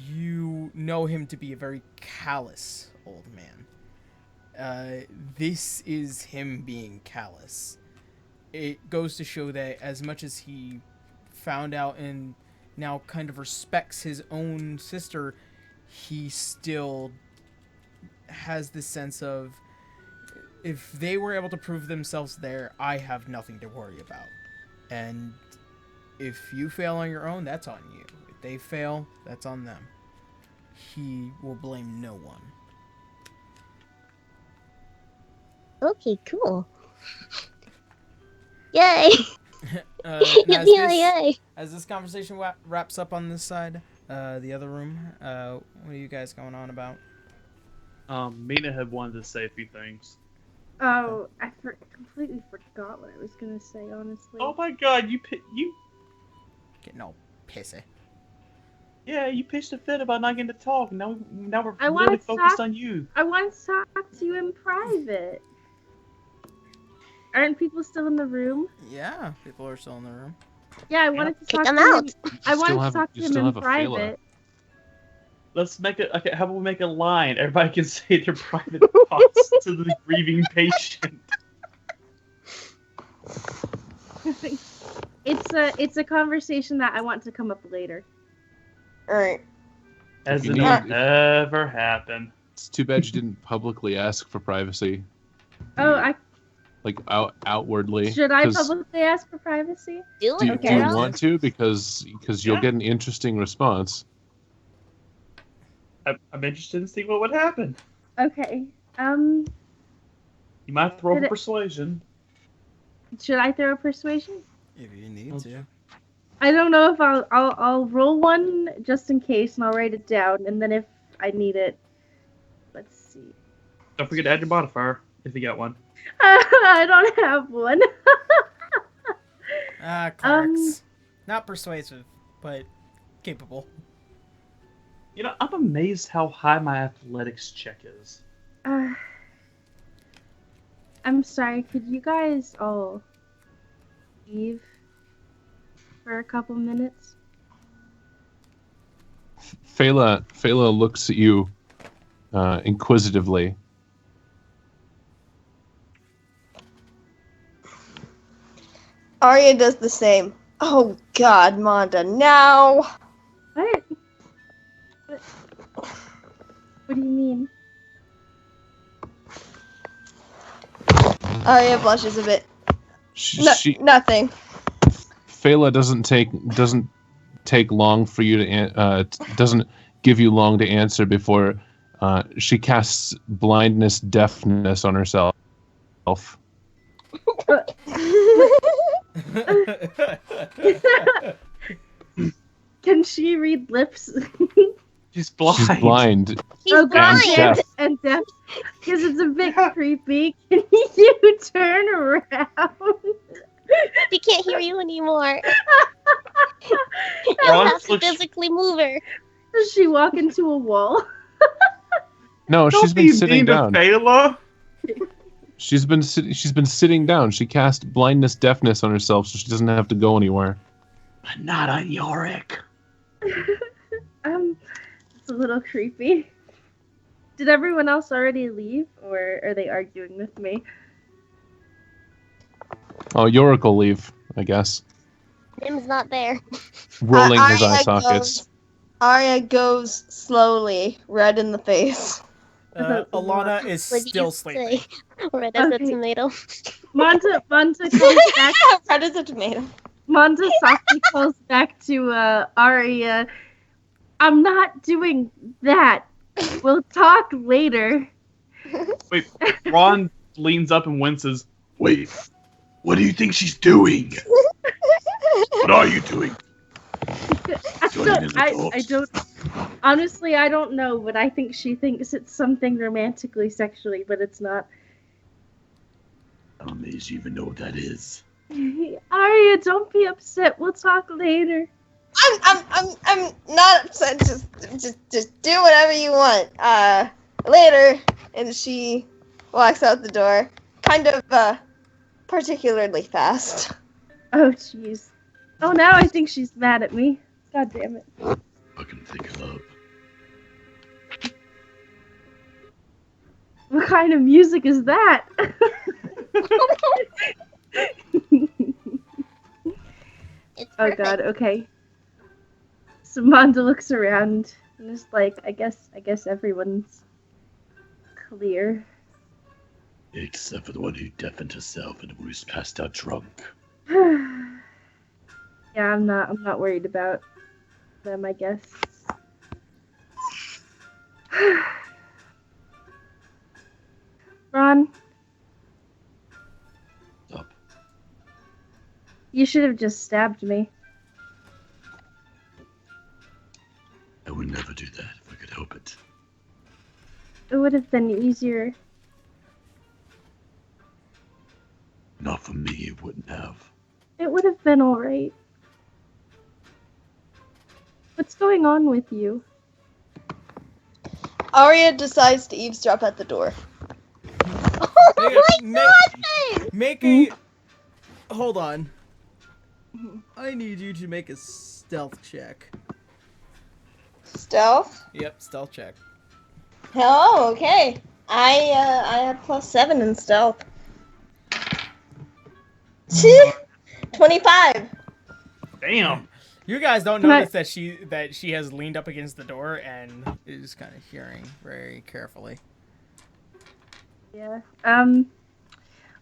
You know him to be a very callous old man. This is him being callous. It goes to show that as much as he found out and now kind of respects his own sister, he still has this sense of, if they were able to prove themselves there, I have nothing to worry about. And if you fail on your own, that's on you. If they fail, that's on them. He will blame no one. Okay, cool. Yay! Yay! As this conversation wraps up on this side, the other room, what are you guys going on about? Mina had wanted to say a few things. Oh, I completely forgot what I was gonna say, honestly. Oh my god, you Getting all pissy. Yeah, you pitched a fit about not getting to talk. Now we're I really wanna focused talk- on you. I want to talk to you in private. Aren't people still in the room? Yeah, people are still in the room. Yeah, I wanted to Kick talk them to out. him. I wanted to talk to you him still in have a Fela. private. Let's make it. Okay, how about we make a line? Everybody can say their private thoughts to the grieving patient. It's a conversation that I want to come up later. Alright. As You it need- never happened. It's too bad you didn't publicly ask for privacy. Oh, Like outwardly. should I 'Cause publicly ask for privacy? Do Do, it, do you girl. want to? Because you'll get an interesting response. I'm interested in seeing what would happen. Okay. You might throw Did for it- persuasion. Should I throw a persuasion? If you need to. I don't know if I'll roll one just in case, and I'll write it down, and then if I need it, let's see. Don't forget to add your modifier if you got one. I don't have one. Clerics. Not persuasive, but capable. You know, I'm amazed how high my athletics check is. I'm sorry, could you guys all leave for a couple minutes? Fela looks at you inquisitively. Arya does the same. Oh god, Monda, now! What? What do you mean? Arya blushes a bit. She Nothing. Fela doesn't take long for you to doesn't give you long to answer before she casts blindness deafness on herself. Can she read lips? She's blind. She's blind. She's blind. deaf. And deaf. Because it's a bit creepy. Can you turn around? She can't hear you anymore. Ron You'll have to looks- physically move her. Does she walk into a wall? No, she's been sitting down. Fela. She's been sitting down. She cast blindness deafness on herself so she doesn't have to go anywhere. But not on Yorick. It's a little creepy. Did everyone else already leave, or are they arguing with me? Oh, Yorick will leave, I guess. Nim's not there. Rolling his Arya eye sockets. Arya goes slowly, red in the face. Alana is What did still you sleeping. say? Red as a Okay. tomato. Monta comes back. Red as a tomato. Monta softly calls back to Arya. I'm not doing that. We'll talk later. Wait, Ron leans up and winces. Wait, what do you think she's doing? What are you doing? I don't. Honestly, I don't know, but I think she thinks it's something romantically sexually, but it's not. I'm amazed you even know what that is. Arya, don't be upset. We'll talk later. I'm not upset. Just do whatever you want. Later. And she walks out the door, kind of particularly fast. Oh, jeez. Oh, now I think she's mad at me. God damn it. Fucking think of love. What kind of music is that? Oh god, okay. Samantha looks around and is like, I guess everyone's clear. Except for the one who deafened herself and who's passed out drunk. Yeah, I'm not worried about them, I guess. Ron, Stop. you should have just stabbed me. I would never do that if I could help it. It would have been easier. Not for me, it wouldn't have. It would have been alright. What's going on with you? Arya decides to eavesdrop at the door. Make a. Hold on. I need you to make a stealth check. Stealth? Yep, stealth check. Oh, okay. I had +7 in stealth. 25. Damn. You guys don't notice that she has leaned up against the door and is kind of hearing very carefully. Yeah.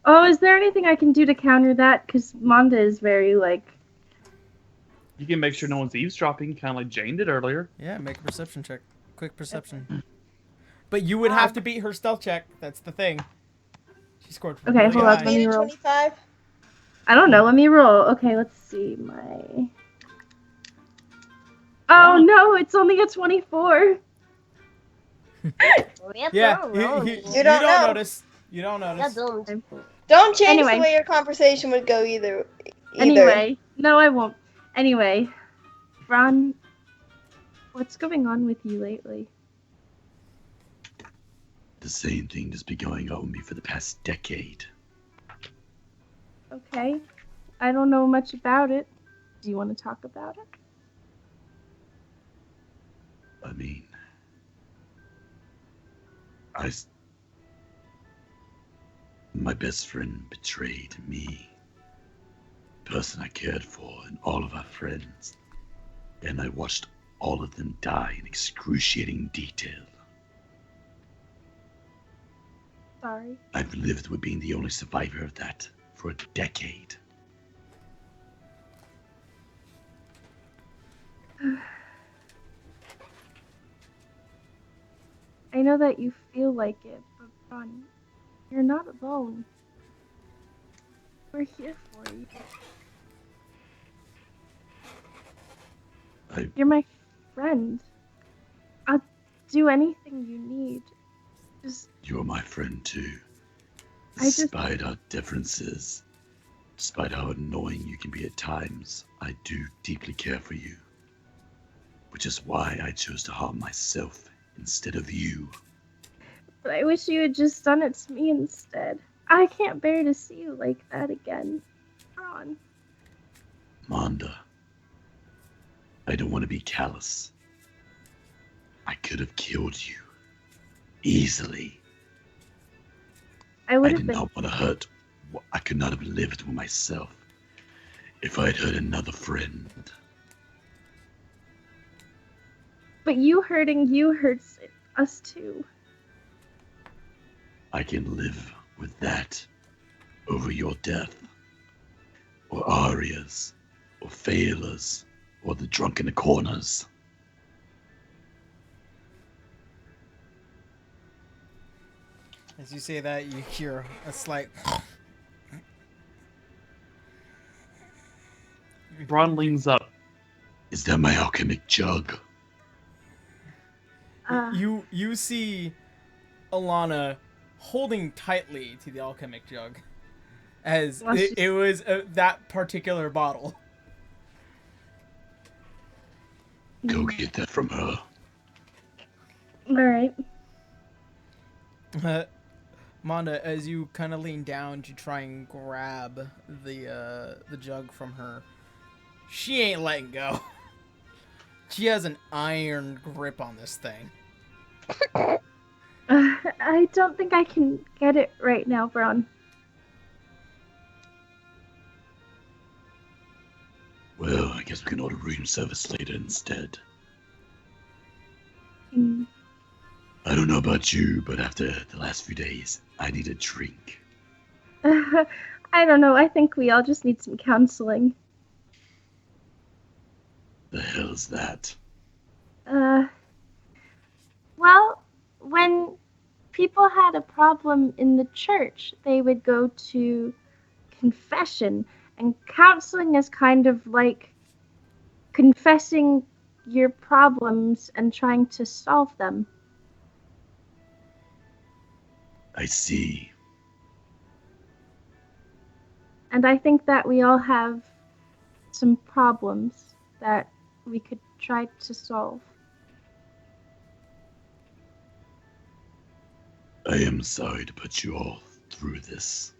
Oh, is there anything I can do to counter that? Because Manda is very, like... You can make sure no one's eavesdropping, kind of like Jane did earlier. Yeah, make a perception check. Quick perception. But you would have to beat her stealth check. That's the thing. She scored. Okay, hold on. Let me roll. 25? I don't know. Let me roll. Okay, let's see. My... Oh, no, it's only a 24. Yeah, you don't notice. You don't notice. Don't change Anyway. the way your conversation would go either. Anyway. No, I won't. Anyway. Ron, what's going on with you lately? The same thing that's been going on with me for the past decade. Okay. I don't know much about it. Do you want to talk about it? I mean, my best friend betrayed me, the person I cared for, and all of our friends, and I watched all of them die in excruciating detail. Sorry. I've lived with being the only survivor of that for a decade. I know that you feel like it, but Ron, you're not alone. We're here for you. You're my friend. I'll do anything you need. You are my friend too. I just- Despite our differences, despite how annoying you can be at times, I do deeply care for you. Which is why I chose to harm myself instead of you. But I wish you had just done it to me instead. I can't bear to see you like that again. Ron. Manda, I don't want to be callous. I could have killed you. Easily. I would I have did been. not want to hurt. I could not have lived with myself if I had hurt another friend. But you hurting you hurts us too. I can live with that over your death, or Arya's, or Felix, or the drunk in the corners. As you say that, you hear a slight. Braun leans up. Is that my alchemic jug? You see Alana holding tightly to the alchemic jug, as it was that particular bottle. Go get that from her. Alright. Manda, as you kind of lean down to try and grab the jug from her, she ain't letting go. She has an iron grip on this thing. I don't think I can get it right now, Braun. Well, I guess we can order room service later instead. I don't know about you, but after the last few days, I need a drink. I don't know. I think we all just need some counseling. The hell is that? Well, when people had a problem in the church, they would go to confession, and counseling is kind of like confessing your problems and trying to solve them. I see. And I think that we all have some problems that we could try to solve. I am sorry to put you all through this.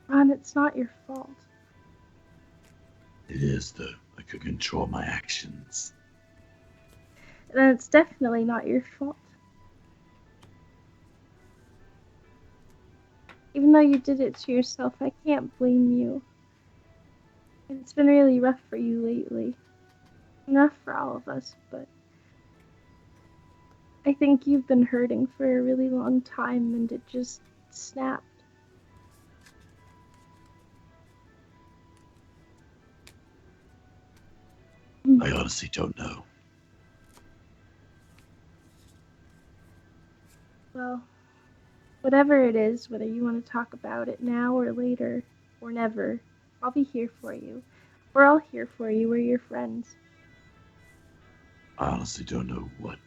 Ron, it's not your fault. It is, though. I could control my actions. And it's definitely not your fault. Even though you did it to yourself, I can't blame you. It's been really rough for you lately. Enough for all of us, but I think you've been hurting for a really long time and it just snapped. I honestly don't know. Well, whatever it is, whether you want to talk about it now or later or never, I'll be here for you. We're all here for you. We're your friends. I honestly don't know what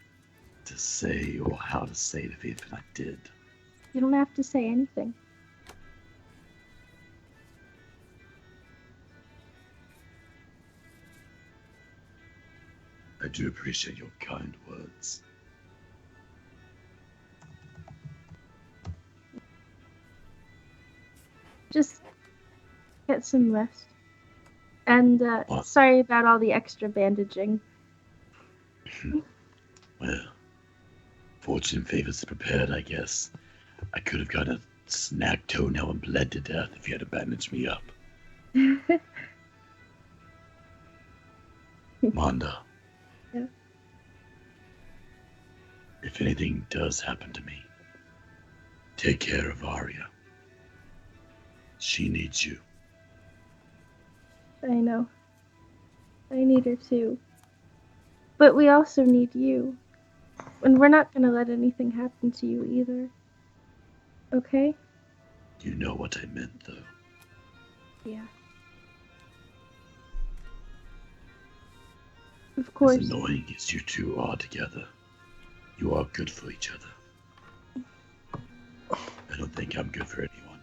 to say or how to say it if I did. You don't have to say anything. I do appreciate your kind words. Just get some rest. And sorry about all the extra bandaging. Well, fortune favors the prepared, I guess. I could have got a snagged toenail and bled to death if you had to bandage me up. Manda. Yeah. If anything does happen to me, take care of Arya. She needs you. I know. I need her too. But we also need you. And we're not gonna let anything happen to you either. Okay? You know what I meant, though. Yeah. Of course. As annoying as you two are together, you are good for each other. I don't think I'm good for anyone.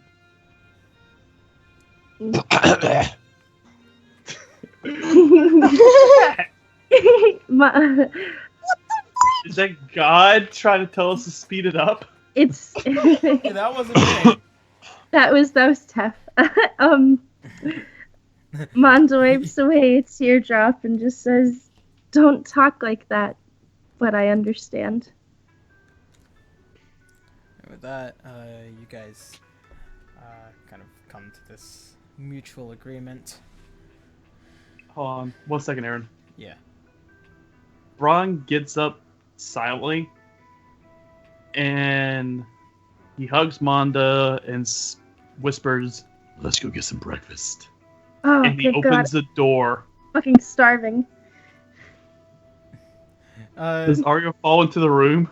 Is that God trying to tell us to speed it up? It's That wasn't me. that was Tef. Mondo wipes away a teardrop and just says, "Don't talk like that, but I understand." And with that, you guys kind of come to this mutual agreement. Hold on 1 second, Aaron. Yeah. Braun gets up silently and he hugs Manda and whispers, Let's go get some breakfast. Oh, and he good opens God. the door. Fucking starving. Does Arya fall into the room?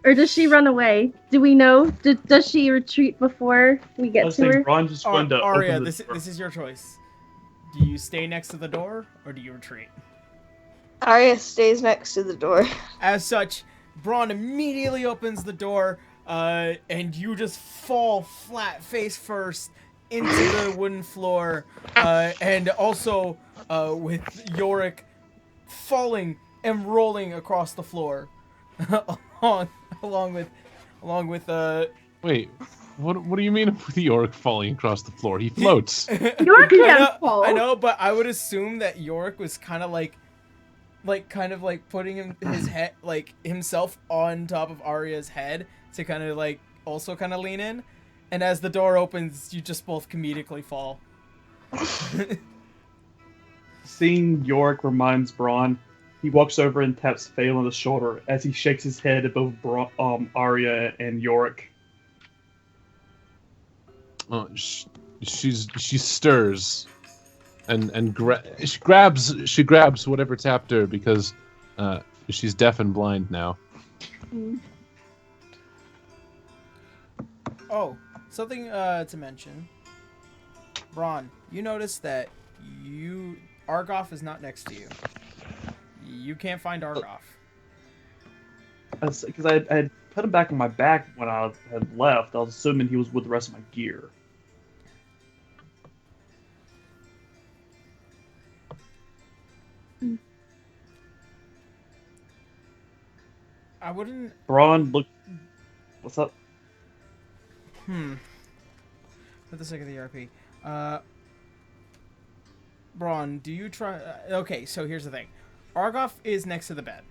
Or does she run away? Do we know? Does she retreat before we I get was to her? saying Braun just wanted to Arya, open the this door. is your choice. Do you stay next to the door, or do you retreat? Arya stays next to the door. As such, Braun immediately opens the door, and you just fall flat face first into the wooden floor, and also with Yorick falling and rolling across the floor, along with. Wait, what do you mean with Yorick falling across the floor? He floats. Yorick can't fall. I know, but I would assume that Yorick was kind of like putting his head, like himself on top of Arya's head to kind of like also kind of lean in, and as the door opens, you just both comedically fall. Seeing Yorick reminds Braun. He walks over and taps Phael on the shoulder as he shakes his head at both Arya and Yorick. She stirs, and she grabs whatever tapped her because she's deaf and blind now. Oh, something to mention. Braun, you notice that Argoff is not next to you. You can't find Argoff. Because I had put him back on my back when I had left. I was assuming he was with the rest of my gear. I wouldn't... Braun, look... What's up? For the sake of the RP. Braun, do you try... okay, so here's the thing. Argoff is next to the bed.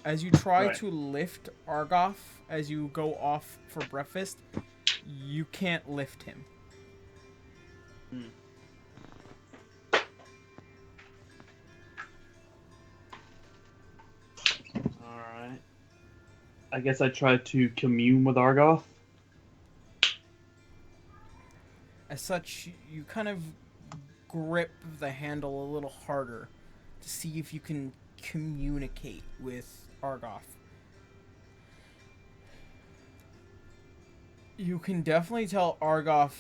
As you try to lift Argoff as you go off for breakfast, you can't lift him. Alright. I guess I tried to commune with Argoff. As such, you kind of grip the handle a little harder to see if you can communicate with Argoff. You can definitely tell Argoff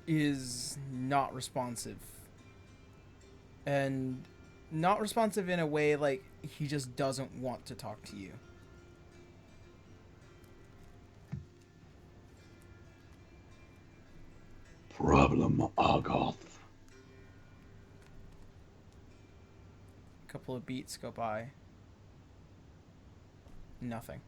is not responsive. And not responsive in a way like he just doesn't want to talk to you. Problem, Argoff. A couple of beats go by. Nothing.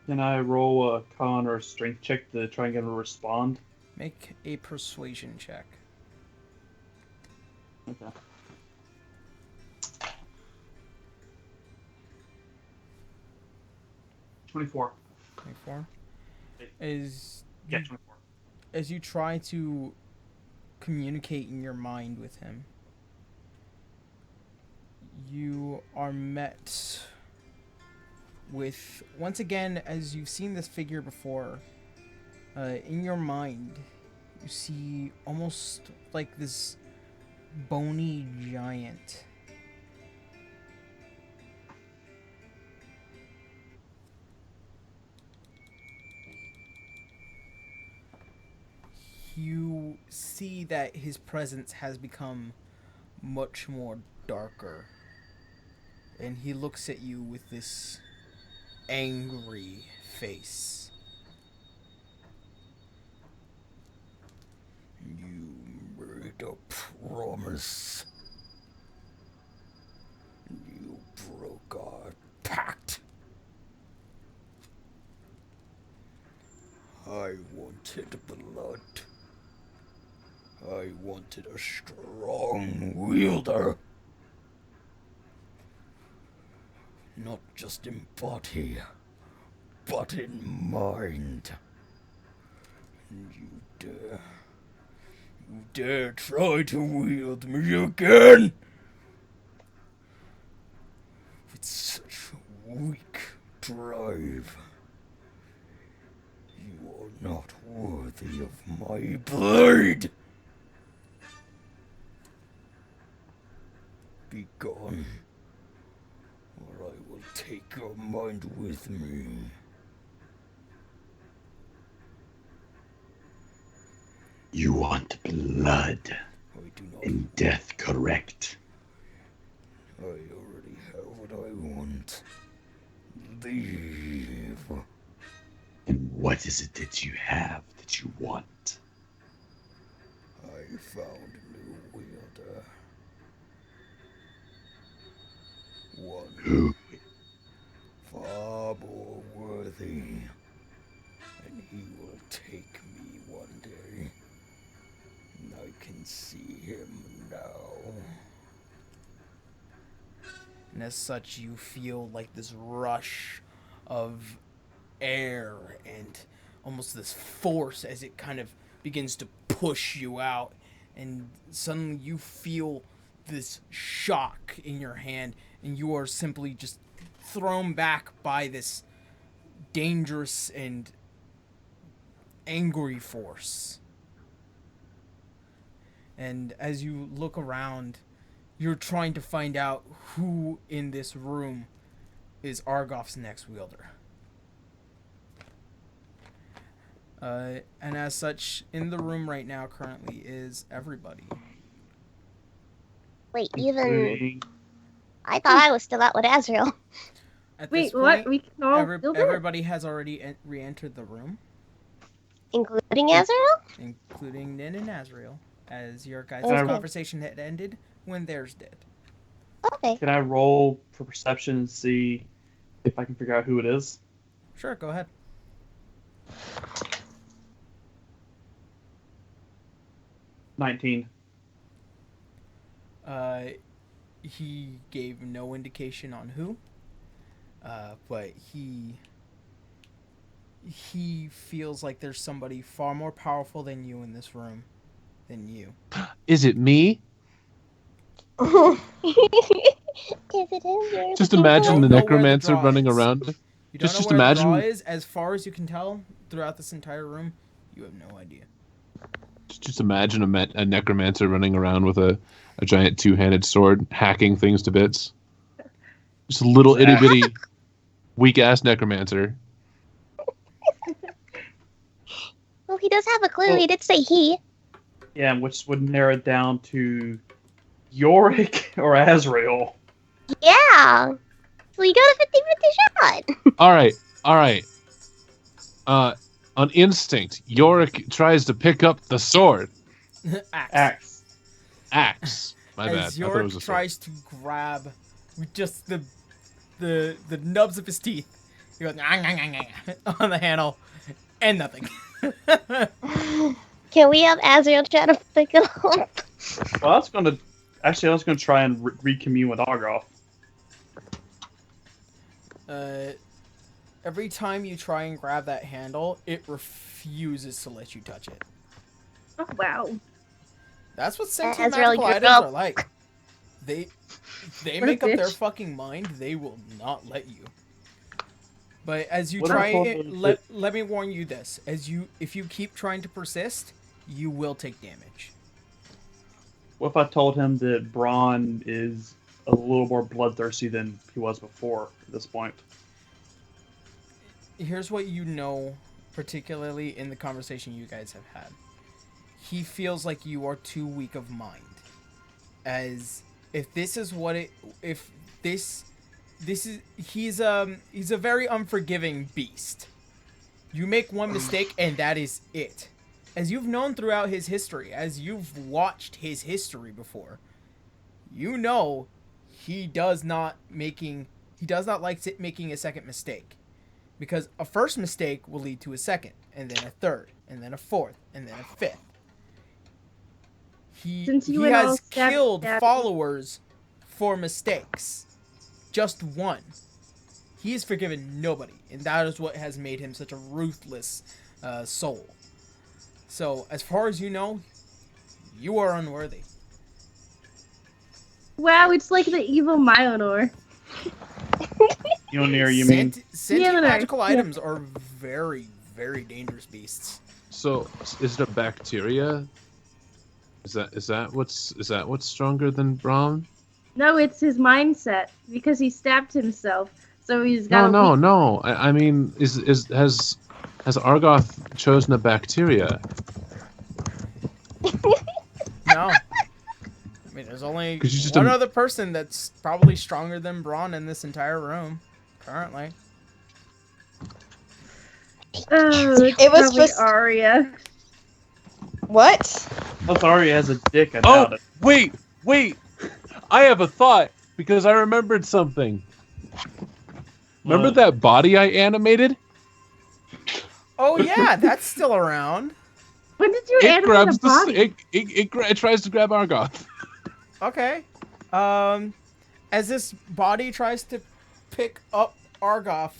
Can I roll a con or a strength check to try and get him to respond? Make a persuasion check. Okay. $24. 24. Yeah, 24. As you try to communicate in your mind with him, you are met with, once again, as you've seen this figure before, in your mind, you see almost like this bony giant. You see that his presence has become much more darker. And he looks at you with this angry face. You made a promise. You broke our pact. I wanted blood. I wanted a strong wielder. Not just in body, but in mind. And you dare try to wield me again? With such weak drive. You are not worthy of my blade. Be gone, or I will take your mind with me. You want blood I do not. and death, correct? I already have what I want. Leave. And what is it that you have that you want? I found a new wielder. One Who? far more worthy. And he will take me one day. And I can see him now. And as such, you feel like this rush of air and almost this force as it kind of begins to push you out. And suddenly you feel this shock in your hand, and you are simply just thrown back by this dangerous and angry force. And as you look around, you're trying to find out who in this room is Argoff's next wielder. And as such, in the room right now currently is everybody. Wait, even I thought I was still out with Azrael. At Wait, this what? point, We can all build it? everybody has already re-entered the room, Including Azrael? including Nin and Azrael, as your guys' Okay. conversation had ended when theirs did. Okay. Can I roll for perception and see if I can figure out who it is? Sure, go ahead. $19. He gave no indication on who, but he feels like there's somebody far more powerful than you in this room than you. Is it me? Is it him? You're Just looking imagine for? the know where the necromancer draw running is. around. You don't Just know where imagine- the draw is. As far as you can tell, throughout this entire room, you have no idea. Just imagine a necromancer running around with a giant two-handed sword, hacking things to bits. Just a little itty-bitty, weak-ass necromancer. Well, he does have a clue. Well- He did say he. Yeah, which would narrow it down to Yorick or Azrael. Yeah. So you got a 50-50 shot. All right. On instinct, Yorick tries to pick up the sword. Axe. Axe. My bad. I As thought it York was a sword. tries to grab with just the nubs of his teeth, he goes on the handle, and nothing. Can we have Azrael try to pick it up? Well, I was gonna try and recommune with Argoff. Every time you try and grab that handle, it refuses to let you touch it. Oh, wow. That's what sentient Azrael, magical you're items up. are like. They What a make up their bitch. fucking mind. They will not let you. But as you What try, I told them let me warn you this: if you keep trying to persist, you will take damage. What if I told him that Braun is a little more bloodthirsty than he was before at this point? Here's what you know, particularly in the conversation you guys have had. He feels like you are too weak of mind. As if this is what it, if this is, he's a very unforgiving beast. You make one mistake and that is it. As you've known throughout his history, as you've watched his history before, you know he does not like making a second mistake. Because a first mistake will lead to a second, and then a third, and then a fourth, and then a fifth. He Since you he and all has stabbed killed Daddy. followers for mistakes. Just one. He has forgiven nobody, and that is what has made him such a ruthless soul. So, as far as you know, you are unworthy. Wow, it's like the evil Mylonor. Mjolnir, you mean? Sentient Yeah, magical yeah. items are very, very dangerous beasts. So, is it a bacteria? Is that what's stronger than Braun? No, it's his mindset because he stabbed himself. So he's got No. I mean, has Argoth chosen a bacteria? No. I mean, there's only 'Cause you just one don't- other person that's probably stronger than Braun in this entire room, currently. Oh, it's It was probably just- Arya. What? Plus, Arya has a dick. I Oh, doubt it. wait! I have a thought because I remembered something. Remember What? that body I animated? Oh yeah, that's still around. When did you It animate grabs a body? it tries to grab Argoth. Okay. As this body tries to pick up Argoth,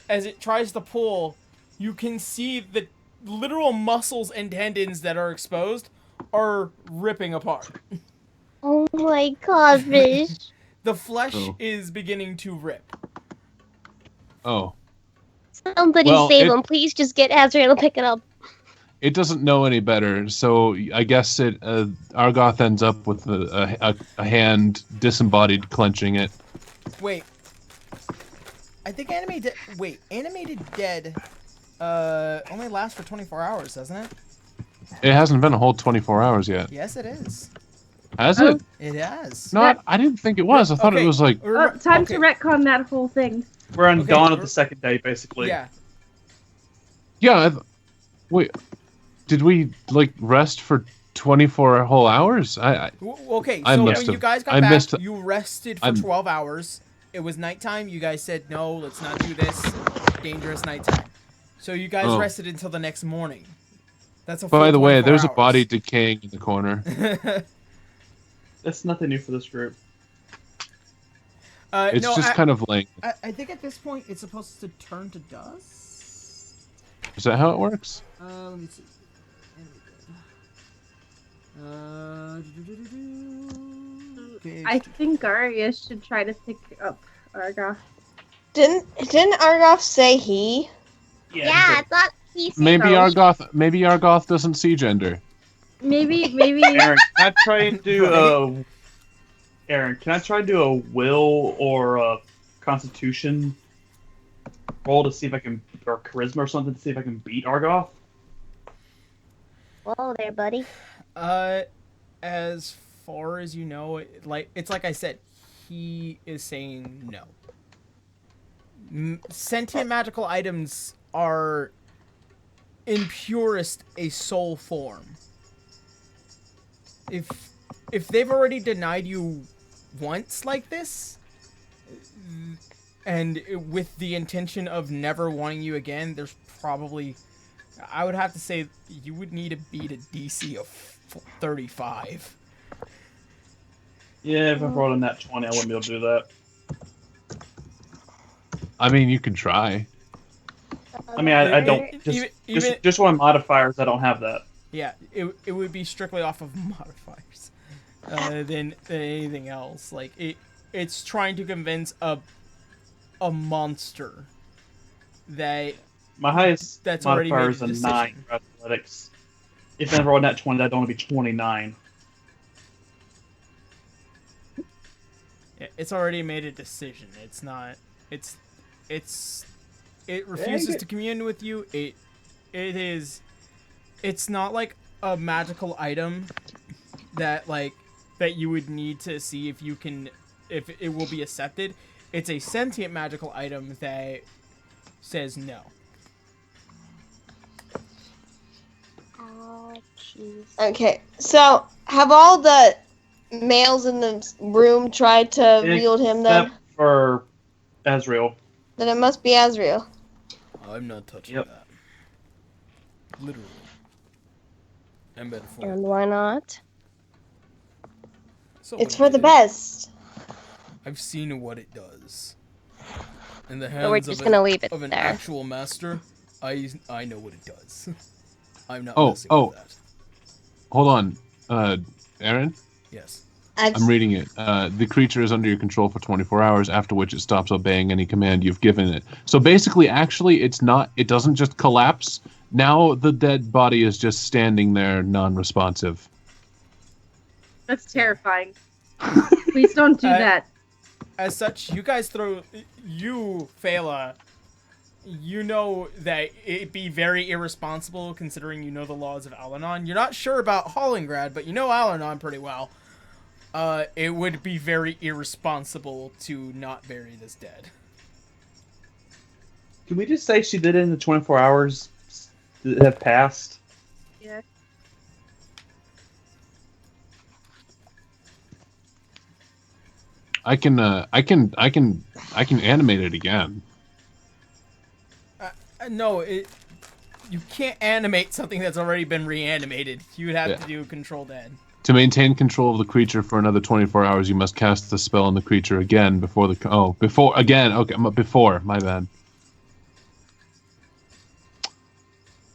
as it tries to pull, you can see the literal muscles and tendons that are exposed are ripping apart. Oh my god, fish. The flesh Oh. is beginning to rip. Oh, Somebody Well, save it- him. Please just get Azrael to pick it up. it doesn't know any better, so I guess it Argoth ends up with a hand disembodied clenching it. Wait. I think animated dead only lasts for 24 hours, doesn't it? It hasn't been a whole 24 hours yet, Yes, it is. has Oh. it? It has. No, I didn't think it was. I thought Okay. it was like. Oh, time Okay. to retcon that whole thing. We're on Okay, dawn of we're- the second day, basically. Yeah. Yeah. Wait, did we like rest for 24 whole hours? Okay, I so must when you have- guys got I back, missed- you rested for I'm- 12 hours. It was nighttime. You guys said, no, let's not do this. Dangerous nighttime. So you guys Oh. rested until the next morning. That's a full By the way, 24 there's a hours. body decaying in the corner. That's nothing new for this group. It's no, just kind of laying. I think at this point it's supposed to turn to dust. Is that how it works? Let me see. Okay. I think Arya should try to pick up Argoth. Didn't Argoth say he? Yeah, I thought he said Maybe No. Argoth doesn't see gender. Maybe. Aaron, can I try and do a? Aaron, can I try and do a will or a Constitution roll to see if I can, or charisma or something to see if I can beat Argoth? Whoa there, buddy. As far as you know, it's like I said, he is saying no. Sentient magical items are, in purest, a soul form. If they've already denied you once like this, and with the intention of never wanting you again, there's probably, I would have to say, you would need to beat a DC of 35. Yeah, if I rolled a nat 20, I wouldn't be able to do that. I mean, you can try. I mean, I don't. Even- Just on modifiers, I don't have that. Yeah, it would be strictly off of modifiers than anything else. Like it's trying to convince a monster that My highest That's already modifier made is a a decision. 9 for athletics. If I roll a nat 20, that'd only be 29. it's already made a decision. It's not. It refuses to commune with you. It is. It's not like a magical item that you would need to see if it will be accepted. It's a sentient magical item that says no. Oh, jeez. Okay, so have all the males in the room tried to wield him then? Except for Azrael. Then it must be Azrael. I'm not touching Yep. that. Literally. I'm better for And why not? So It's what for the it is, best. I've seen what it does. In the So we're hands just of, gonna leave it of an there. actual master, I know what it does. I'm not Oh, messing oh. with that. Hold on, Aaron. Yes. I'm reading it. The creature is under your control for 24 hours, after which it stops obeying any command you've given it. So basically, actually, it's not. It doesn't just collapse. Now the dead body is just standing there, non-responsive. That's terrifying. Please don't do that. As such, you guys Phala, you know that it'd be very irresponsible considering you know the laws of Al-Anon. You're not sure about Hollingrad, but you know Al-Anon pretty well. It would be very irresponsible to not bury this dead. Can we just say she did it in the 24 hours that have passed? Yeah. I can animate it again. No, you can't animate something that's already been reanimated. You would have to do Control Dead. To maintain control of the creature for another 24 hours, you must cast the spell on the creature again before the... before, my bad.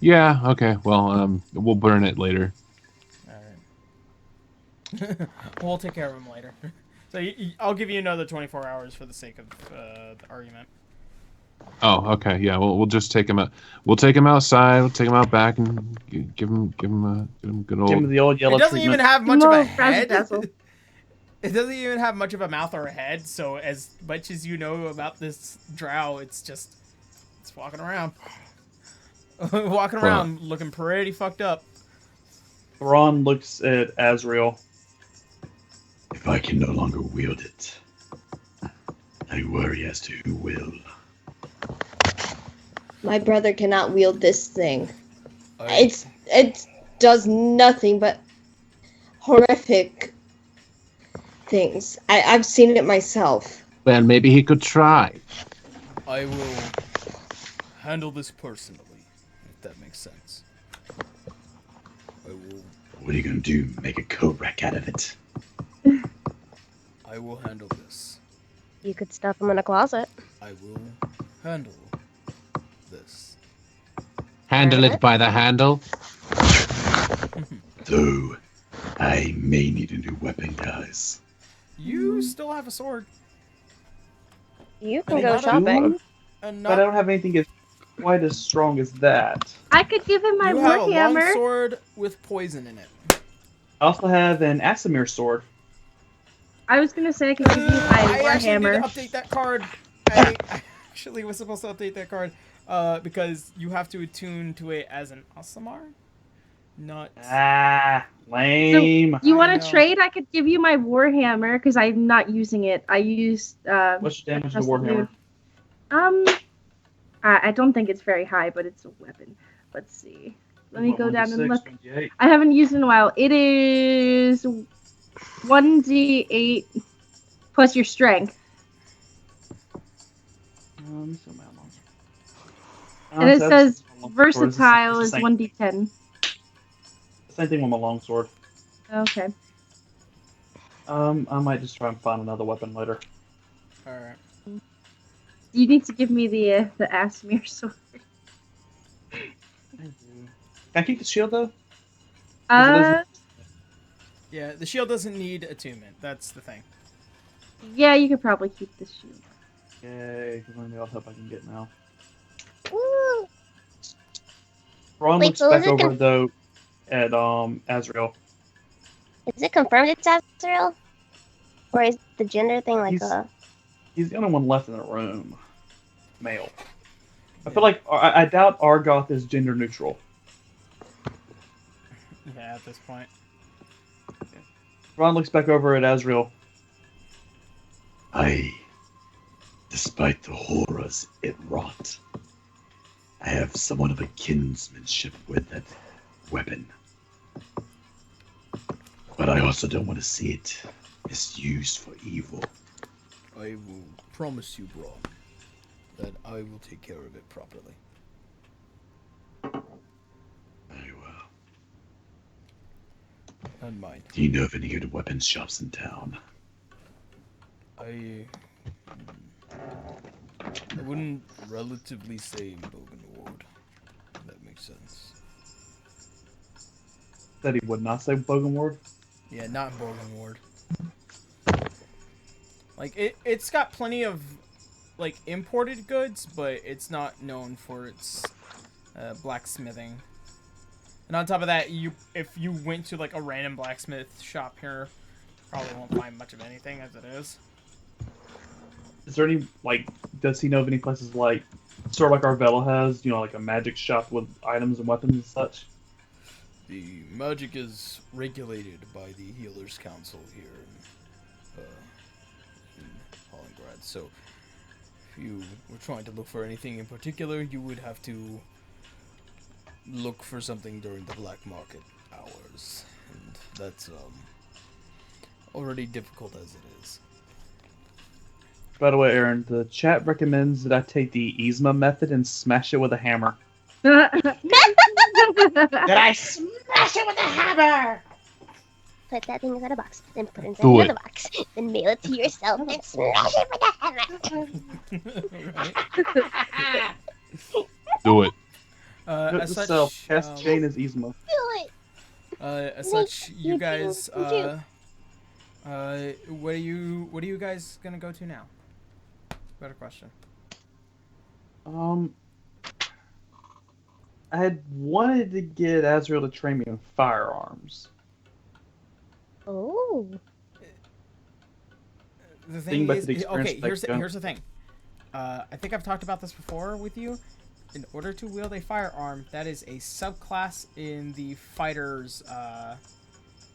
Yeah, okay, well, we'll burn it later. Alright. We'll take care of him later. So I'll give you another 24 hours for the sake of the argument. Oh, okay, yeah. We'll just take him out. We'll take him outside. We'll take him out back and give him good old. Give him the old yellow. It doesn't treatment. even have much of a head. Dazzle. It doesn't even have much of a mouth or a head. So as much as you know about this drow, it's walking around, looking pretty fucked up. Ron looks at Azrael. If I can no longer wield it, I worry as to who will. My brother cannot wield this thing. It does nothing but horrific things. I've seen it myself. Well, maybe he could try. I will handle this personally, if that makes sense. I will. What are you gonna do? Make a coat rack out of it? I will handle this. You could stuff them in a closet. I will handle this. Handle it by the handle. Though, I may need a new weapon, guys. You still have a sword. You can And go not a- shopping. And But I don't have anything as quite as strong as that. I could give him my you have a long warhammer. sword with poison in it. I also have an Asimir sword. I was gonna say I could give you my I actually need warhammer. to update that card. I actually was supposed to update that card because you have to attune to it as an Aasimar. Not. Lame. So you I want know. to trade? I could give you my warhammer because I'm not using it. I used. What's your damage to Warhammer? I don't think it's very high, but it's a weapon. Let's see. Let me go down and 1d6, look. 1d8. I haven't used it in a while. It is 1d8 plus your strength, and it says versatile is 1d10. Same thing with my longsword. Okay. I might just try and find another weapon later. All right. You need to give me the Asimir sword. Can I keep the shield though? Yeah, the shield doesn't need attunement. That's the thing. Yeah, you could probably keep the shield. Yay, because I'm the all help I can get now. Woo! Ron Wait, looks so back is it over though at Azrael. Is it confirmed it's Azrael? Or is the gender thing like He's the only one left in the room. Male. I feel like I doubt Argoth is gender neutral. Yeah, at this point. Ron looks back over at Azrael. Despite the horrors it wrought, I have somewhat of a kinsmanship with that weapon. But I also don't want to see it misused for evil. I will promise you, bro, that I will take care of it properly. Very well. And mine. Do you know of any good weapons shops in town? I wouldn't relatively say Bogenward. That makes sense. Said he would not say Bogenward. Yeah, not Bogenward. Like it's got plenty of like imported goods, but it's not known for its blacksmithing. And on top of that, if you went to like a random blacksmith shop here, probably won't find much of anything as it is. Is there any, like, does he know of any places like Sort of like Arvella has, like a magic shop with items and weapons and such. The magic is regulated by the Healers Council here in Hollingrad. So, if you were trying to look for anything in particular, you would have to look for something during the black market hours, and that's already difficult as it is. By the way, Aaron, the chat recommends that I take the Yzma method and smash it with a hammer. Did I smash it with a hammer? Put that thing inside a box, then put it inside Do another box, then mail it to yourself, and smash it with a hammer. Do it. Note As to such, self, cast chain is Yzma. Do it. As such, you you guys, do. what are you guys gonna go to now? Better question. I had wanted to get Azrael to train me in firearms. Oh. The Thinking thing back is, to the experience okay, with that here's the thing. I think I've talked about this before with you. In order to wield a firearm, that is a subclass in the fighters.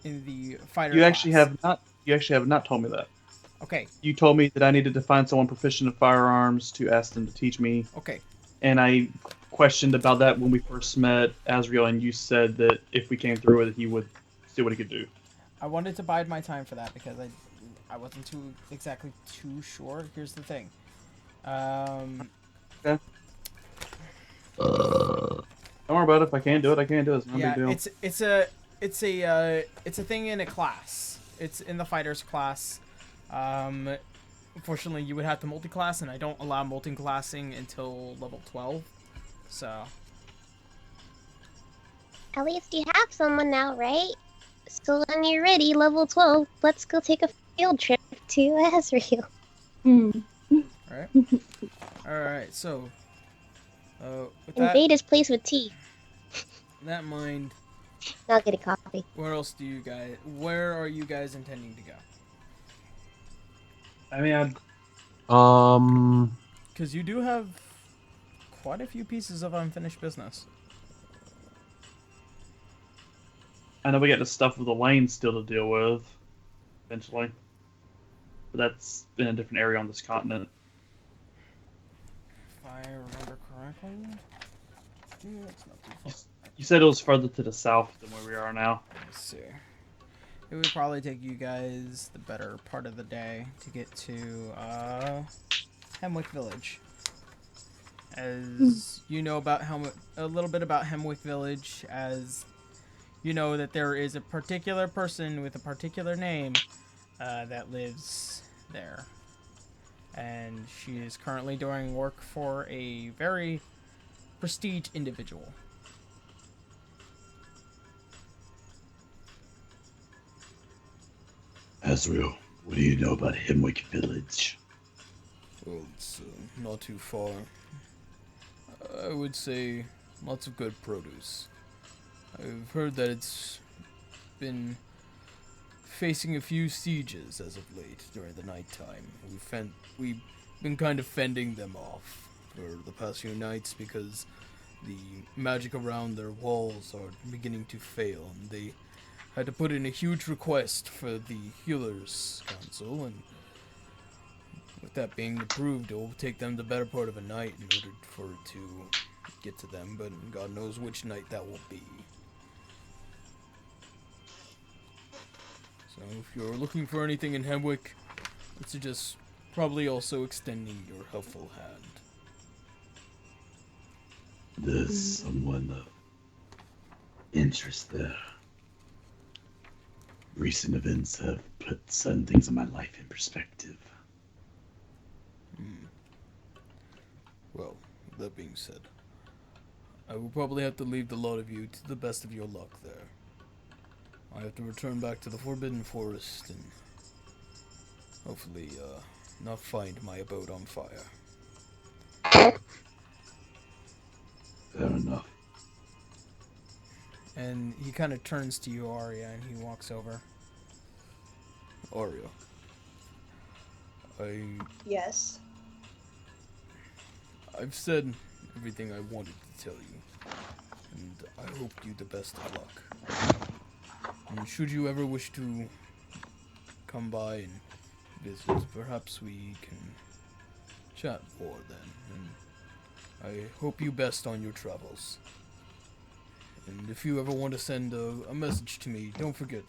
You actually have not. You actually have not told me that. Okay. You told me that I needed to find someone proficient in firearms to ask them to teach me. Okay. And I questioned about that when we first met Azrael, and you said that if we came through with it, he would see what he could do. I wanted to bide my time for that because I wasn't too sure. Here's the thing. Okay. Don't worry about it. If I can't do it, I can't do it. It's not a big deal. It's a thing in a class. It's in the fighters class. Unfortunately, you would have to multi-class, and I don't allow multi-classing until level 12. So. At least you have someone now, right? So when you're ready, level 12, let's go take a field trip to Azrael. Alright. Alright, so. With that, Invade his place with tea. that in mind, I'll get a coffee. where are you guys intending to go? I mean, Because you do have quite a few pieces of unfinished business. I know we got the stuff with the lane still to deal with, eventually. But that's in a different area on this continent. If I remember correctly. Yeah, it's not too far. You said it was further to the south than where we are now. Let's see. It would probably take you guys the better part of the day to get to Hemwick Village. As you know about a little bit about Hemwick Village, as you know that there is a particular person with a particular name that lives there. And she is currently doing work for a very prestige individual. Azrael, what do you know about Hemwick Village? Well, it's not too far. I would say lots of good produce. I've heard that it's been facing a few sieges as of late during the nighttime. We've been kind of fending them off for the past few nights because the magic around their walls are beginning to fail, and they had to put in a huge request for the Healers Council, and with that being approved, it will take them the better part of a night in order for it to get to them, but God knows which night that will be. So if you're looking for anything in Hemwick, I suggest probably also extending your helpful hand. There's someone of interest there. Recent events have put certain things in my life in perspective. Well, that being said, I will probably have to leave the lot of you to the best of your luck there. I have to return back to the Forbidden Forest and hopefully not find my abode on fire. Fair enough. And he kind of turns to you, Arya, and he walks over. Arya. Yes. I've said everything I wanted to tell you, and I hope you the best of luck. And should you ever wish to come by and visit, perhaps we can chat more then. And I hope you best on your travels. And if you ever want to send a message to me, don't forget,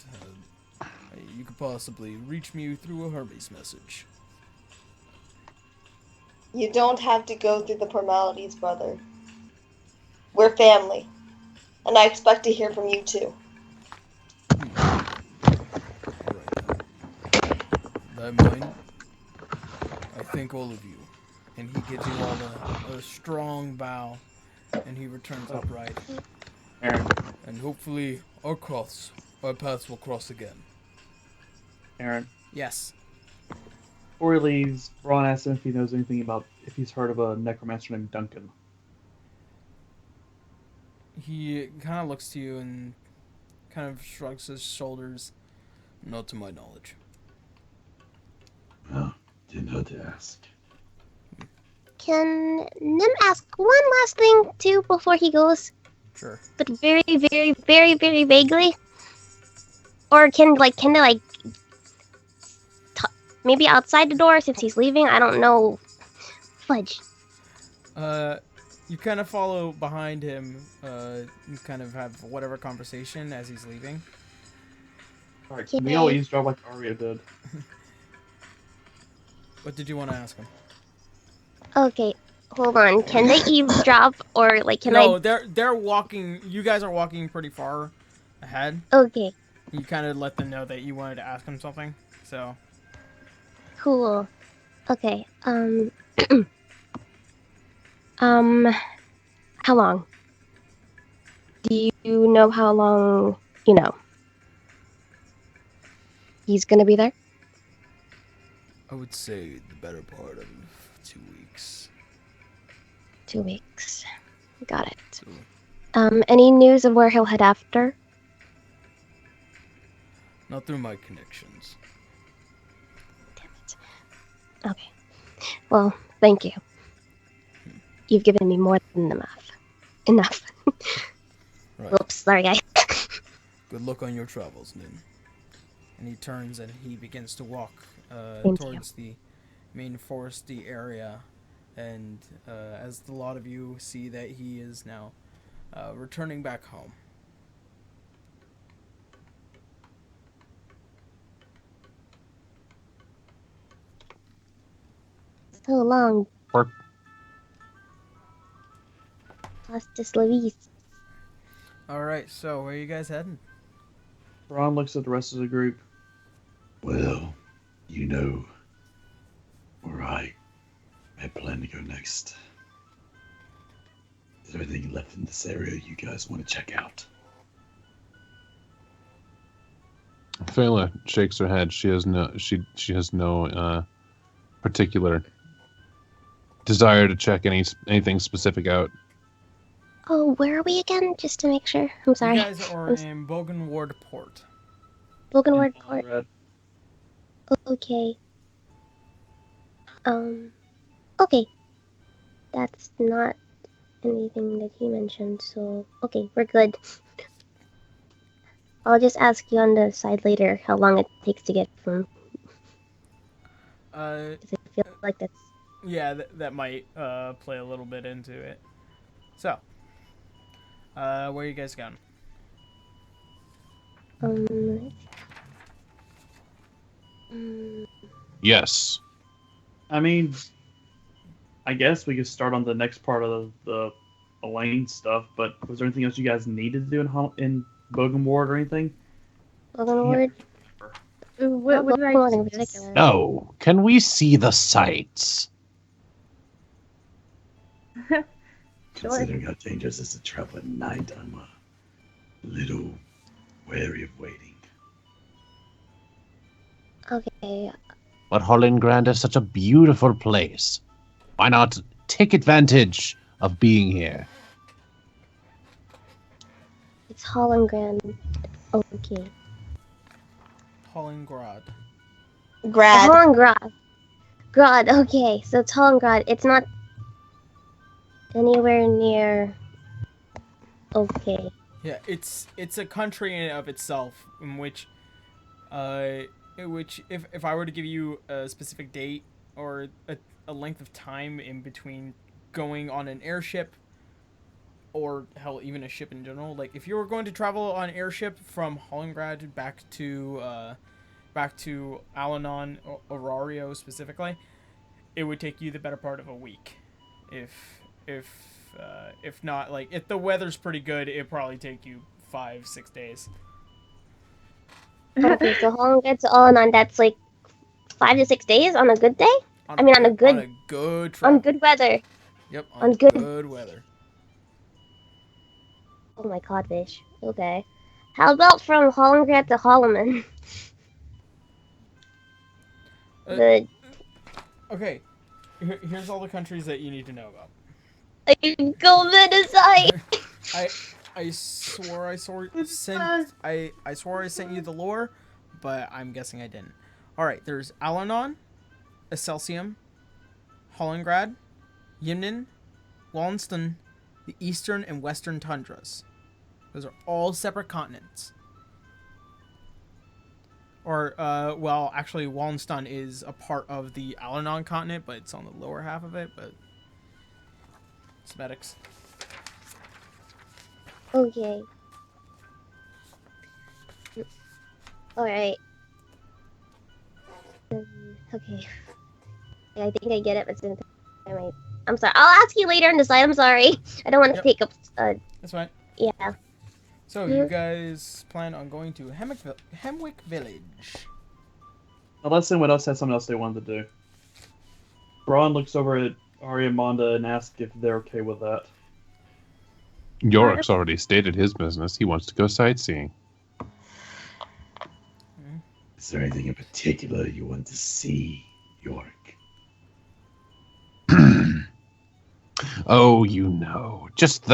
you could possibly reach me through a Hermes message. You don't have to go through the formalities, brother. We're family. And I expect to hear from you too. Alright. That mine, I thank all of you. And he gives you all a strong bow, and he returns upright. Aaron. And hopefully our paths will cross again. Aaron. Yes. Before he leaves, Ron asks him if he knows anything about if he's heard of a necromancer named Duncan. He kind of looks to you and kind of shrugs his shoulders. Not to my knowledge. Well, didn't hurt to ask. Can Nim ask one last thing too before he goes? Sure. But very, very, very, very vaguely. Or can they maybe outside the door since he's leaving? I don't know. Fudge. You kind of follow behind him. You kind of have whatever conversation as he's leaving. Alright, we all eavesdrop like Arya did. What did you want to ask him? Okay, hold on. Can they eavesdrop or can I? No, they're walking. You guys are walking pretty far ahead. Okay. You kind of let them know that you wanted to ask him something. So. Cool. Okay. How long? Do you know how long? He's gonna be there? I would say the better part of 2 weeks. 2 weeks. Got it. So, Any news of where he'll head after? not through my connections. Damn it. Okay. Well, thank you. You've given me more than enough. Right. Whoops, sorry guys. Good luck on your travels, Nin. And he turns and he begins to walk towards the main foresty area. And as a lot of you see that he is now returning back home. So long. Or Hostis Levis. Alright, so where are you guys heading? Ron looks at the rest of the group. Well, where I plan to go next. Is there anything left in this area you guys want to check out? Fela shakes her head. She has no particular desire to check anything specific out. Oh, where are we again? Just to make sure. I'm sorry. You guys are in Bogenward Port. Bogenward Port. Red. Okay. Okay. That's not anything that he mentioned, so okay, we're good. I'll just ask you on the side later how long it takes to get from. Does it feel like that's? Yeah, that might play a little bit into it. So, where are you guys going? Yes. I mean, I guess we could start on the next part of the Elaine stuff, but was there anything else you guys needed to do in Bogenward or anything? Bogenward? What would I Bogenward in do? particular. no, can we see the sights? Considering how dangerous it is to travel at night, I'm a little wary of waiting. Okay. But Hollingrand is such a beautiful place. Why not take advantage of being here? It's Hollingrand. Okay. Hollingrad. Grad. Hollingrad. Grad, okay. So it's Hollingrad. It's not anywhere near. Okay. Yeah, it's a country in and of itself in which if I were to give you a specific date or a length of time in between going on an airship or hell even a ship in general, like if you were going to travel on an airship from Hollengrad back to Alanon or Orario specifically, it would take you the better part of a week. If not, like, if the weather's pretty good, it'd probably take you 5-6 days. Okay, so Hollengrad to Alanon, that's like 5 to 6 days on a good day? On a good trip. On good weather. Yep, on good weather. Oh my codfish. Okay. How about from Hollengrad to Holloman? Okay. Here's all the countries that you need to know about. Go Medicite! I swore I sent you the lore, but I'm guessing I didn't. Alright, there's Alanon, Excelsium, Hollengrad, Yimnin, Wallenstein, the eastern and western tundras. Those are all separate continents. Or, well, actually, Wallenstein is a part of the Alanon continent, but it's on the lower half of it, but... Cosmetics. Okay. Alright. Okay. I think I get it, but it's gonna take time. I'm sorry. I'll ask you later on the side. I'm sorry. I don't want to take up... That's fine. Yeah. So, you guys plan on going to Hemwick Village. Unless anyone else has something else they wanted to do. Braun looks over at Ari and Monda and asks if they're okay with that. Yorick's already stated his business. He wants to go sightseeing. Is there anything in particular you want to see, Yorick? Oh, you know, just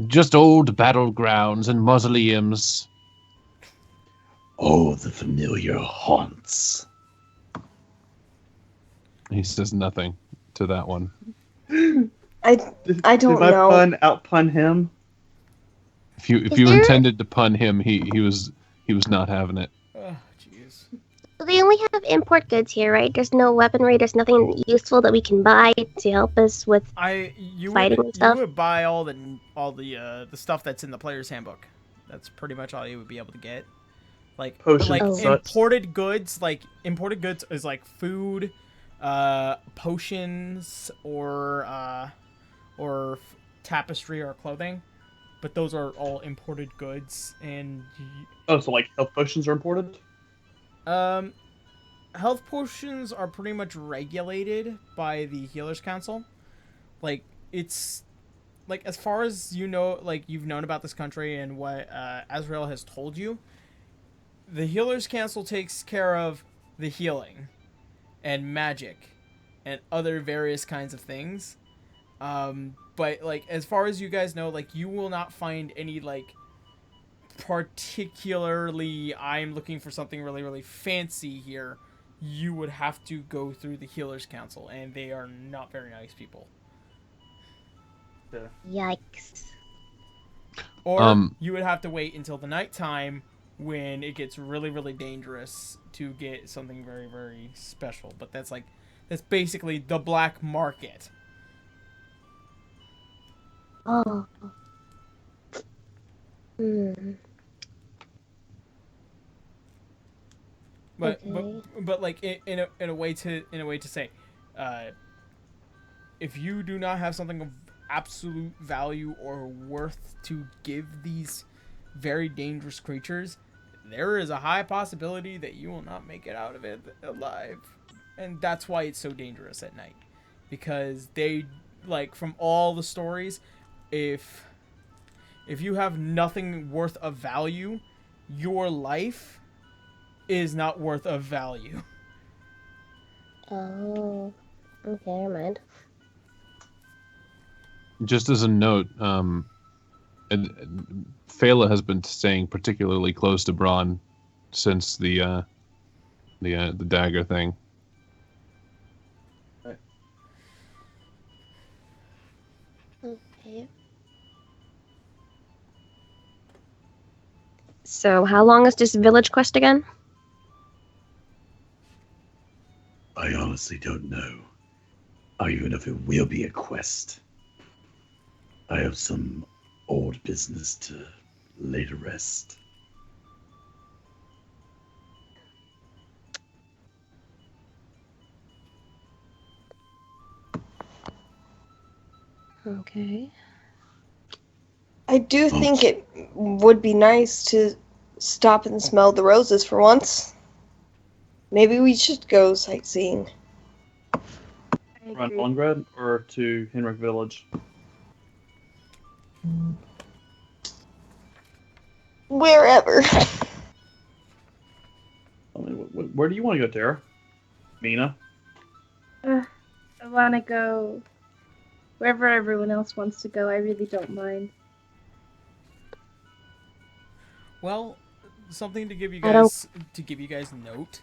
just old battlegrounds and mausoleums. Oh, the familiar haunts. He says nothing to that one. I don't Did know. my pun outpun him? If you intended to pun him, he was not having it. Oh, jeez. So they only have import goods here, right? There's no weaponry. There's nothing useful that we can buy to help us with fighting and stuff. You would buy all the stuff that's in the player's handbook. That's pretty much all you would be able to get. Like Potions, imported goods. Like imported goods is like food, potions, or tapestry or clothing. But those are all imported goods, and so like health potions are imported? Health potions are pretty much regulated by the Healers Council. Like, it's like, as far as you know, like you've known about this country and what Azrael has told you, the Healers Council takes care of the healing and magic and other various kinds of things. But like, as far as you guys know, like, you will not find any like particularly I'm looking for something really, really fancy here. You would have to go through the Healers Council, and they are not very nice people. Yikes. Or you would have to wait until the nighttime when it gets really, really dangerous to get something very, very special. But that's basically the black market. Oh. But Okay. but like in a way to say, if you do not have something of absolute value or worth to give these very dangerous creatures, there is a high possibility that you will not make it out of it alive. And that's why it's so dangerous at night, because they, like, from all the stories, if you have nothing worth of value, your life is not worth of value. Oh. Okay, never mind. Just as a note, Phala has been staying particularly close to Braun since the dagger thing. So, how long is this village quest again? I honestly don't know. Or even if it will be a quest. I have some old business to lay to rest. Okay. I do think it would be nice to stop and smell the roses for once. Maybe we should go sightseeing. Run Holmgrad or to Henrik Village? Wherever. I mean, where do you want to go, Tara? Mina? I want to go wherever everyone else wants to go. I really don't mind. Well, something to give you I don't- guys note.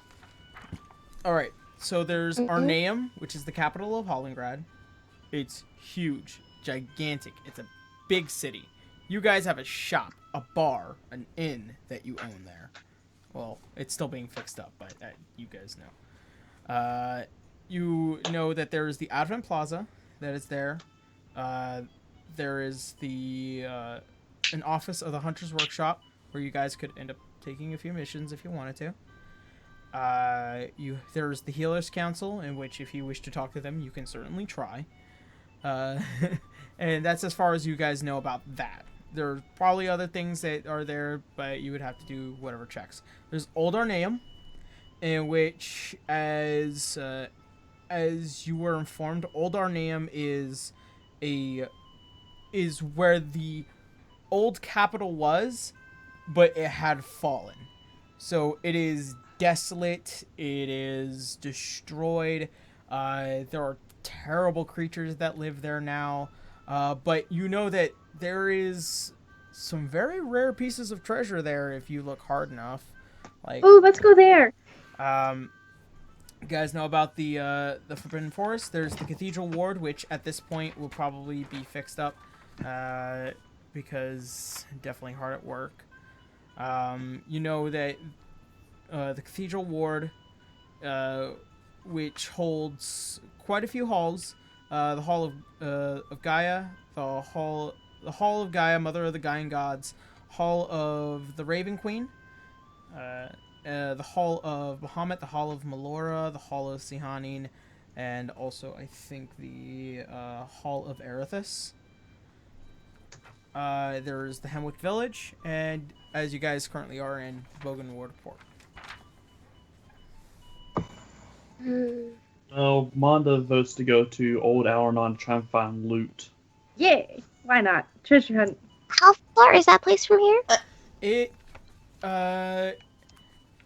All right, so there's Arneum, which is the capital of Hollingrad. It's huge, gigantic. It's a big city. You guys have a shop, a bar, an inn that you own there. Well, it's still being fixed up, but you guys know. You know that there is the Advent Plaza that is there. There is the an office of the Hunter's Workshop where you guys could end up taking a few missions if you wanted to. There's the Healers Council, in which if you wish to talk to them, you can certainly try. And that's as far as you guys know about that. There are probably other things that are there, but you would have to do whatever checks. There's Old Arneum, in which, as you were informed, Old Arneum is where the old capital was, but it had fallen. So it is desolate. It is destroyed. There are terrible creatures that live there now. But you know that there is some very rare pieces of treasure there if you look hard enough. Like, Oh, let's go there. you guys know about the Forbidden Forest. There's the Cathedral Ward, which at this point will probably be fixed up because definitely hard at work. You know that the Cathedral Ward, which holds quite a few halls, the Hall of Gaia, the Hall of Gaia, Mother of the Gaian Gods, Hall of the Raven Queen, the Hall of Bahamut, the Hall of Melora, the Hall of Sihanin, and also I think the Hall of Erithus. There's the Hemwick Village, and as you guys currently are in Bogan Ward Port. Well, Monda votes to go to Old Alaron to try and find loot. Yay! Why not? Treasure hunt. How far is that place from here?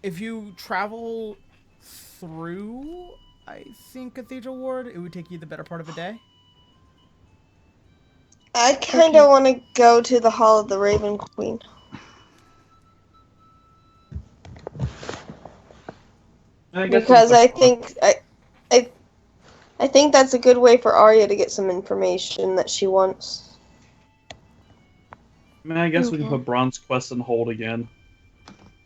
If you travel through, I think, Cathedral Ward, it would take you the better part of a day. I kind of want to go to the Hall of the Raven Queen. Because I think I think that's a good way for Arya to get some information that she wants. I mean, I guess we can put Bronze Quest on hold again.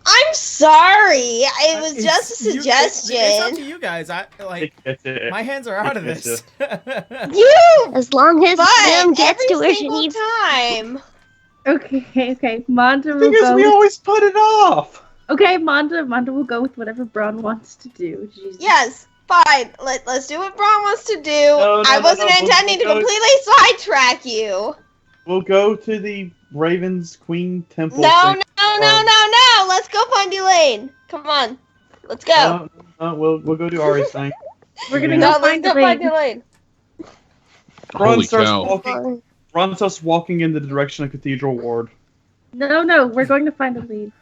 I'm sorry. It was just a suggestion. It's up to you guys. My hands are out of this. As long as Sam gets to where she needs time. Okay. Monda will Because go. we always put it off. Okay, Monda will go with whatever Braun wants to do. Yes, fine. Let's do what Braun wants to do. No, I wasn't we'll intending to go- completely sidetrack you. We'll go to the Raven's Queen Temple. No. Let's go find Elaine. Come on. Let's go. We'll go do Ari's thing. We're gonna No, go let's find go find Elaine. Braun Holy starts walking in the direction of Cathedral Ward. No, we're going to find a lead.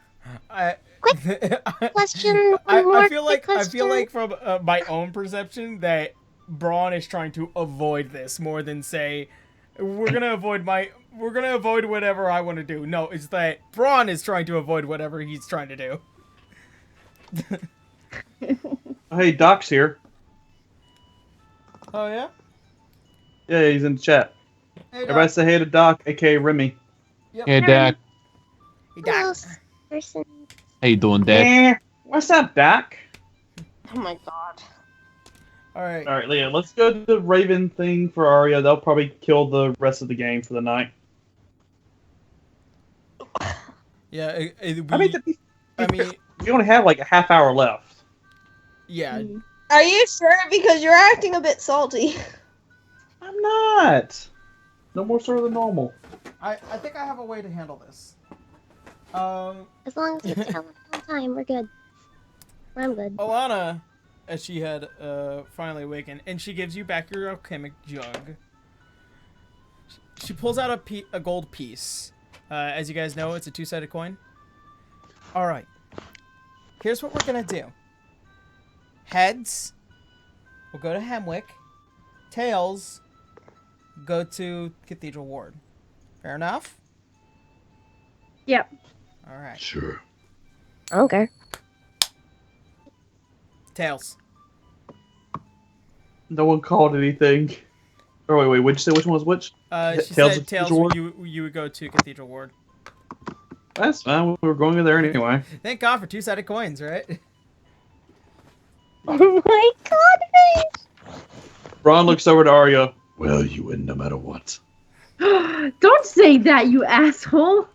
Question. I feel like from my own perception that Braun is trying to avoid this more than say we're gonna avoid whatever I want to do. No, it's that Braun is trying to avoid whatever he's trying to do. Hey, Doc's here. Oh yeah? Yeah, he's in the chat. Hey, Everybody say hey to Doc, aka Remy. Yep. Hey, Dak. Hey, Doc. person. How you doing, Dad? What's up, Doc? Oh my god. All right. All right, Leah, let's go to the Raven thing for Arya. They'll probably kill the rest of the game for the night. Yeah. We only have like a half hour left. Yeah. Are you sure? Because you're acting a bit salty. I'm not. No more sort than normal. I think I have a way to handle this. As long as it's on time, we're good. I'm good. Alana, as she had finally awakened, and she gives you back your alchemic jug. She pulls out a gold piece. As you guys know, it's a two-sided coin. All right. Here's what we're gonna do. Heads, we'll go to Hemwick. Tails, go to Cathedral Ward. Fair enough? Yep. All right. Sure. I don't care. Tails. No one called anything. Oh, wait, what'd you say? Which one was which? She said Tails, you would go to Cathedral Ward. That's fine. We were going there anyway. Thank God for two-sided coins, right? Oh my god! Ron looks over to Arya. Well, you win no matter what. Don't say that, you asshole.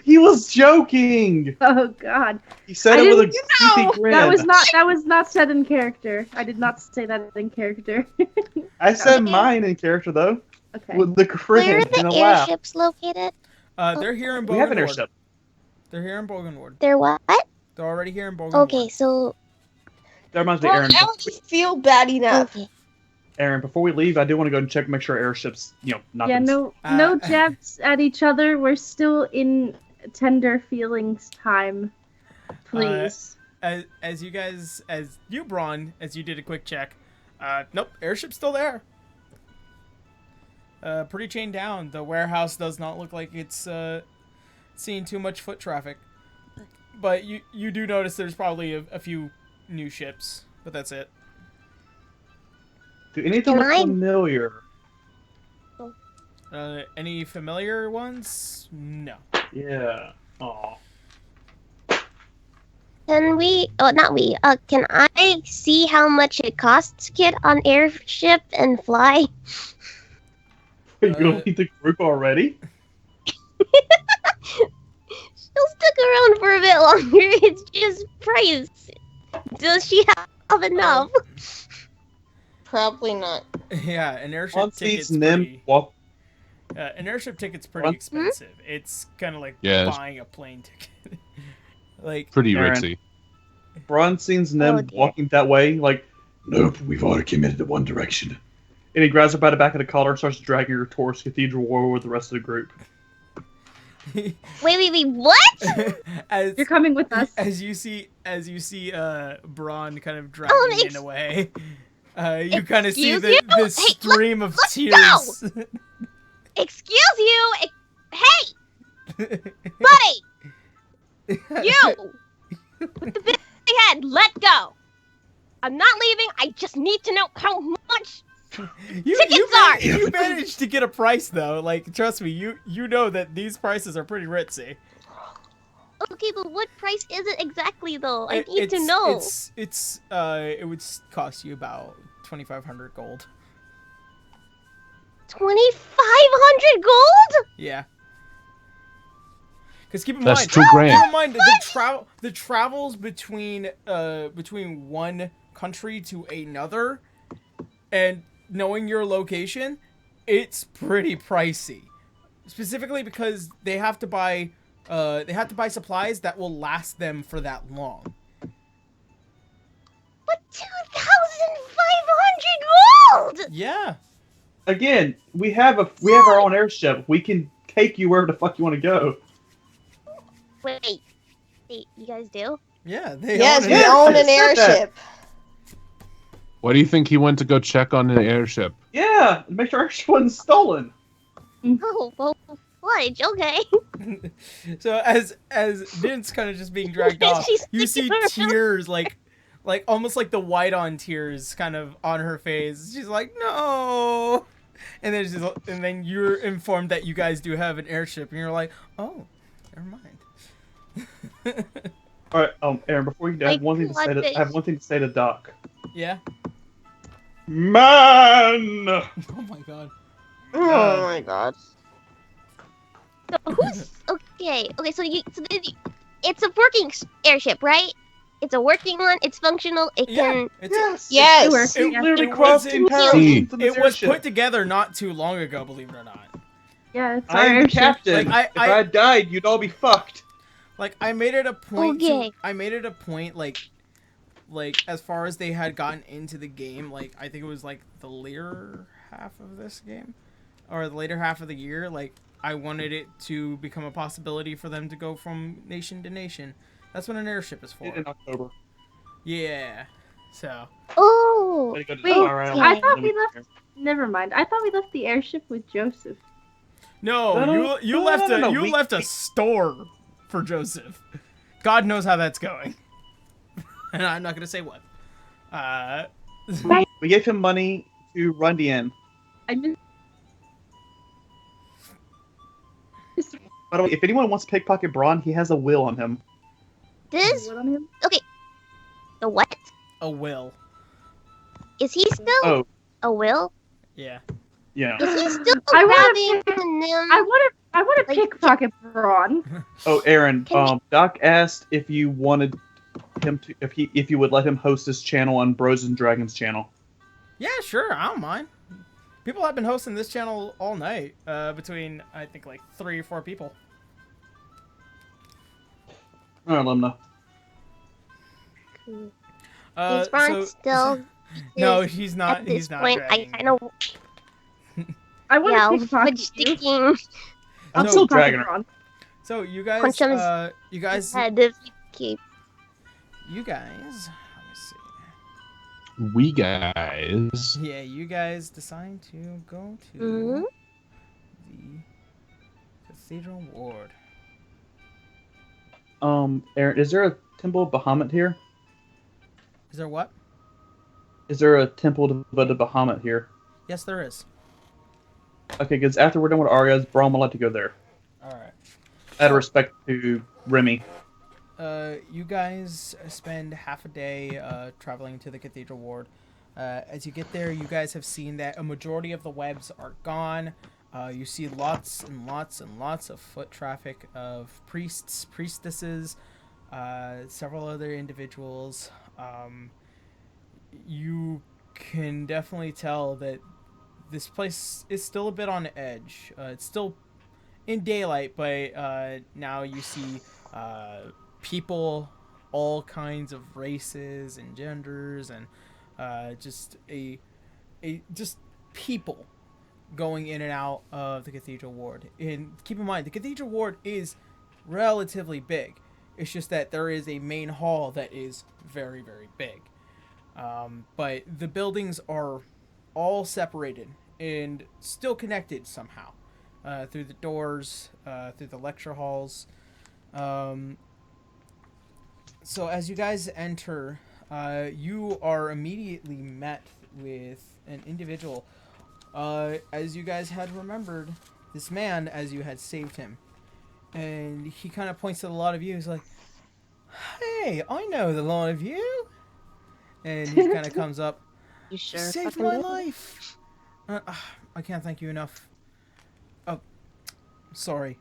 He was joking. Oh God. He said it with a goofy grin. That was not said in character. I did not say that in character. I said mine in character though. Okay. With the grin Where are and the a laugh. airships located? They're here in Bogan We have an Ward. airship. They're here in Bogan Ward. They're what? They're already here in Bogan Okay, Ward. so That reminds me, Well, Aaron. I don't just feel bad enough. okay. Aaron, before we leave, I do want to go and check, make sure airships, not. Yeah, no jabs at each other. We're still in tender feelings time. Please. As you guys, as you, Braun, as you did a quick check, nope, airship's still there. Pretty chained down. The warehouse does not look like it's seeing too much foot traffic. But you do notice there's probably a few new ships, but that's it. Do anything look familiar? Any familiar ones? No. Yeah. Aw. Can we? Oh, not we. Can I see how much it costs to get on airship and fly? Are you gonna leave the group already? She'll stick around for a bit longer. It's just price. Does she have enough? Probably not. Yeah, an airship On ticket's seats, Nim, pretty... an airship ticket's pretty Ron- expensive. It's kind of like Yeah. buying a plane ticket. Like Pretty Aaron. ritzy. Braun sees Nim Oh, dear. walking that way, like, Nope, we've already committed to one direction. and he grabs her by the back of the collar and starts dragging her towards Cathedral War with the rest of the group. Wait, what? as You're coming with us. as you see Braun kind of dragging in away. You kind of see Excuse the you? stream of let's tears. Excuse you. Hey, buddy. You with the big head. Let go. I'm not leaving. I just need to know how much You managed to get a price though. Like, trust me, you know that these prices are pretty ritzy. Okay, but what price is it exactly though? I need to know. It would cost you about 2,500 gold. 2,500 gold? Yeah. Because keep in That's mind, $2,000. keep in mind the travels between one country to another, and knowing your location, it's pretty pricey. Specifically because they have to buy supplies that will last them for that long. But 2,500 gold! Yeah. Again, we have our own airship. We can take you wherever the fuck you want to go. Wait, you guys do? Yeah, they Yes, own we it. own an Said that. airship. What do you think he went to go check on the airship? Yeah, make sure our airship wasn't stolen. Oh, well, fudge, okay. So as Vince kind of just being dragged off, She's you see sticking around. tears like almost like the white on tears kind of on her face. She's like, no. And then you're informed that you guys do have an airship, and you're like, oh, never mind. All right, Aaron. Before you do, I have one thing to say. I have one thing to say to Doc. Yeah. Man. Oh my god. Oh my god. So who's okay? Okay, so it's a working airship, right? It's a working one. It's functional. It can. Yes. It literally It crossed was the in- entire See. ocean from this It was airship. put together not too long ago, believe it or not. Yeah, it's our I'm the airship. captain. Like, If I died, you'd all be fucked. Like I made it a point. Okay. I made it a point. Like as far as they had gotten into the game, like I think it was like the later half of this game, or the later half of the year. Like I wanted it to become a possibility for them to go from nation to nation. That's what an airship is for. In October. Yeah. So. Oh. Way to go to Wait, Star Island. I thought Then we can left. hear. Never mind. I thought we left the airship with Joseph. No, No, you no, left no, no, you we- left a store for Joseph. God knows how that's going. And I'm not gonna say what. We gave him money to run the inn. I missed. By the way, if anyone wants to pickpocket Braun, he has a will on him. This What on him? the what? A will. Is he still Oh, a will? Yeah. yeah. Is he still I wanna having pick- them? I want to Like- pickpocket Braun. Oh, Aaron. Can Doc asked if you wanted him to, if you would let him host his channel on Bros and Dragons channel. Yeah, sure. I don't mind. People have been hosting this channel all night. Between I think like 3 or 4 people. All right, let him know. Is Ron still? No, is- he's not. At this He's not. point, I dragging kind of I want yeah, to with pickpocket you. sticking I'm No, still Pickpocket dragging her. Braun. So you guys, Punch him as- you guys, head if you keep. you guys. Let me see. We guys. Yeah, you guys decide to go to Mhm. the Cathedral Ward. Aaron, is there a Temple of Bahamut here? Is there what? Is there a temple devoted to Bahamut here? Yes, there is. Okay, because after we're done with Arias, Braun will let to go there. All right. Out of respect to Remy. You guys spend half a day traveling to the Cathedral Ward. As you get there, you guys have seen that a majority of the webs are gone. You see lots and lots and lots of foot traffic of priests, priestesses, several other individuals. You can definitely tell that this place is still a bit on edge. It's still in daylight, but now you see people, all kinds of races and genders, and just just people going in and out of the Cathedral Ward. And keep in mind, the Cathedral Ward is relatively big. It's just that there is a main hall that is very, very big. But the buildings are all separated and still connected somehow through the doors, through the lecture halls. So as you guys enter, you are immediately met with an individual. As you guys had remembered, this man, as you had saved him. And he kind of points to the lot of you. He's like, "Hey, I know the lot of you." And he kind of comes up. You sure? "You saved fucking my did? life. I can't thank you enough. Oh, sorry.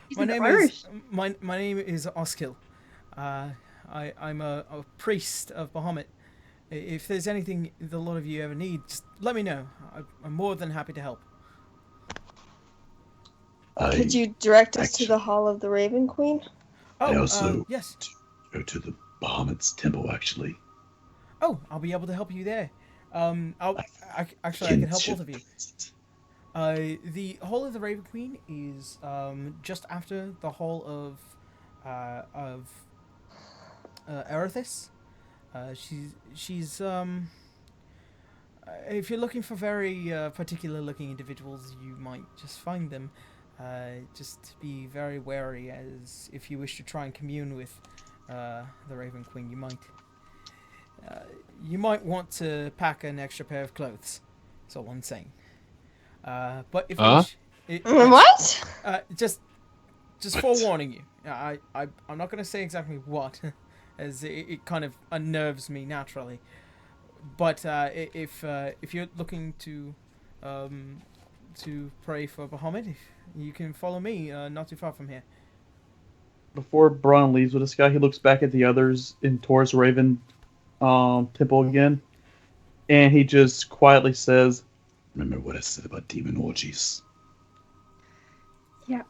He's My an name Irish. is my name is Oskil. I'm a priest of Bahamut. If there's anything the lot of you ever need, just let me know. I'm more than happy to help." Could you direct us to the Hall of the Raven Queen? I Oh, also yes. go to the Bahamut's temple, actually. Oh, I'll be able to help you there. Actually, I can help both of you. The Hall of the Raven Queen is just after the Hall of Erithis. She's if you're looking for very particular looking individuals, you might just find them. Just be very wary, as if you wish to try and commune with the Raven Queen, you might want to pack an extra pair of clothes. That's all I'm saying. But if you wish, What? just just forewarning you. I'm not gonna say exactly what, as it kind of unnerves me naturally. But if you're looking to pray for Bahamut, you can follow me. Not too far from here. Before Braun leaves with this guy, he looks back at the others in Taurus Raven temple again, and he just quietly says, Remember what I said about demon orgies? Yeah.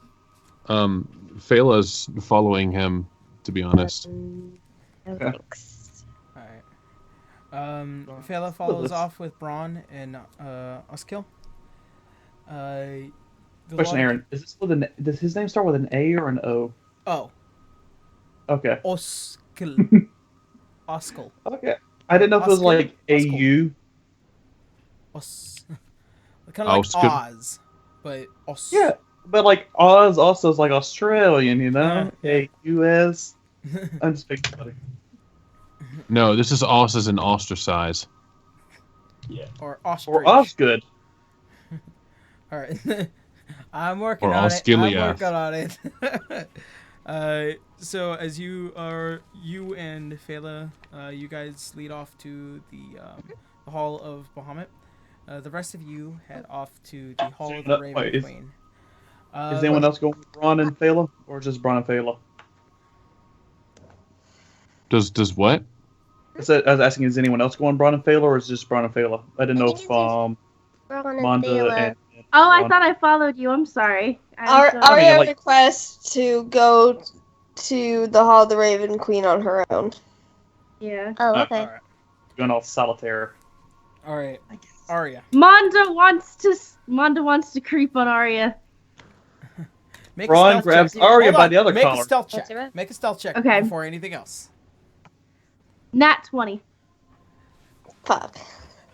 Fela's following him, to be honest. No thanks. Alright. Fela follows off with Braun and Oskill. Question, Aaron. Is this with an? Does his name start with an A or an O? Oh. Okay. Oskill. Oskill. Okay. I didn't know if it was like A-U. Kind of like Oskill. Oz, but Yeah, but like Oz also is like Australian, you know? A-U-S. I'm just picking funny. No, this is Oz as in ostracize. Yeah. Or ostrich. Or Osgood. Alright. I'm working Or on it. Osgiliath. I'm working on it. So as you and Fela, you guys lead off to the Hall of Bahamut. The rest of you head off to the Hall of the Raven Queen. Is anyone else going with Braun and Fela, or just Braun and Fela? Does what? I was asking, is anyone else going Braun and Fela, or is it just Braun and Fela? I didn't know if Braun and Manda Fela. and Oh, I Braun. thought I followed you. I'm sorry. Arya like- requests to go to the Hall of the Raven Queen on her own. Yeah. Oh, okay. Alright. Going all solitaire. Alright. Arya. Manda wants to creep on Arya. Make Braun a stealth grabs check. Arya Hold by on. the other Make collar. a stealth What's check. it? Make a stealth check Okay. before anything else. Nat 20. Fuck.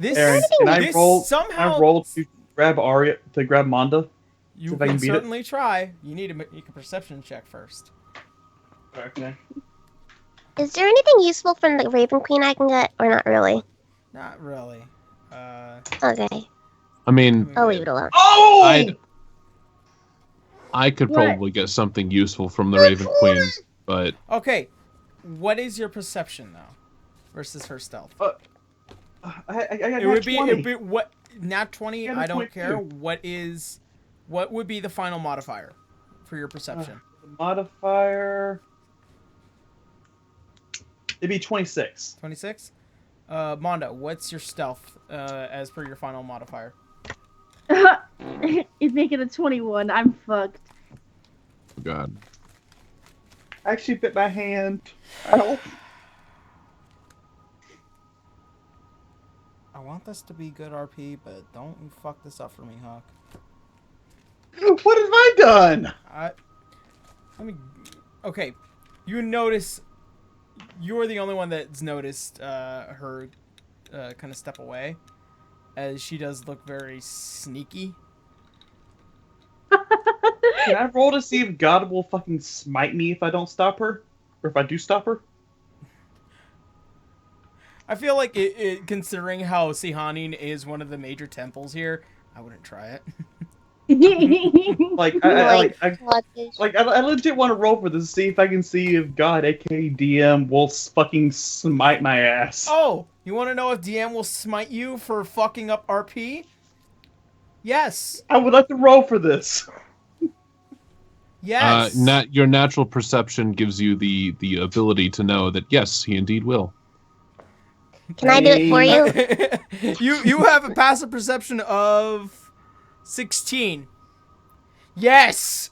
This, Aaron, can I this roll? somehow Can I roll to grab Arya to grab Manda? you see if I can can beat it? certainly try. You need to make a perception check first. Okay. Is there anything useful from the Raven Queen I can get, or not really? Not really. Okay, I mean, I'll leave it alone. Oh! I could What? probably get something useful from the Raven Queen, but Okay, what is your perception though, versus her stealth? I got It would be 20. what nat 20. Yeah, I don't 22. care. What would be the final modifier for your perception? The modifier. It'd be 26. 26. Mondo, what's your stealth as per your final modifier? It's making a 21. I'm fucked. oh god. I actually bit my hand. Ow. I want this to be good RP, but don't you fuck this up for me, Hawk. What have I done? Okay, you notice. You're the only one that's noticed her kind of step away, as she does look very sneaky. Can I roll to see if God will fucking smite me if I don't stop her? Or if I do stop her? I feel like considering how Sihanin is one of the major temples here, I wouldn't try it. Like, Sluggish. I legit want to roll for this to see if I can see if God, aka DM, will fucking smite my ass. Oh, you want to know if DM will smite you for fucking up RP? Yes. I would like to roll for this. Yes. Your natural perception gives you the ability to know that yes, he indeed will. Can I do it for you? You have a passive perception of 16. Yes.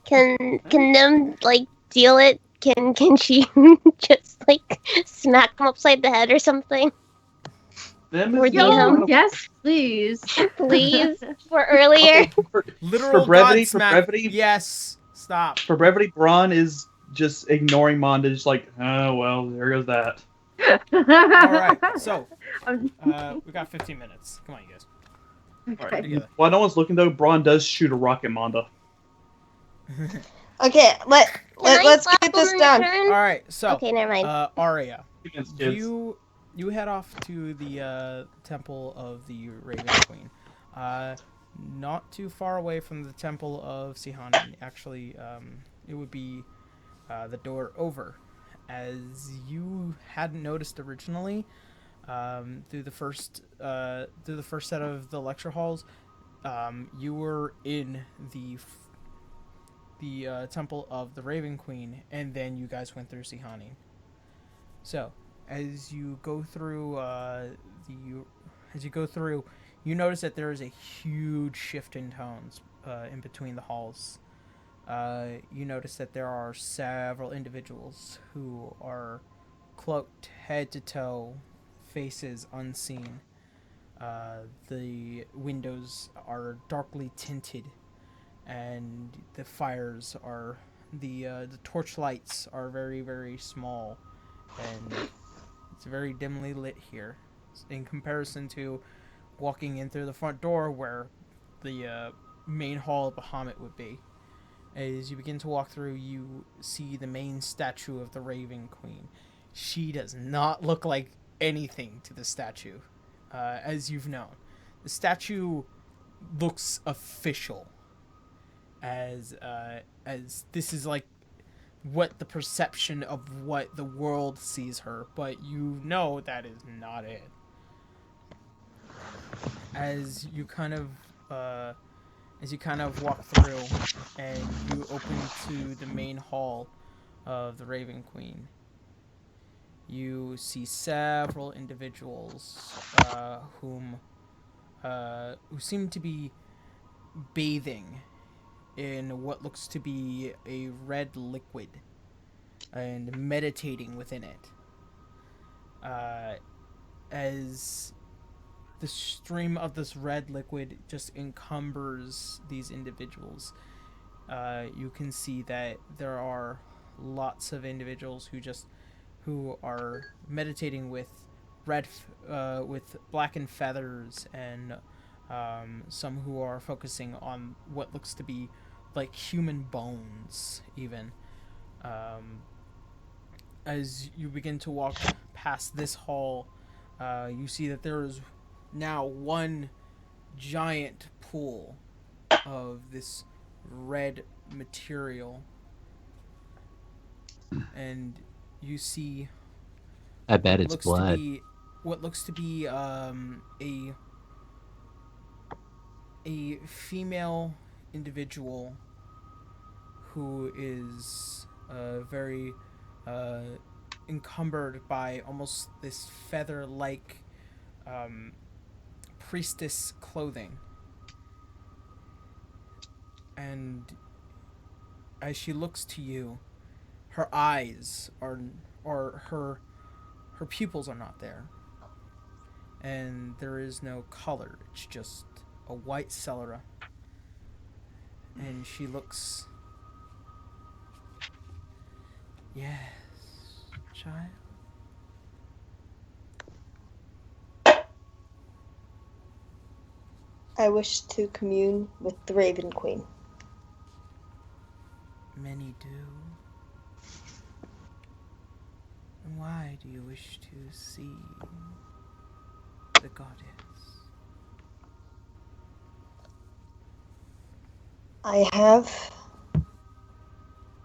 Can them like deal it? Can she just like smack them upside the head or something? Them Or is do no- you? Yo, yes, please. Please, for earlier. Literal For brevity, God for smack. brevity. Yes. Stop. For brevity, Braun is just ignoring Manda, just like, oh, well, there goes that. All right. So, we got 15 minutes. Come on, you guys. All right, together. While no one's looking, though, Braun does shoot a rocket Manda. Okay, let's slap get this them in done. return? All right. So, Okay, never mind. Arya, Against kids. you head off to the temple of the Raven Queen. not too far away from the Temple of Sihanin. Actually, it would be the door over. As you hadn't noticed originally, through the first set of the lecture halls, you were in the Temple of the Raven Queen, and then you guys went through Sihanin. So, as you go through, you notice that there is a huge shift in tones in between the halls. You notice that there are several individuals who are cloaked head to toe, faces unseen. The windows are darkly tinted, and the torch lights are very, very small, and it's very dimly lit here in comparison to walking in through the front door where the main hall of Bahamut would be. As you begin to walk through, you see the main statue of the Raven Queen. She does not look like anything to the statue, as you've known. The statue looks official, as this is like what the perception of what the world sees her, but you know that is not it. As you kind of walk through and you open to the main hall of the Raven Queen, you see several individuals who seem to be bathing in what looks to be a red liquid and meditating within it. As the stream of this red liquid just encumbers these individuals, you can see that there are lots of individuals who are meditating with with blackened feathers, and some who are focusing on what looks to be like human bones even. As you begin to walk past this hall, you see that there is now one giant pool of this red material, and you see I bet it's blood. What looks to be a female individual who is very encumbered by almost this feather-like priestess clothing. And as she looks to you, her eyes her pupils are not there, and there is no color. It's just a white sclera, and she looks. Yes, child. I wish to commune with the Raven Queen. Many do. And why do you wish to see the goddess? I have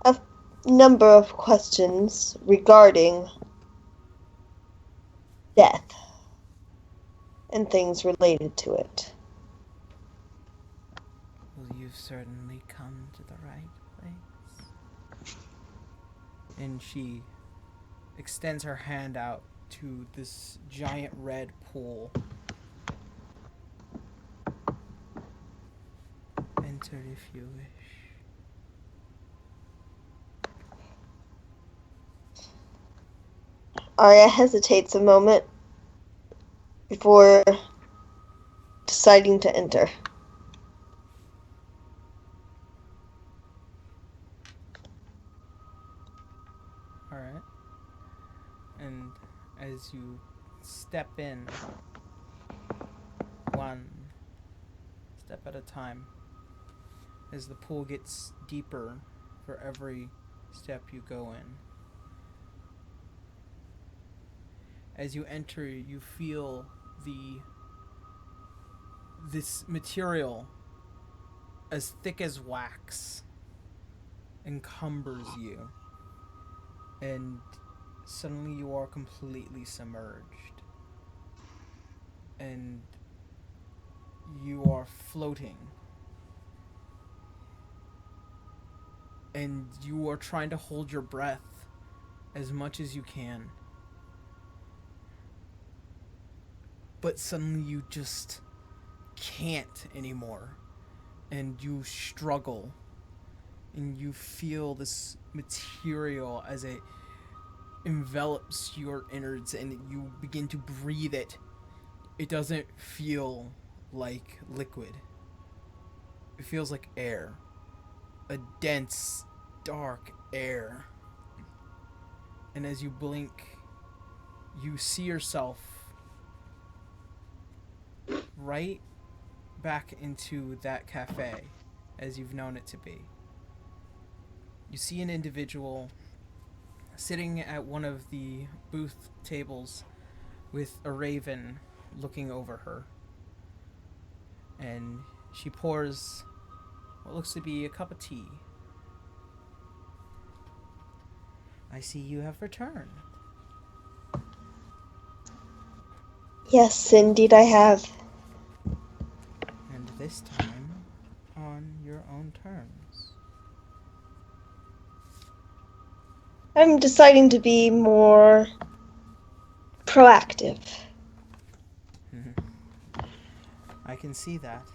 a number of questions regarding death and things related to it. Well, you've certainly come to the right place. And she extends her hand out to this giant red pool. Enter if you wish. Arya hesitates a moment before deciding to enter. Alright. And as you step in, one step at a time, as the pool gets deeper for every step you go in. As you enter, you feel this material as thick as wax encumbers you, and suddenly you are completely submerged, and you are floating, and you are trying to hold your breath as much as you can, but suddenly you just can't anymore, and you struggle, and you feel this material as it envelops your innards, and you begin to breathe it. It doesn't feel like liquid. It feels like air. A dense, dark air. And as you blink, you see yourself right back into that cafe as you've known it to be. You see an individual sitting at one of the booth tables with a raven looking over her. And she pours what looks to be a cup of tea. I see you have returned. Yes, indeed I have. And this time on your own terms. I'm deciding to be more proactive. I can see that.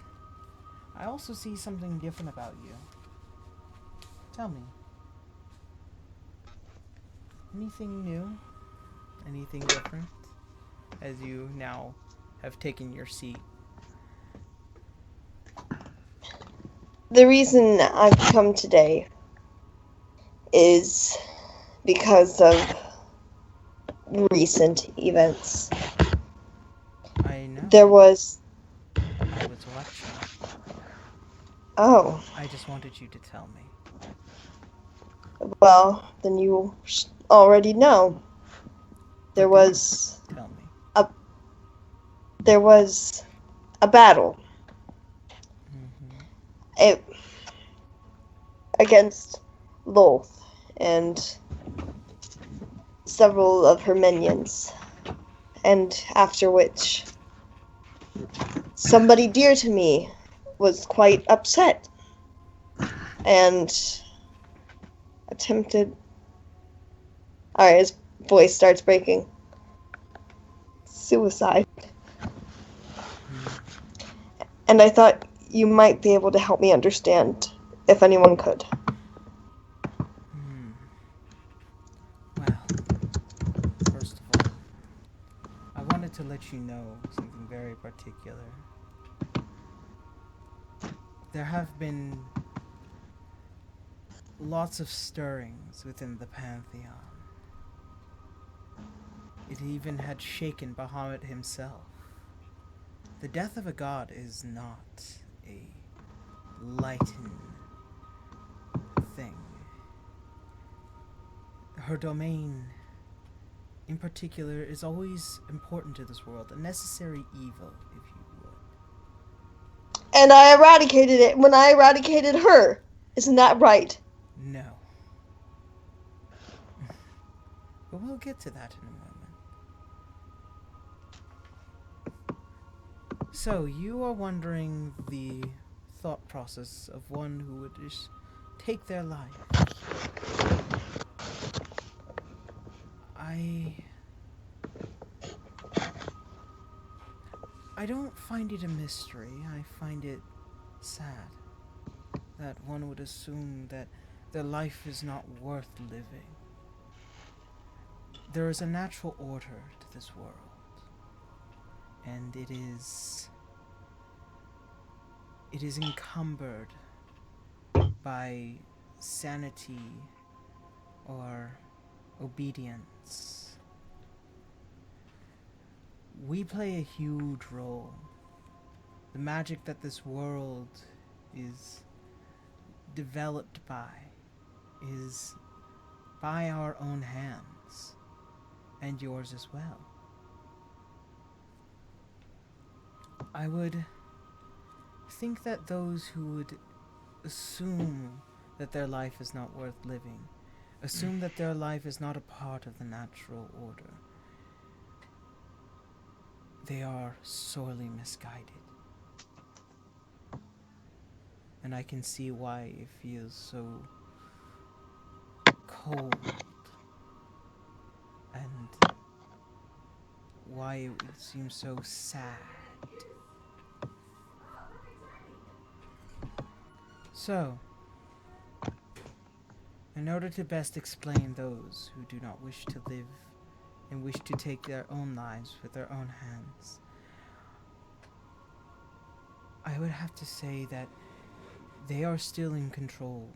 I also see something different about you. Tell me. Anything new? Anything different? As you now have taken your seat. The reason I've come today is because of recent events. I know. There was... I was watching. Oh. I just wanted you to tell me. Well, then you already know. There was... Tell me. There was a battle. It... against Lolth and several of her minions. And after which... somebody dear to me was quite upset and attempted... Alright, his voice starts breaking. Suicide. And I thought you might be able to help me understand, if anyone could. Well, first of all, I wanted to let you know something very particular. There have been lots of stirrings within the Pantheon. It even had shaken Bahamut himself. The death of a god is not a lightened thing. Her domain, in particular, is always important to this world, a necessary evil, if you would. And I eradicated it when I eradicated her. Isn't that right? No. But we'll get to that in a moment. So, you are wondering the thought process of one who would just take their life. I don't find it a mystery. I find it sad that one would assume that their life is not worth living. There is a natural order to this world, and it is encumbered by sanity or obedience. We play a huge role. The magic that this world is developed by is by our own hands, and yours as well. I would think that those who would assume that their life is not worth living. Assume that their life is not a part of the natural order. They are sorely misguided. And I can see why it feels so cold. And why it would seem so sad. So, in order to best explain those who do not wish to live and wish to take their own lives with their own hands, I would have to say that they are still in control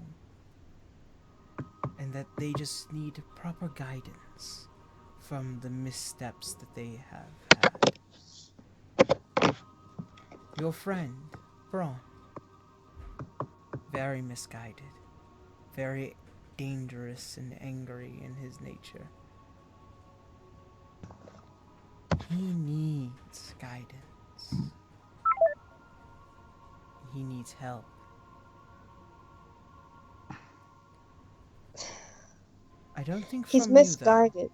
and that they just need proper guidance from the missteps that they have had. Your friend, Braun, very misguided, very dangerous and angry in his nature. He needs guidance. He needs help. I don't think He's from misguided. you,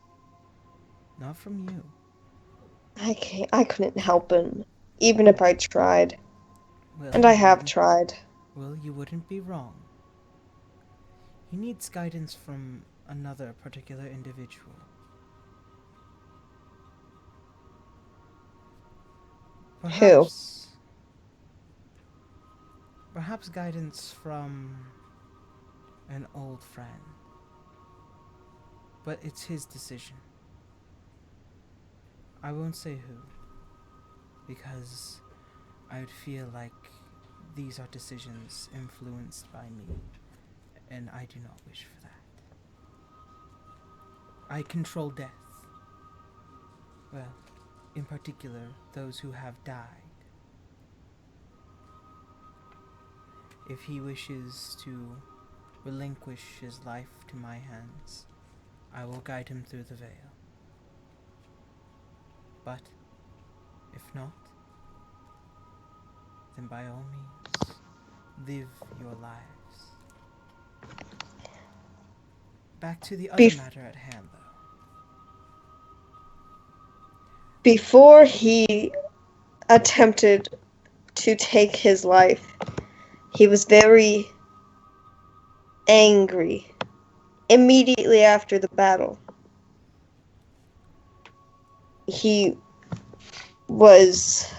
though. Not from you. I couldn't help him, even if I tried. Well, And I have tried. Well, you wouldn't be wrong. He needs guidance from another particular individual. Perhaps, perhaps guidance from an old friend. But it's his decision. I won't say who, because I would feel like these are decisions influenced by me, and I do not wish for that. I control death. Well, in particular, those who have died. If he wishes to relinquish his life to my hands, I will guide him through the veil. But, if not, then by all means, live your lives. Back to the other matter at hand, though. Before he attempted to take his life, he was very angry immediately after the battle. He was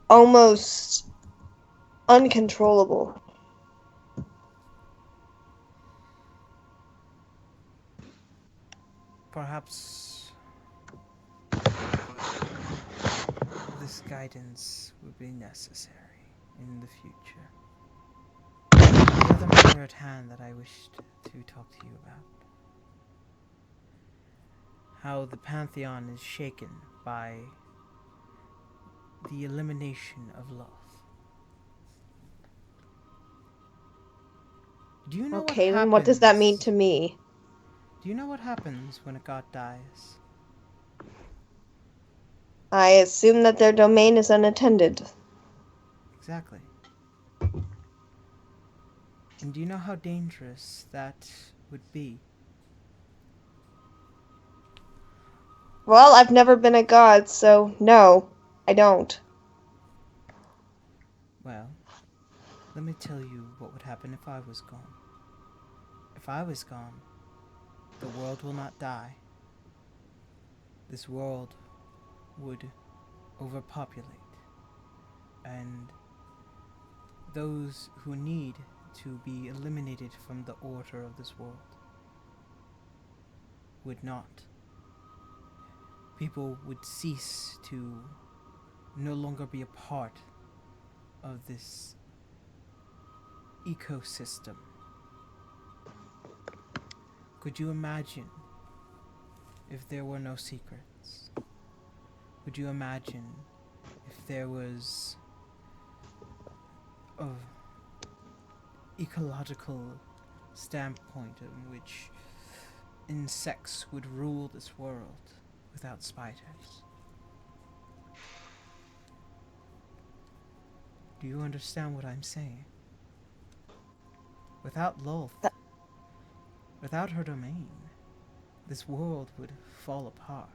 almost uncontrollable. Perhaps this guidance would be necessary in the future. The other matter at hand that I wished to talk to you about. How the Pantheon is shaken by the elimination of love. Do you know Okay, what happens? what does that mean to me? Do you know what happens when a god dies? I assume that their domain is unattended. Exactly. And do you know how dangerous that would be? Well, I've never been a god, so no, I don't. Well, let me tell you what would happen if I was gone. If I was gone, the world will not die. This world would overpopulate, and those who need to be eliminated from the order of this world would not. People would cease to no longer be a part of this ecosystem. Could you imagine if there were no secrets? Could you imagine if there was a ecological standpoint in which insects would rule this world without spiders? Do you understand what I'm saying? Without Lolth, without her domain, this world would fall apart.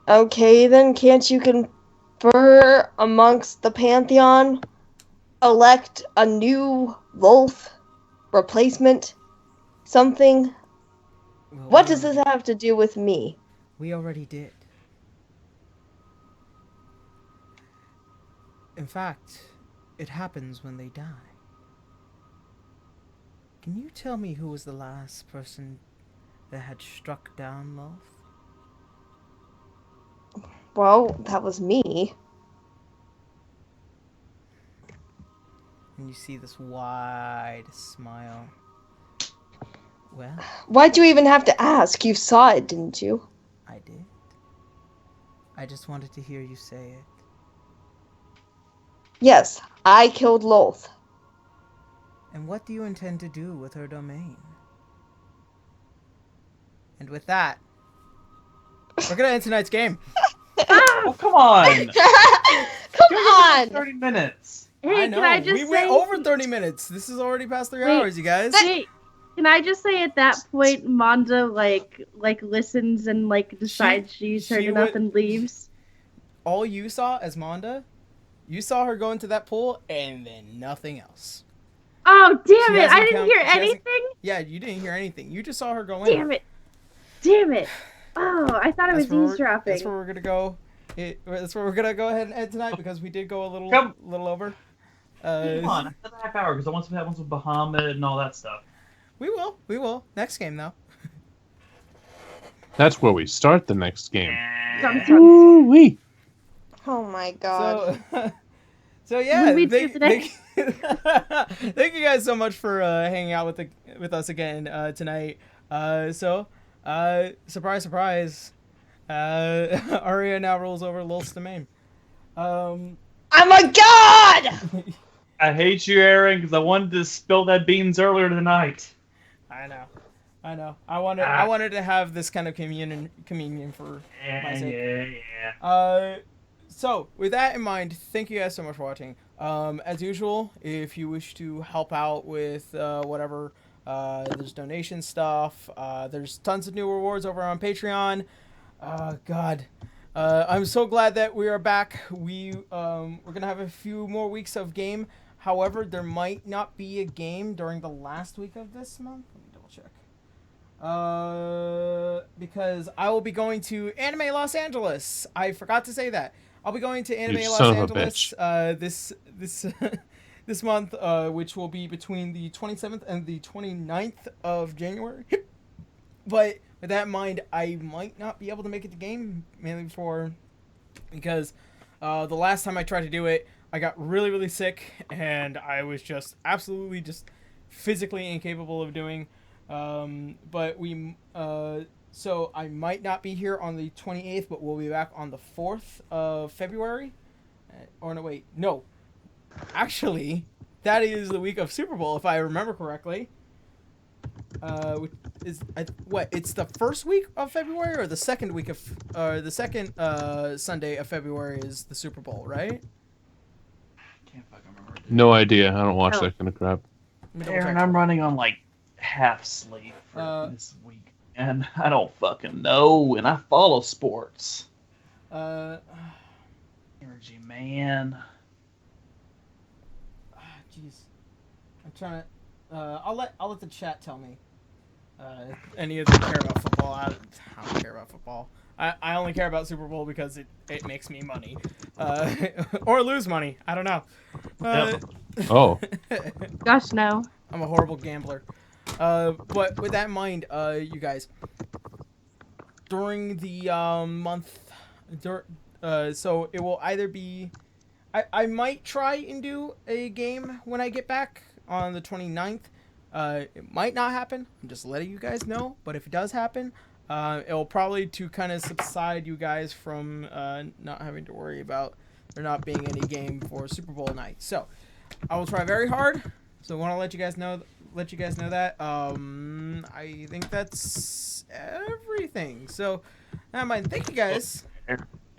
Okay, then can't you confer amongst the Pantheon? Elect a new Lolth replacement? Something? Well, What does this have to do with me? We already did. In fact, it happens when they die. Can you tell me who was the last person that had struck down Lolth? Well, that was me. And you see this wide smile. Well, Why'd you even have to ask? You saw it, didn't you? I did. I just wanted to hear you say it. Yes, I killed Lolth. And what do you intend to do with her domain? And with that, we're gonna end tonight's game. Oh, come on! Come on! 30 minutes. Hey, I know. can I just we say? went over 30 minutes. This is already past 3 Wait, hours, you guys. Wait, can I just say at that point, Manda like listens and like decides she's heard she enough would- and leaves? All you saw as Manda, you saw her go into that pool and then nothing else. Oh She damn it! hasn't I didn't count- hear she hasn't- anything. Yeah, you didn't hear anything. You just saw her go in. Damn it! Damn it! Oh, I thought it was That's where we're- eavesdropping. That's where we're gonna go. That's where we're gonna go ahead and end tonight because we did go a little over. Come on, another half hour because I want some ones with Bahamut and all that stuff. We will. Next game though. That's where we start the next game. Ooh-wee. Oh my god. So yeah, we do today? thank you guys so much for hanging out with us again tonight. Surprise, surprise. Aria now rules over Lolth's domain. I'm a god! I hate you, Aaron, because I wanted to spill that beans earlier tonight. I know. I wanted to have this kind of communion for my sake. Yeah. So with that in mind, thank you guys so much for watching. As usual, if you wish to help out with whatever, there's donation stuff. There's tons of new rewards over on Patreon. God. I'm so glad that we are back. We're gonna have a few more weeks of game. However, there might not be a game during the last week of this month. Let me double check. Because I will be going to Anime Los Angeles. I forgot to say that. I'll be going to Anime Los Angeles this month, which will be between the 27th and the 29th of January. But with that in mind, I might not be able to make it to game, mainly because the last time I tried to do it, I got really, really sick, and I was just absolutely just physically incapable of doing. So I might not be here on the 28th, but we'll be back on the 4th of February. No. Actually, that is the week of Super Bowl, if I remember correctly. It's the first week of February or the second week of, the second Sunday of February is the Super Bowl, right? Can't fucking remember. Dude. No idea. I don't watch that kind of crap. Aaron, I'm running on like half sleep for this week, and I don't fucking know. And I follow sports. Energy, man. Jeez, I'm trying to. I'll let the chat tell me. Any of them care about football? I don't care about football. I only care about Super Bowl because it makes me money, or lose money. I don't know. Oh. Gosh, no. I'm a horrible gambler. But with that in mind, you guys, during the month, so it will either be, I might try and do a game when I get back on the 29th. It might not happen. I'm just letting you guys know. But if it does happen, it'll probably to kind of subside you guys from not having to worry about there not being any game for Super Bowl night. So I will try very hard. So I want to let you guys know that. I think that's everything. So never mind. Thank you guys.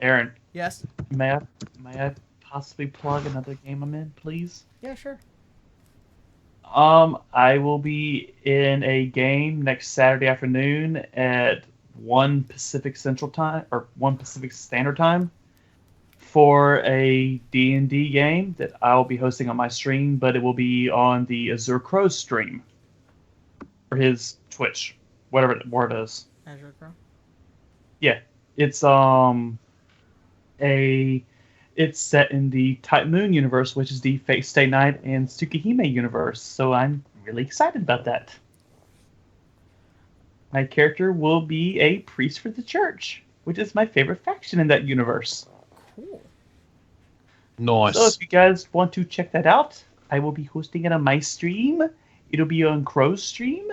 Aaron, Yes. may I possibly plug another game I'm in, please? Yeah, sure. I will be in a game next Saturday afternoon at 1 Pacific Central Time or 1 Pacific Standard Time for a D&D game that I'll be hosting on my stream, but it will be on the Azure Crow stream or his Twitch, whatever it is. Azure Crow. Yeah, it's it's set in the Type Moon universe, which is the Fate Stay Night and Tsukihime universe. So I'm really excited about that. My character will be a priest for the church, which is my favorite faction in that universe. Cool. Nice. So if you guys want to check that out, I will be hosting it on my stream. It'll be on Crow's stream,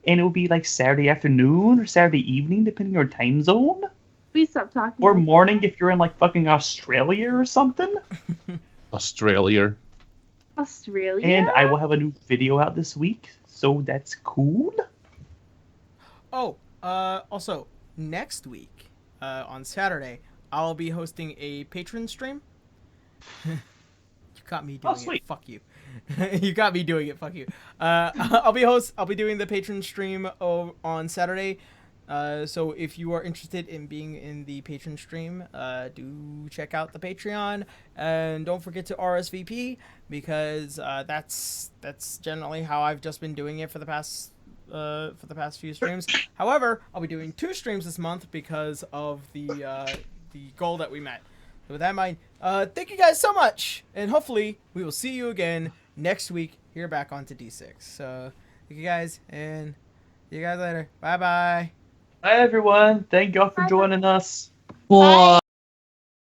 and it will be like Saturday afternoon or Saturday evening, depending on your time zone. Please stop talking. Or morning if you're in like fucking Australia or something. Australia. Australia? And I will have a new video out this week, so that's cool. Oh, also, next week, on Saturday, I'll be hosting a patron stream. You got me doing it. Fuck you. You got me doing it. Fuck you. I'll be doing the patron stream on Saturday. So if you are interested in being in the patron stream, do check out the Patreon, and don't forget to RSVP, because that's generally how I've just been doing it for the past few streams. However, I'll be doing 2 streams this month because of the goal that we met. So with that in mind, thank you guys so much, and hopefully we will see you again next week here back onto D6. So thank you guys, and see you guys later. Bye bye. Hi everyone, thank y'all for joining us. Bye.